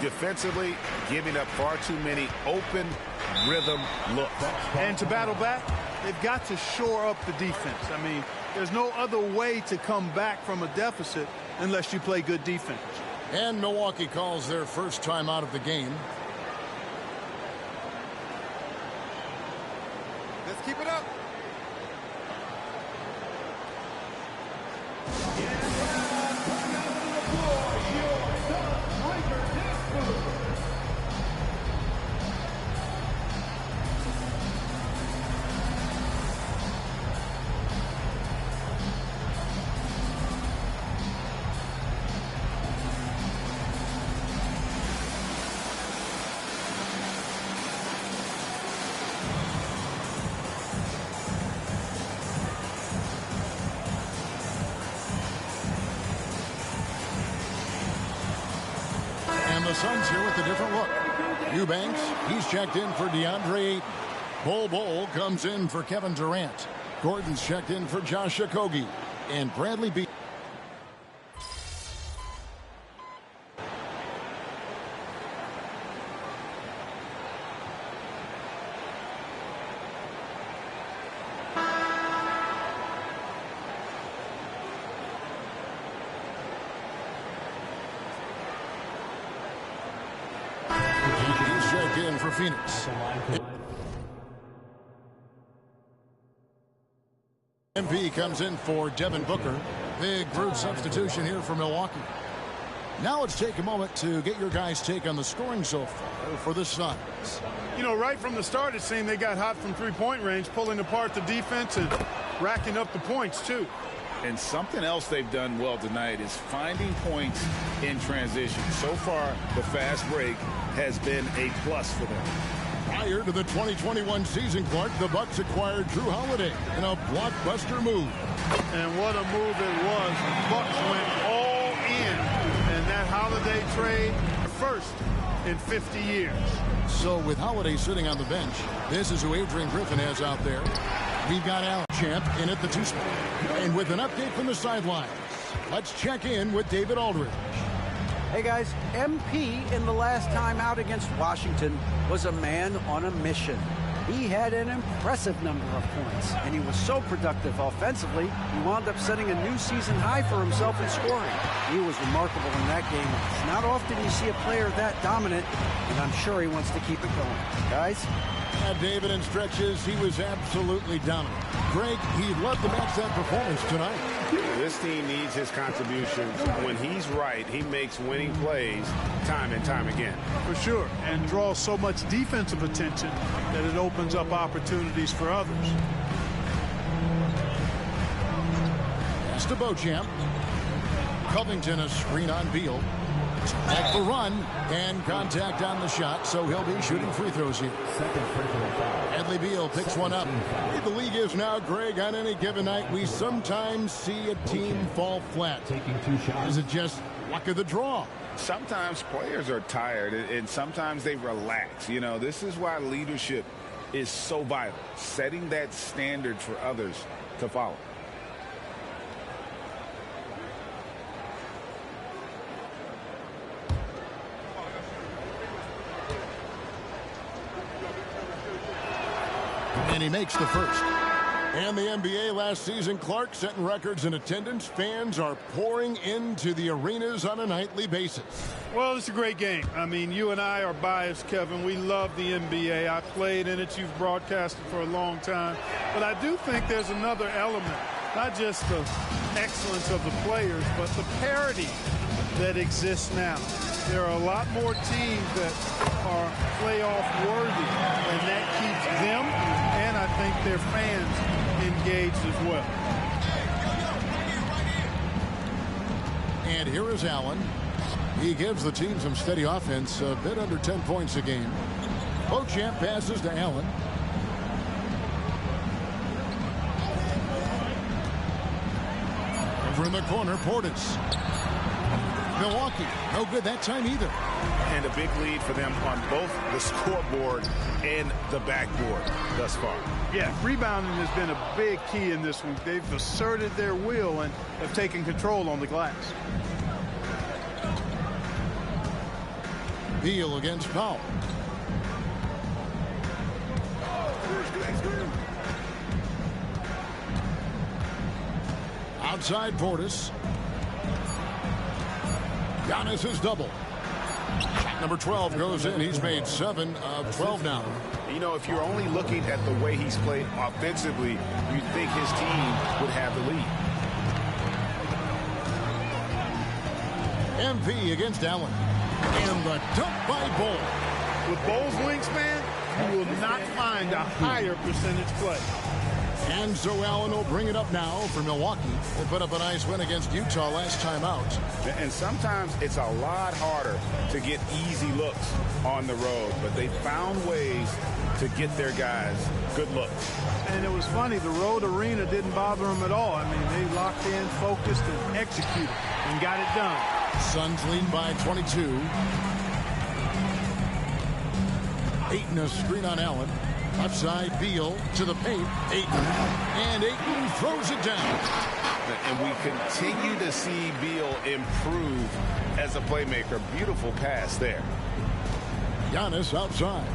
Defensively, giving up far too many open rhythm looks. And to battle back, they've got to shore up the defense. I mean, there's no other way to come back from a deficit unless you play good defense. And Milwaukee calls their first time out of the game. Let's keep it up. Suns here with a different look. Eubanks, he's checked in for DeAndre Ayton. Bol comes in for Kevin Durant. Gordon's checked in for Josh Okogie. And Bradley Beal. He's checked in for Phoenix. MP comes in for Devin Booker. Big brute substitution here for Milwaukee. Now let's take a moment to get your guys' take on the scoring so far for the Suns. You know, right from the start, it seemed they got hot from three-point range, pulling apart the defense and racking up the points, too. And something else they've done well tonight is finding points in transition. So far, the fast break has been a plus for them. Prior to the 2021 season, Clark, the Bucks acquired Drew Holiday in a blockbuster move. And what a move it was. The Bucks went all in. And that Holiday trade, first in 50 years. So with Holiday sitting on the bench, this is who Adrian Griffin has out there. We've got Al Champ in at the 2 spot. And with an update from the sidelines, let's check in with David Aldridge. Hey guys, MP in the last time out against Washington was a man on a mission. He had an impressive number of points, and he was so productive offensively, he wound up setting a new season high for himself in scoring. He was remarkable in that game. It's not often you see a player that dominant, and I'm sure he wants to keep it going. Guys? David, in stretches, he was absolutely dominant. Greg, he loved to match that performance tonight. This team needs his contributions. When he's right, he makes winning plays time and time again. For sure, and draws so much defensive attention that it opens up opportunities for others. Pass to Beauchamp. Covington, a screen on Beal. Off the run, and contact on the shot, so he'll be shooting free throws here. Bradley Beal picks one up. The league is now, Greg, on any given night, we sometimes see a team fall flat. Is it just luck of the draw? Sometimes players are tired, and sometimes they relax. You know, this is why leadership is so vital, setting that standard for others to follow. And he makes the first. And the NBA last season, Clark, setting records in attendance. Fans are pouring into the arenas on a nightly basis. Well, it's a great game. I mean, you and I are biased, Kevin. We love the NBA. I played in it. You've broadcasted for a long time. But I do think there's another element, not just the excellence of the players, but the parity that exists now. There are a lot more teams that are playoff worthy, and that keeps them and I think their fans engaged as well. And here is Allen. He gives the team some steady offense, a bit under 10 points a game. Beauchamp passes to Allen. Over in the corner, Portis. Milwaukee, no good that time either. And a big lead for them on both the scoreboard and the backboard thus far. Yeah, rebounding has been a big key in this one. They've asserted their will and have taken control on the glass. Beal against Powell. Outside Portis. Giannis is double. Shot number 12 goes in. He's made 7 of 12 now. You know, if you're only looking at the way he's played offensively, you'd think his team would have the lead. MP against Allen. And the dunk by Bol. With Bol's wingspan, you will not find a higher percentage play. And so Allen will bring it up now for Milwaukee. They put up a nice win against Utah last time out. And sometimes it's a lot harder to get easy looks on the road, but they found ways to get their guys good looks. And it was funny, the road arena didn't bother them at all. I mean, they locked in, focused, and executed, and got it done. Suns lead by 22. Ayton a screen on Allen. Left side, Beal to the paint. Ayton. And Ayton throws it down. And we continue to see Beal improve as a playmaker. Beautiful pass there. Giannis outside.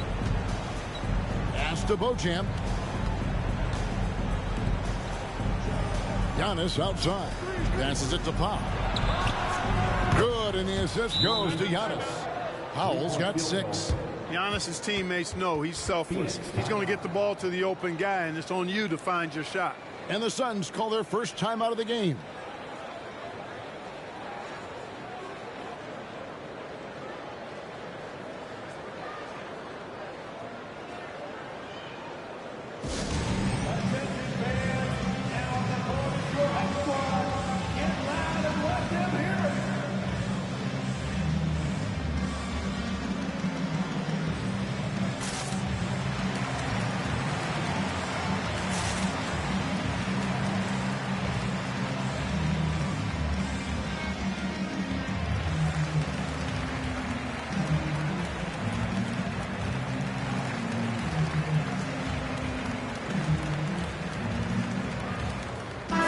Pass to Beauchamp. Giannis outside. Passes it to Powell. Good, and the assist goes to Giannis. Powell's got 6. Giannis's teammates know he's selfless. He's going to get the ball to the open guy, and it's on you to find your shot. And the Suns call their first time out of the game.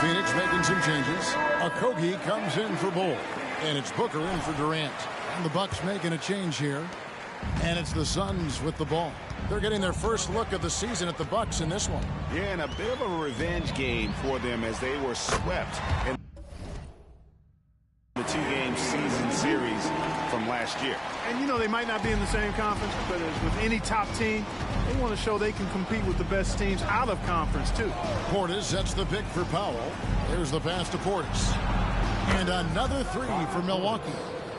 Phoenix making some changes. Okogie comes in for Bull. And it's Booker in for Durant. And the Bucks making a change here. And it's the Suns with the ball. They're getting their first look of the season at the Bucks in this one. Yeah, and a bit of a revenge game for them as they were swept in the 2-game season series from last year. And, you know, they might not be in the same conference, but as with any top team, they want to show they can compete with the best teams out of conference, too. Portis sets the pick for Powell. There's the pass to Portis. And another 3 for Milwaukee.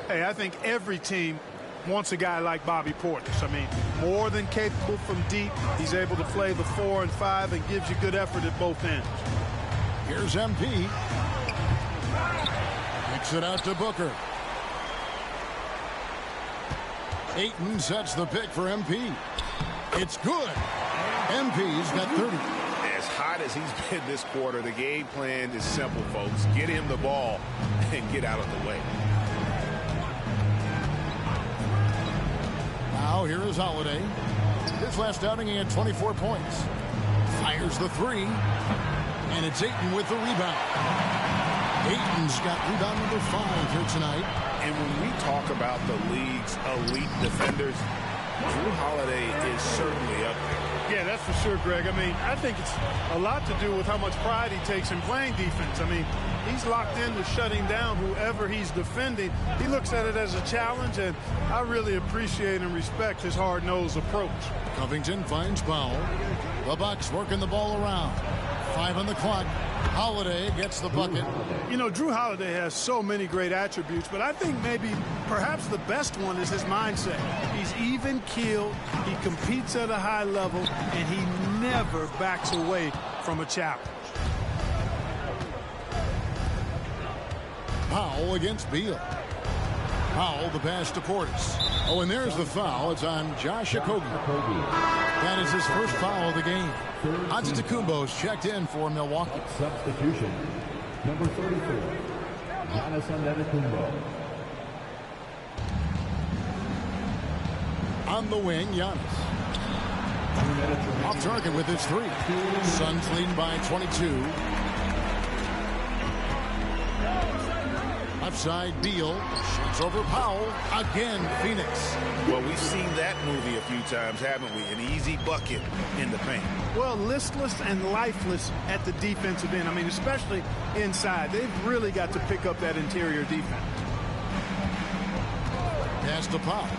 Hey, I think every team wants a guy like Bobby Portis. I mean, more than capable from deep. He's able to play the 4 and 5 and gives you good effort at both ends. Here's MP. Kicks it out to Booker. Ayton sets the pick for MP. It's good. MP's got 30. As hot as he's been this quarter, the game plan is simple, folks. Get him the ball and get out of the way. Now here is Holiday. His last outing he had 24 points. Fires the 3. And it's Ayton with the rebound. Ayton's got rebound number 5 here tonight. And when we talk about the league's elite defenders, Jrue Holiday is certainly up there. Yeah, that's for sure, Greg. I mean, I think it's a lot to do with how much pride he takes in playing defense. I mean, he's locked into shutting down whoever he's defending. He looks at it as a challenge, and I really appreciate and respect his hard-nosed approach. Covington finds Powell. The Bucks working the ball around. 5 on the clock. Holiday gets the bucket. You know, Jrue Holiday has so many great attributes, but I think maybe perhaps the best one is his mindset. He's even-keeled, he competes at a high level, and he never backs away from a challenge. Powell against Beal. Powell the pass to Portis. Oh, and there's the foul. It's on Josh Okogie. That is his first foul of the game. Antetokounmpo's checked in for Milwaukee. Substitution. Number 34. Giannis Antetokounmpo. On the wing, Giannis. Off target with his 3. Suns leading by 22. Left side, Beal. Shoots over Powell. Again, Phoenix. Well, we've seen that movie a few times, haven't we? An easy bucket in the paint. Well, listless and lifeless at the defensive end. I mean, especially inside. They've really got to pick up that interior defense. Pass to Powell.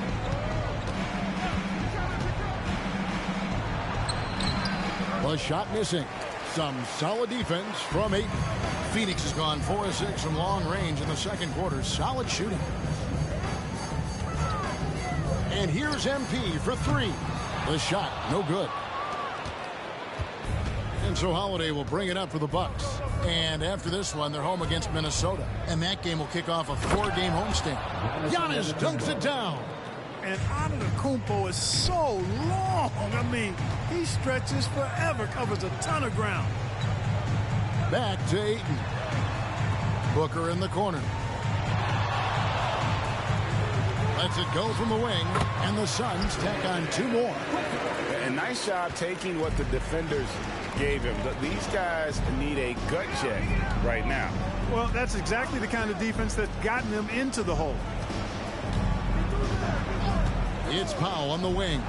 The shot missing. Some solid defense from Ayton. Phoenix has gone 4 of 6 from long range in the second quarter. Solid shooting. And here's MP for 3. The shot, no good. And so Holiday will bring it up for the Bucks. And after this one, they're home against Minnesota. And that game will kick off a 4-game homestand. Giannis dunks it down. And Antetokounmpo is so long. I mean, he stretches forever, covers a ton of ground. Back to Ayton. Booker in the corner. Lets it go from the wing, and the Suns tack on 2 more. And nice job taking what the defenders gave him. These guys need a gut check right now. Well, that's exactly the kind of defense that's gotten them into the hole. It's Powell on the wing.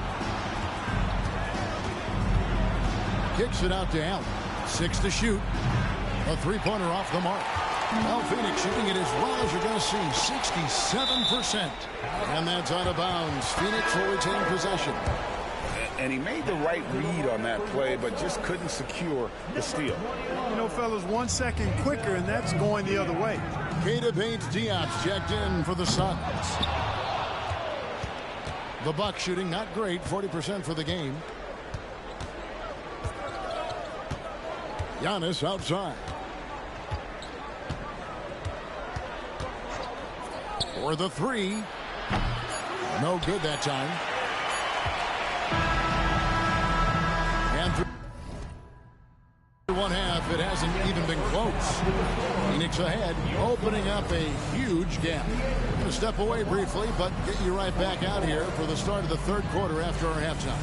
Kicks it out to Allen. 6 to shoot. A 3-pointer off the mark. Well, Phoenix shooting it as well as you're going to see. 67%. And that's out of bounds. Phoenix will retain possession. And he made the right read on that play, but just couldn't secure the steal. You know, fellas, 1 second quicker, and that's going the other way. Keita Bates-Diop's checked in for the Suns. The Bucks shooting not great, 40% for the game. Giannis outside. For the 3. No good that time. And through 1 half, it hasn't even been close. Phoenix ahead, opening up a huge gap. I'm going to step away briefly, but get you right back out here for the start of the 3rd quarter after our halftime.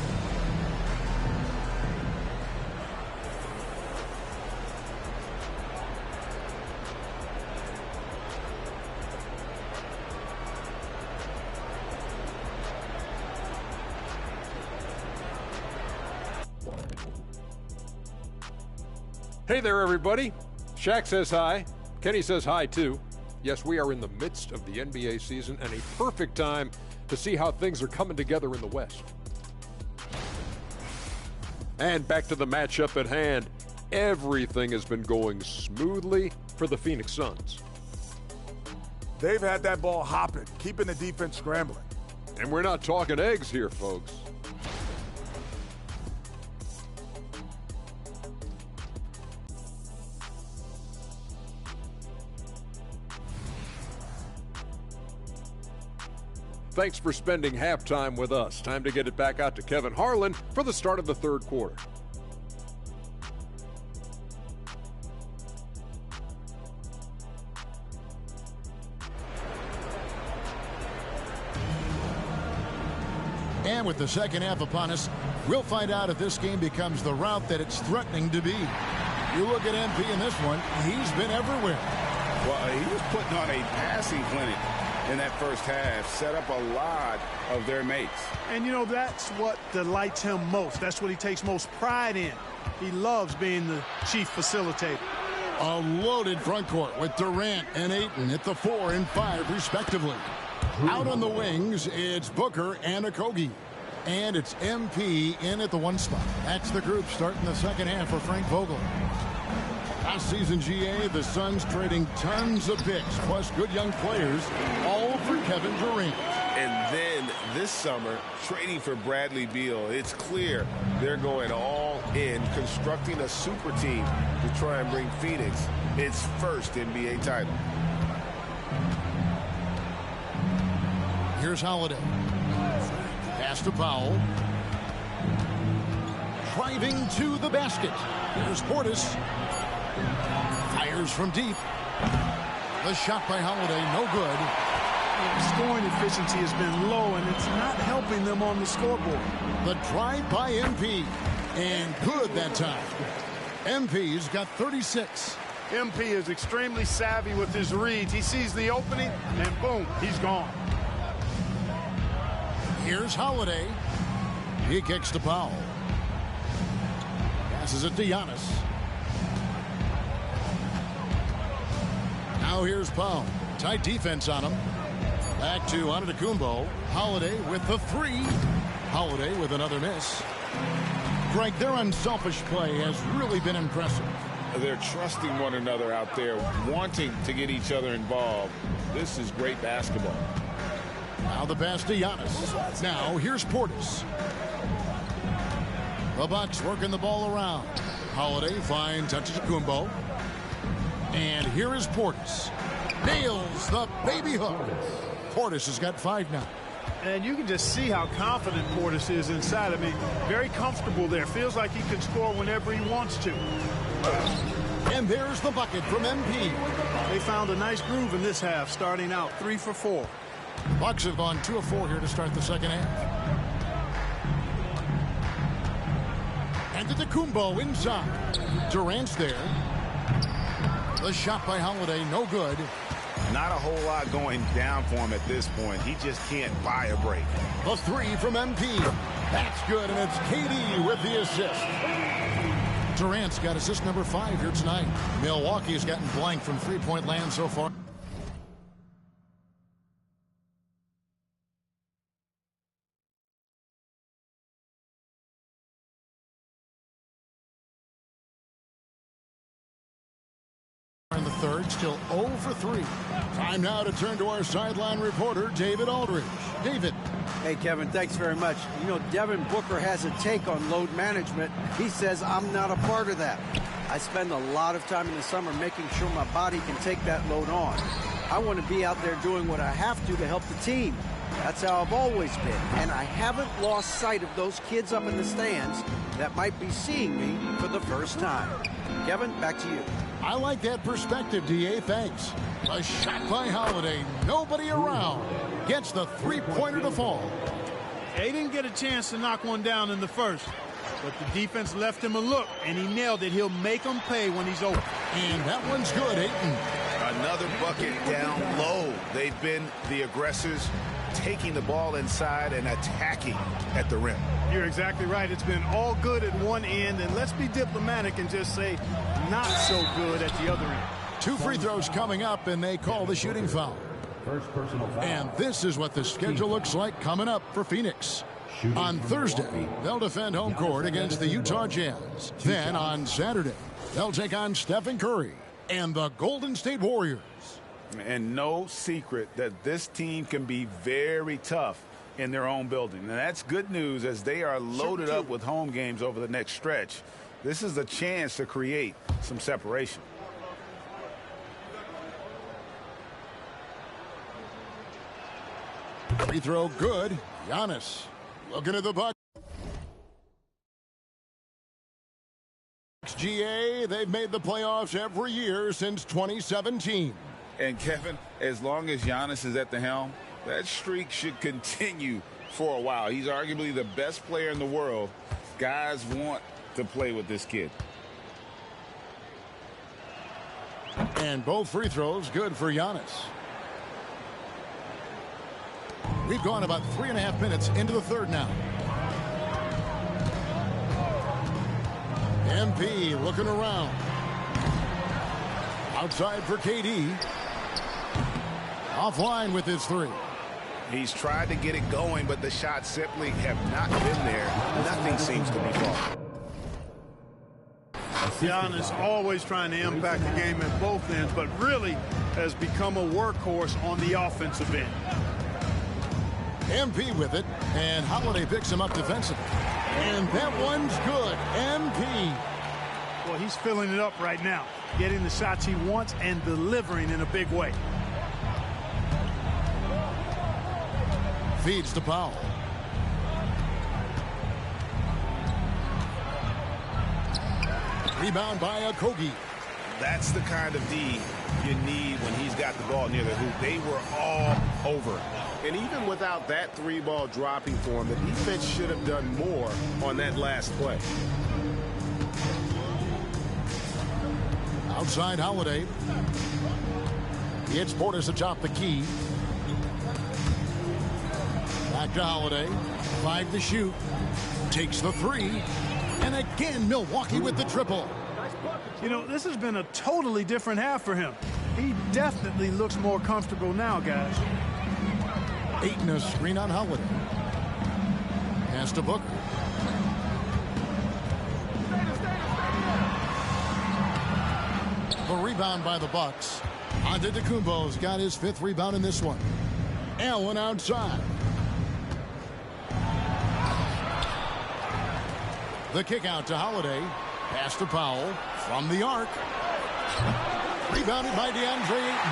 Hey there, everybody. Shaq says hi. Kenny says hi, too. Yes, we are in the midst of the NBA season and a perfect time to see how things are coming together in the West. And back to the matchup at hand. Everything has been going smoothly for the Phoenix Suns. They've had that ball hopping, keeping the defense scrambling. And we're not talking eggs here, folks. Thanks for spending halftime with us. Time to get it back out to Kevin Harlan for the start of the 3rd quarter. And with the 2nd half upon us, we'll find out if this game becomes the route that it's threatening to be. You look at MP in this one, he's been everywhere. Well, he was putting on a passing clinic in that first half, set up a lot of their mates. And, you know, that's what delights him most. That's what he takes most pride in. He loves being the chief facilitator. A loaded front court with Durant and Ayton at the 4 and 5, respectively. Out on the wings, it's Booker and Okogie. And it's MP in at the 1 spot. That's the group starting the 2nd half for Frank Vogel. Last season, GA, the Suns trading tons of picks, plus good young players, all for Kevin Durant. And then this summer, trading for Bradley Beal. It's clear they're going all in, constructing a super team to try and bring Phoenix its first NBA title. Here's Holiday. Pass to Powell. Driving to the basket. Here's Portis. Fires from deep. The shot by Holiday, no good. Scoring efficiency has been low, and it's not helping them on the scoreboard. The drive by MP, and good that time. MP's got 36. MP is extremely savvy with his reads. He sees the opening, and boom, he's gone. Here's Holiday. He kicks to Powell. Passes it to Giannis. Now here's Powell. Tight defense on him. Back to Antetokounmpo. Holiday with the 3. Holiday with another miss. Greg, their unselfish play has really been impressive. They're trusting one another out there, wanting to get each other involved. This is great basketball. Now the pass to Giannis. Now here's Portis. The Bucks working the ball around. Holiday finds Antetokounmpo. And here is Portis. Nails the baby hook. Portis has got 5 now. And you can just see how confident Portis is inside. I mean, very comfortable there. Feels like he can score whenever he wants to. And there's the bucket from MP. They found a nice groove in this half, starting out 3 for 4. Bucks have gone 2 of 4 here to start the second half. And Antetokounmpo inside. Durant's there. The shot by Holiday, no good. Not a whole lot going down for him at this point. He just can't buy a break. The 3 from MP. That's good, and it's KD with the assist. Durant's got assist number 5 here tonight. Milwaukee's gotten blank from three-point land so far. In the third, still 0 for 3. Time now to turn to our sideline reporter, David Aldridge. David. Hey, Kevin, thanks very much. You know, Devin Booker has a take on load management. He says, I'm not a part of that. I spend a lot of time in the summer making sure my body can take that load on. I want to be out there doing what I have to help the team. That's how I've always been. And I haven't lost sight of those kids up in the stands that might be seeing me for the first time. Kevin, back to you. I like that perspective, D.A. Thanks. A shot by Holiday. Nobody around. Gets the three-pointer to fall. He didn't get a chance to knock one down in the first, but the defense left him a look, and he nailed it. He'll make them pay when he's open. And that one's good, Ayton. Another bucket down low. They've been the aggressors, taking the ball inside and attacking at the rim. You're exactly right. It's been all good at one end, and let's be diplomatic and just say not so good at the other end. 2 free throws coming up, and they call the shooting foul. First personal foul. And this is what the schedule looks like coming up for Phoenix. On Thursday, they'll defend home court against the Utah Jazz. Then on Saturday, they'll take on Stephen Curry and the Golden State Warriors. And no secret that this team can be very tough in their own building. And that's good news as they are loaded up with home games over the next stretch. This is a chance to create some separation. Free throw good. Giannis looking at the Bucks. GA, they've made the playoffs every year since 2017. And Kevin, as long as Giannis is at the helm, that streak should continue for a while. He's arguably the best player in the world. Guys want to play with this kid. And both free throws good for Giannis. We've gone about 3.5 minutes into the third now. MP looking around. Outside for KD. Offline with his 3. He's tried to get it going, but the shots simply have not been there. Nothing seems to be falling. Giannis always trying to impact the game at both ends, but really has become a workhorse on the offensive end. MP with it, and Holiday picks him up defensively. And that one's good. MP. Well, he's filling it up right now, getting the shots he wants and delivering in a big way. Feeds to Powell. Rebound by Okogie. That's the kind of D you need when he's got the ball near the hoop. They were all over it. And even without that 3-ball dropping for him, the defense should have done more on that last play. Outside Holiday. It's Portis atop the key. Back to Holiday. 5 to shoot. Takes the 3. And again, Milwaukee with the triple. You know, this has been a totally different half for him. He definitely looks more comfortable now, guys. Ayton a screen on Holiday. Pass to Booker. The rebound by the Bucks. Antetokounmpo's got his 5th rebound in this one. Allen outside. The kick out to Holiday. Pass to Powell from the arc. Rebounded by DeAndre Ayton.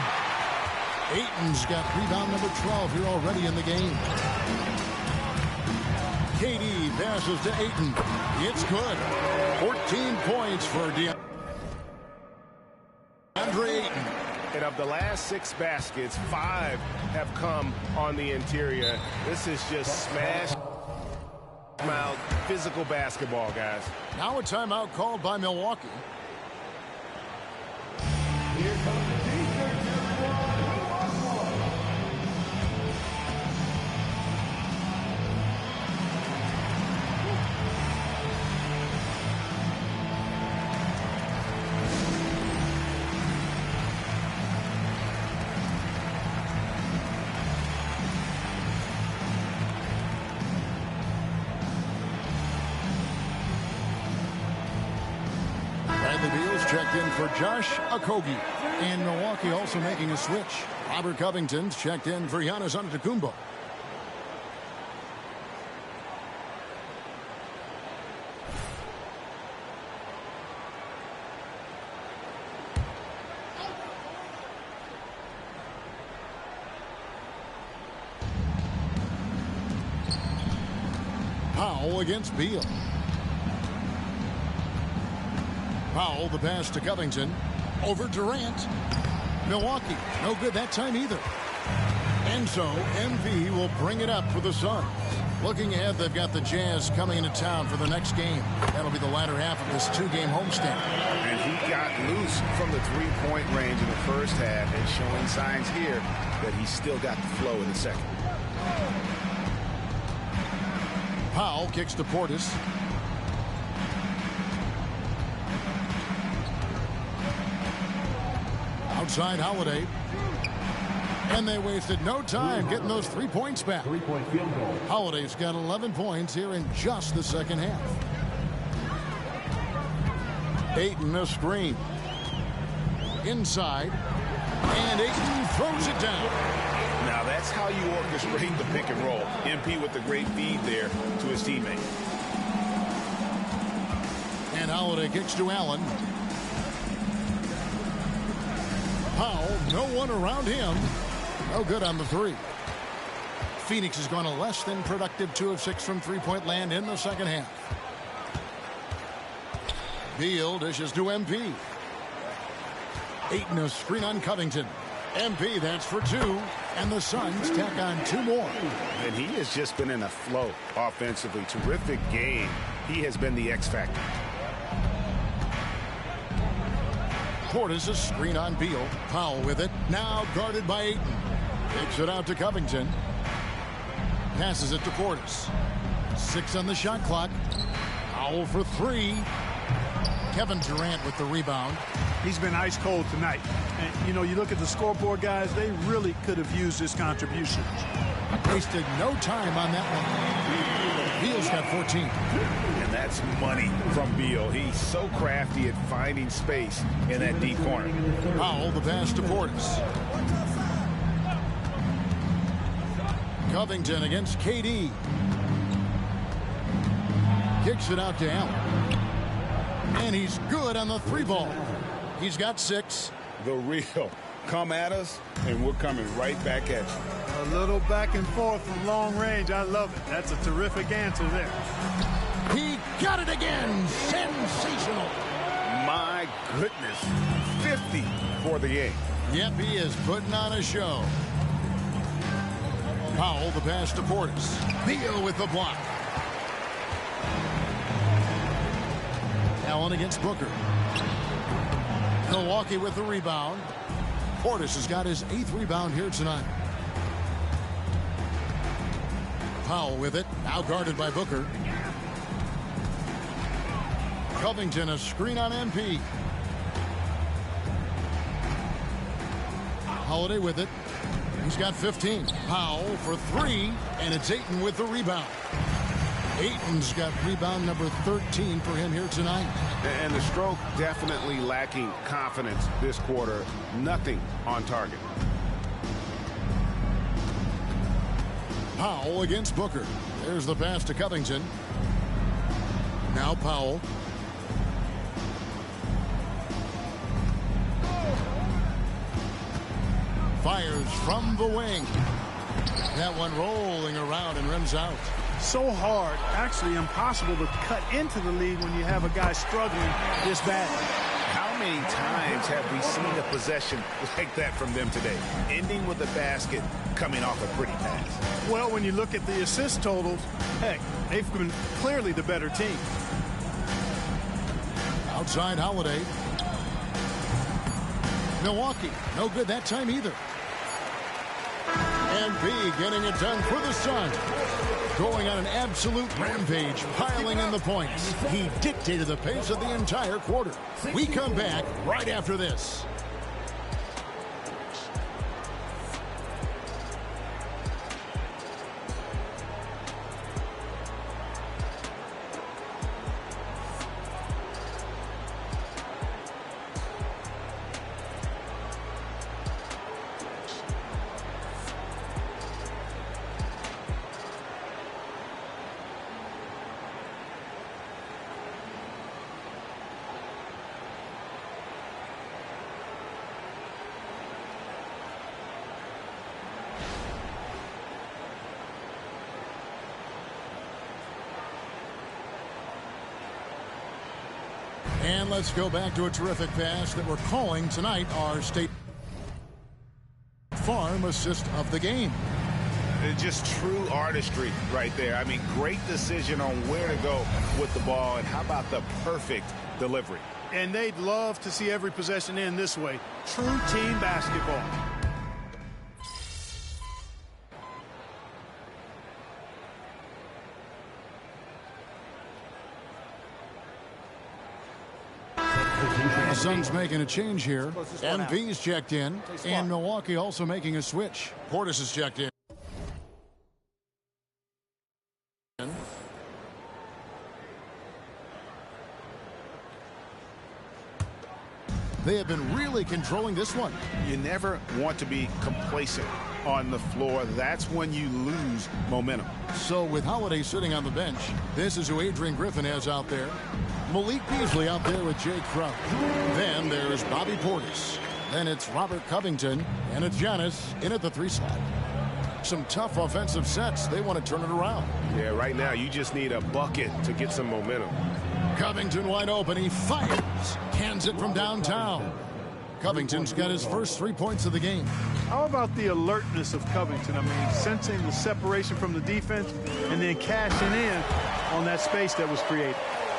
Ayton's got rebound number 12 here already in the game. KD passes to Ayton. It's good. 14 points for DeAndre Ayton. And of the last 6 baskets, 5 have come on the interior. This is just smash mouth physical basketball, guys. Now a timeout called by Milwaukee. Here comes the T-shirt number 1. Bradley Beal's checked in for Josh Okogie. And Milwaukee also making a switch. Robert Covington's checked in for Giannis Antetokounmpo. Powell against Beal. Powell, the pass to Covington. Over Durant. Milwaukee, no good that time either. And so, MP will bring it up for the Suns. Looking ahead, they've got the Jazz coming into town for the next game. That'll be the latter half of this 2-game homestand. And he got loose from the three-point range in the first half and showing signs here that he's still got the flow in the second. Powell kicks to Portis. Outside Holiday. And they wasted no time getting those 3 points back. 3-point field goal. Holiday's got 11 points here in just the second half. Ayton a screen. Inside. And Ayton throws it down. Now that's how you orchestrate the pick and roll. MP with the great feed there to his teammate. And Holiday kicks to Allen. Powell, no one around him. No good on the 3. Phoenix has gone a less than productive 2 of 6 from three-point land in the second half. Beal dishes to MP. Ayton a screen on Covington. MP, that's for 2. And the Suns tack on 2 more. And he has just been in a flow offensively. Terrific game. He has been the X factor. Portis a screen on Beal. Powell with it. Now guarded by Ayton. Takes it out to Covington. Passes it to Portis. 6 on the shot clock. Powell for 3. Kevin Durant with the rebound. He's been ice cold tonight. And, you know, you look at the scoreboard, guys, they really could have used his contribution. Wasted no time on that one. Beal's got 14. And that's money from Beal. He's so crafty at finding space in that deep corner. Powell, the pass to Portis. Covington against KD. Kicks it out to Allen. And he's good on the 3-ball. He's got 6. The real. Come at us, and we're coming right back at you. A little back and forth from long range. I love it. That's a terrific answer there. He got it again. Sensational. My goodness. 50 for the game. Yep, he is putting on a show. Powell, the pass to Portis. Beal with the block. Allen against Booker. Milwaukee with the rebound. Portis has got his 8th rebound here tonight. Powell with it. Now guarded by Booker. Covington a screen on MP. Holiday with it. He's got 15. Powell for 3. And it's Ayton with the rebound. Ayton's got rebound number 13 for him here tonight. And the stroke definitely lacking confidence this quarter. Nothing on target. Powell against Booker. There's the pass to Covington. Now Powell. Fires from the wing. That one rolling around and rims out. So hard, actually impossible to cut into the lead when you have a guy struggling this bad. How many times have we seen a possession like that from them today, ending with a basket coming off a pretty pass? Well, when you look at the assist totals, heck, they've been clearly the better team. Outside Holiday. Milwaukee, no good that time either. MP getting it done for the Suns. Going on an absolute rampage, piling in the points. He dictated the pace of the entire quarter. We come back right after this. And let's go back to a terrific pass that we're calling tonight our State Farm assist of the game. Just true artistry right there. I mean, great decision on where to go with the ball, and how about the perfect delivery? And they'd love to see every possession end this way. True team basketball. The Suns making a change here. MP's checked in, and Milwaukee also making a switch. Portis is checked in. They have been really controlling this one. You never want to be complacent on the floor. That's when you lose momentum. So with Holiday sitting on the bench, this is who Adrian Griffin has out there. Malik Beasley out there with Jake Crouch. Then there's Bobby Portis. Then it's Robert Covington. And it's Giannis in at the 3 slot. Some tough offensive sets. They want to turn it around. Yeah, right now you just need a bucket to get some momentum. Covington wide open. He fires. Cans it from downtown. Covington's got his first 3 points of the game. How about the alertness of Covington? I mean, sensing the separation from the defense and then cashing in on that space that was created.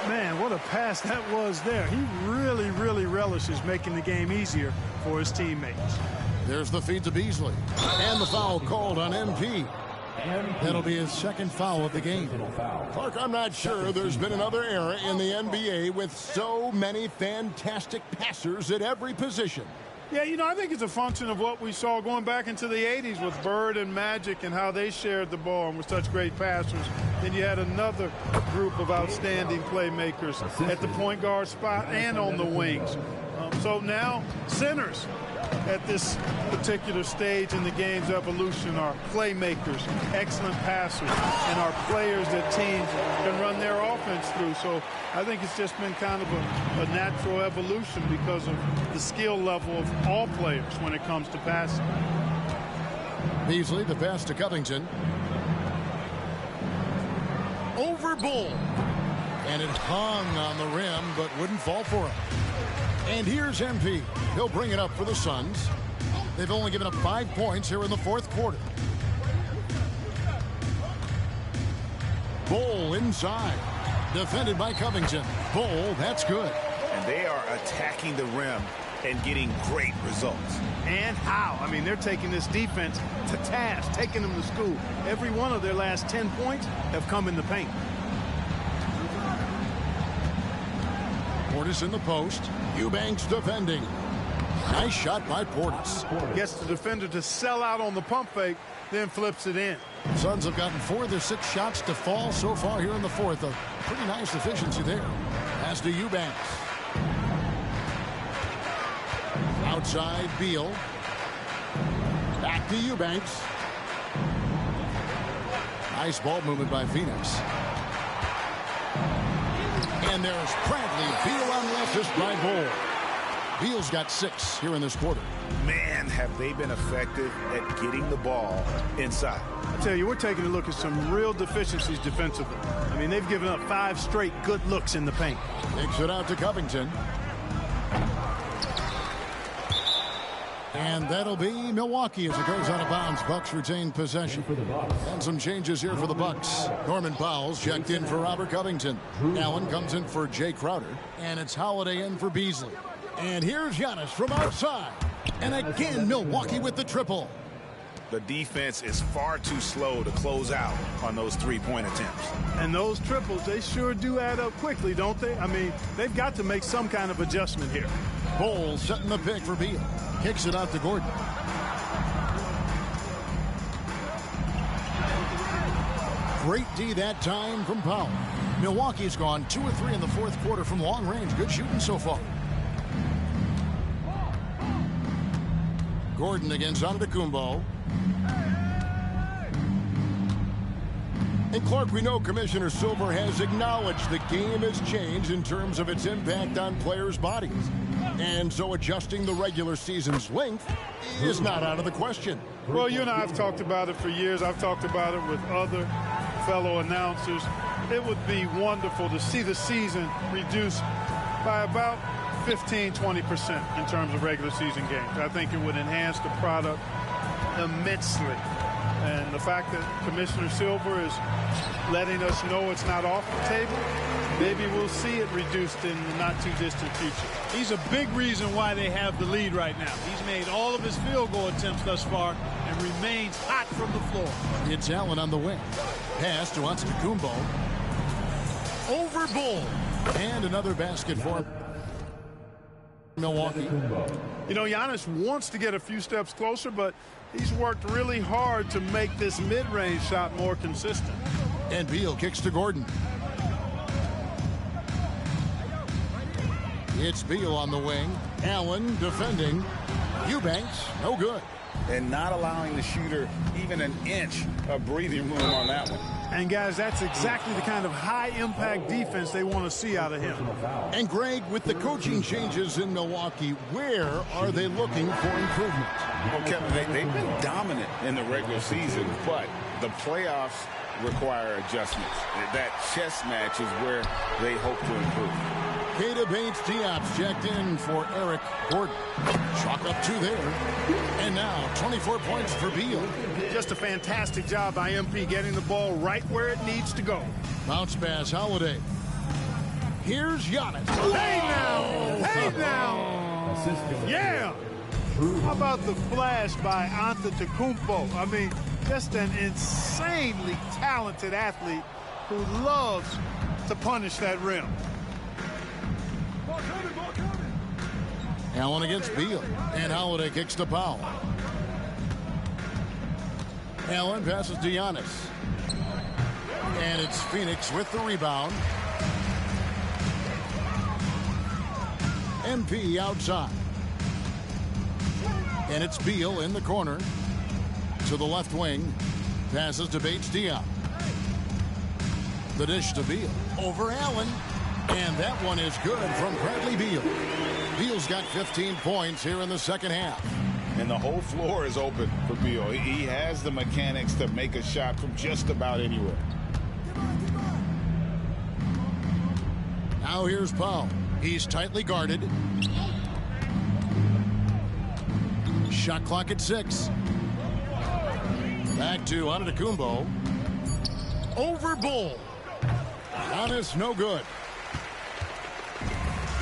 Man, what a pass that was there. He really, really relishes making the game easier for his teammates. There's the feed to Beasley. And the foul called on MP. That'll be his second foul of the game. Clark, I'm not sure there's been another era in the NBA with so many fantastic passers at every position. Yeah, you know, I think it's a function of what we saw going back into the 80s with Bird and Magic and how they shared the ball and were such great passers. Then you had another group of outstanding playmakers at the point guard spot and on the wings. So now centers at this particular stage in the game's evolution are playmakers, excellent passers, and are players that teams can run their offense through. So I think it's just been kind of a natural evolution because of the skill level of all players when it comes to passing. Beasley, the pass to Covington. Over Bull. And it hung on the rim, but wouldn't fall for him. And here's MP. He'll bring it up for the Suns. They've only given up 5 points here in the fourth quarter. Bull inside. Defended by Covington. Bull, that's good. And they are attacking the rim and getting great results. And how? I mean, they're taking this defense to task, taking them to school. Every one of their last 10 points have come in the paint. Portis in the post. Eubanks defending. Nice shot by Portis. Gets the defender to sell out on the pump fake, then flips it in. Suns have gotten 4 of their 6 shots to fall so far here in the fourth. A pretty nice efficiency there. Pass to Eubanks. Outside Beal. Back to Eubanks. Nice ball movement by Phoenix. And there's Bradley Beal on the assist by Bull. Beal's got 6 here in this quarter. Man, have they been effective at getting the ball inside. I tell you, we're taking a look at some real deficiencies defensively. I mean, they've given up 5 straight good looks in the paint. Takes it out to Covington. And that'll be Milwaukee as it goes out of bounds. Bucks retain possession. And some changes here for the Bucks. Norman Powell's checked in for Robert Covington. Allen comes in for Jay Crowder. And it's Holiday in for Beasley. And here's Giannis from outside. And again, Milwaukee with the triple. The defense is far too slow to close out on those three-point attempts. And those triples, they sure do add up quickly, don't they? I mean, they've got to make some kind of adjustment here. Bowles setting the pick for Beal. Kicks it out to Gordon. Great D that time from Powell. Milwaukee's gone 2 of 3 in the fourth quarter from long range. Good shooting so far. Gordon against Antetokounmpo. And Clark, we know Commissioner Silver has acknowledged the game has changed in terms of its impact on players' bodies. And so adjusting the regular season's length is not out of the question. Well, you and I have talked about it for years. I've talked about it with other fellow announcers. It would be wonderful to see the season reduced by about 15-20% in terms of regular season games. I think it would enhance the product immensely. And the fact that Commissioner Silver is letting us know it's not off the table, maybe we'll see it reduced in the not-too-distant future. He's a big reason why they have the lead right now. He's made all of his field goal attempts thus far and remains hot from the floor. It's Allen on the wing. Pass to Antetokounmpo. Over Bull. And another basket for Milwaukee. You know, Giannis wants to get a few steps closer, but he's worked really hard to make this mid-range shot more consistent. And Beal kicks to Gordon. It's Beal on the wing. Allen defending. Eubanks, no good. And not allowing the shooter even an inch of breathing room on that one. And, guys, that's exactly the kind of high-impact defense they want to see out of him. And, Greg, with the coaching changes in Milwaukee, where are they looking for improvement? Well, Kevin, they've been dominant in the regular season, but the playoffs require adjustments. That chess match is where they hope to improve. Keita Bates-Diop's checked in for Eric Gordon. Chalk up 2 there. And now 24 points for Beal. Just a fantastic job by MP getting the ball right where it needs to go. Bounce pass, Holiday. Here's Giannis. Hey now! Hey now! Yeah! How about the flash by Antetokounmpo? I mean, just an insanely talented athlete who loves to punish that rim. Allen against Beal. And Holiday kicks to Powell. Allen passes to Giannis. And it's Phoenix with the rebound. MP outside. And it's Beal in the corner. To the left wing. Passes to Bates-Diop. The dish to Beal. Over Allen. And that one is good from Bradley Beal. Beal's got 15 points here in the second half. And the whole floor is open for Beal. He has the mechanics to make a shot from just about anywhere. Now here's Powell. He's tightly guarded. Shot clock at 6. Back to Antetokounmpo. Over Bull. Giannis, no good.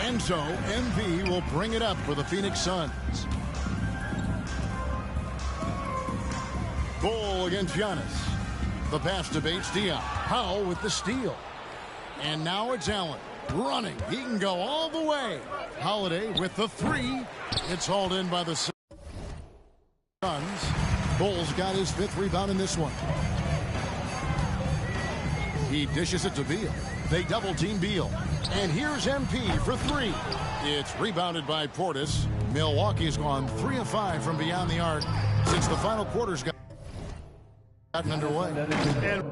And so MP will bring it up for the Phoenix Suns. Bull against Giannis. The pass to Bates-Diop. Powell with the steal. And now it's Allen running. He can go all the way. Holiday with the 3. It's hauled in by the Suns. Bull's got his 5th rebound in this one. He dishes it to Beal. They double team Beal. And here's MP for 3. It's rebounded by Portis. Milwaukee's gone 3 of 5 from beyond the arc since the final quarter's gotten underway. And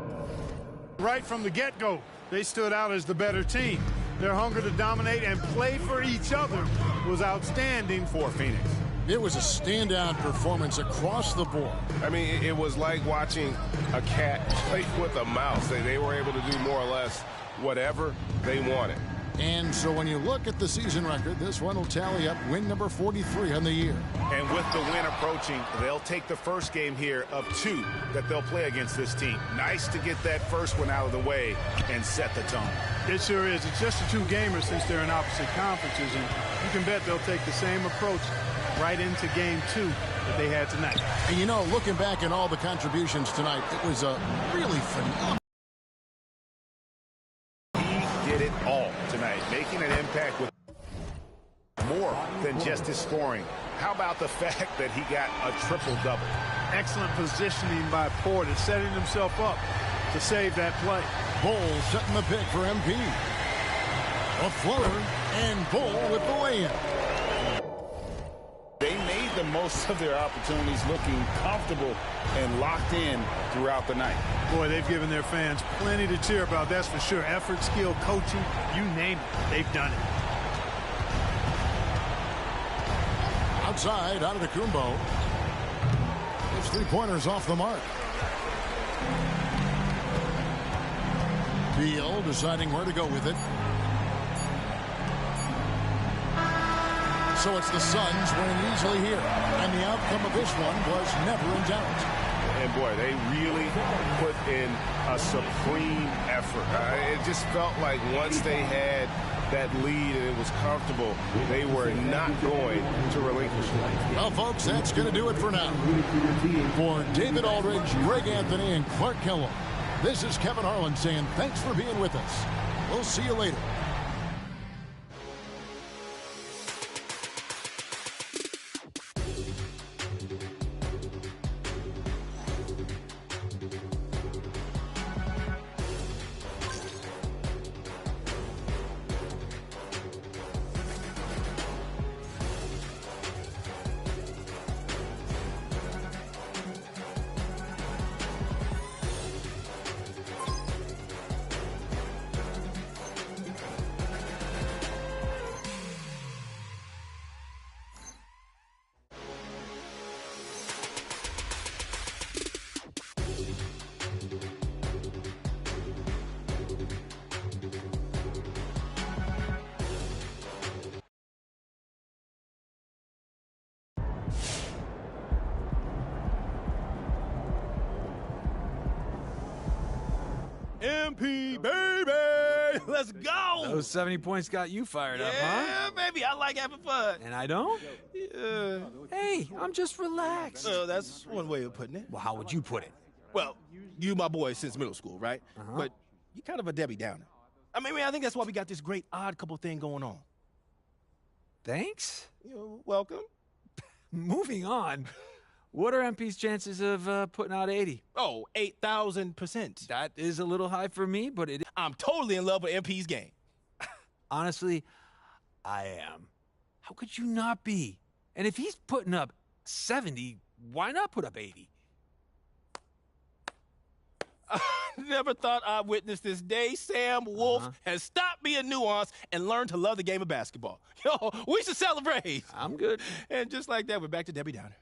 right from the get-go, they stood out as the better team. Their hunger to dominate and play for each other was outstanding for Phoenix. It was a standout performance across the board. I mean, it was like watching a cat play with a mouse. They were able to do more or less whatever they wanted. And so when you look at the season record, this one will tally up win number 43 on the year. And with the win approaching, they'll take the first game here of 2 that they'll play against this team. Nice to get that first one out of the way and set the tone. It sure is. It's just a 2-gamer since they're in opposite conferences, and you can bet they'll take the same approach right into game 2 that they had tonight. And you know, looking back at all the contributions tonight, it was a really phenomenal. He did it all tonight, making an impact with more than just his scoring. How about the fact that he got a triple-double? Excellent positioning by Porter, setting himself up to save that play. Bull setting the pick for MP. A floater, and Bull with the lay-in. They made the most of their opportunities, looking comfortable and locked in throughout the night. Boy, they've given their fans plenty to cheer about, that's for sure. Effort, skill, coaching, you name it, they've done it. Outside, Antetokounmpo. His 3-pointers off the mark. Beal deciding where to go with it. So it's the Suns winning easily here. And the outcome of this one was never in doubt. And boy, they really put in a supreme effort. It just felt like once they had that lead and it was comfortable, they were not going to relinquish it. Well, folks, that's going to do it for now. For David Aldridge, Greg Anthony, and Clark Kellogg, this is Kevin Harlan saying thanks for being with us. We'll see you later. MP, baby! Let's go! Those 70 points got you fired up, huh? Yeah, baby, I like having fun. And I don't? Hey, I'm just relaxed. That's one way of putting it. Well, how would you put it? Well, you my boy since middle school, right? But you kind of a Debbie Downer. I think that's why we got this great odd couple thing going on. Thanks. You're welcome. Moving on. What are MP's chances of putting out 80? Oh, 8,000%. That is a little high for me, but I'm totally in love with MP's game. Honestly, I am. How could you not be? And if he's putting up 70, why not put up 80? I never thought I'd witness this day. Sam Wolf has stopped being nuanced and learned to love the game of basketball. Yo, we should celebrate. I'm good. And just like that, we're back to Debbie Downer.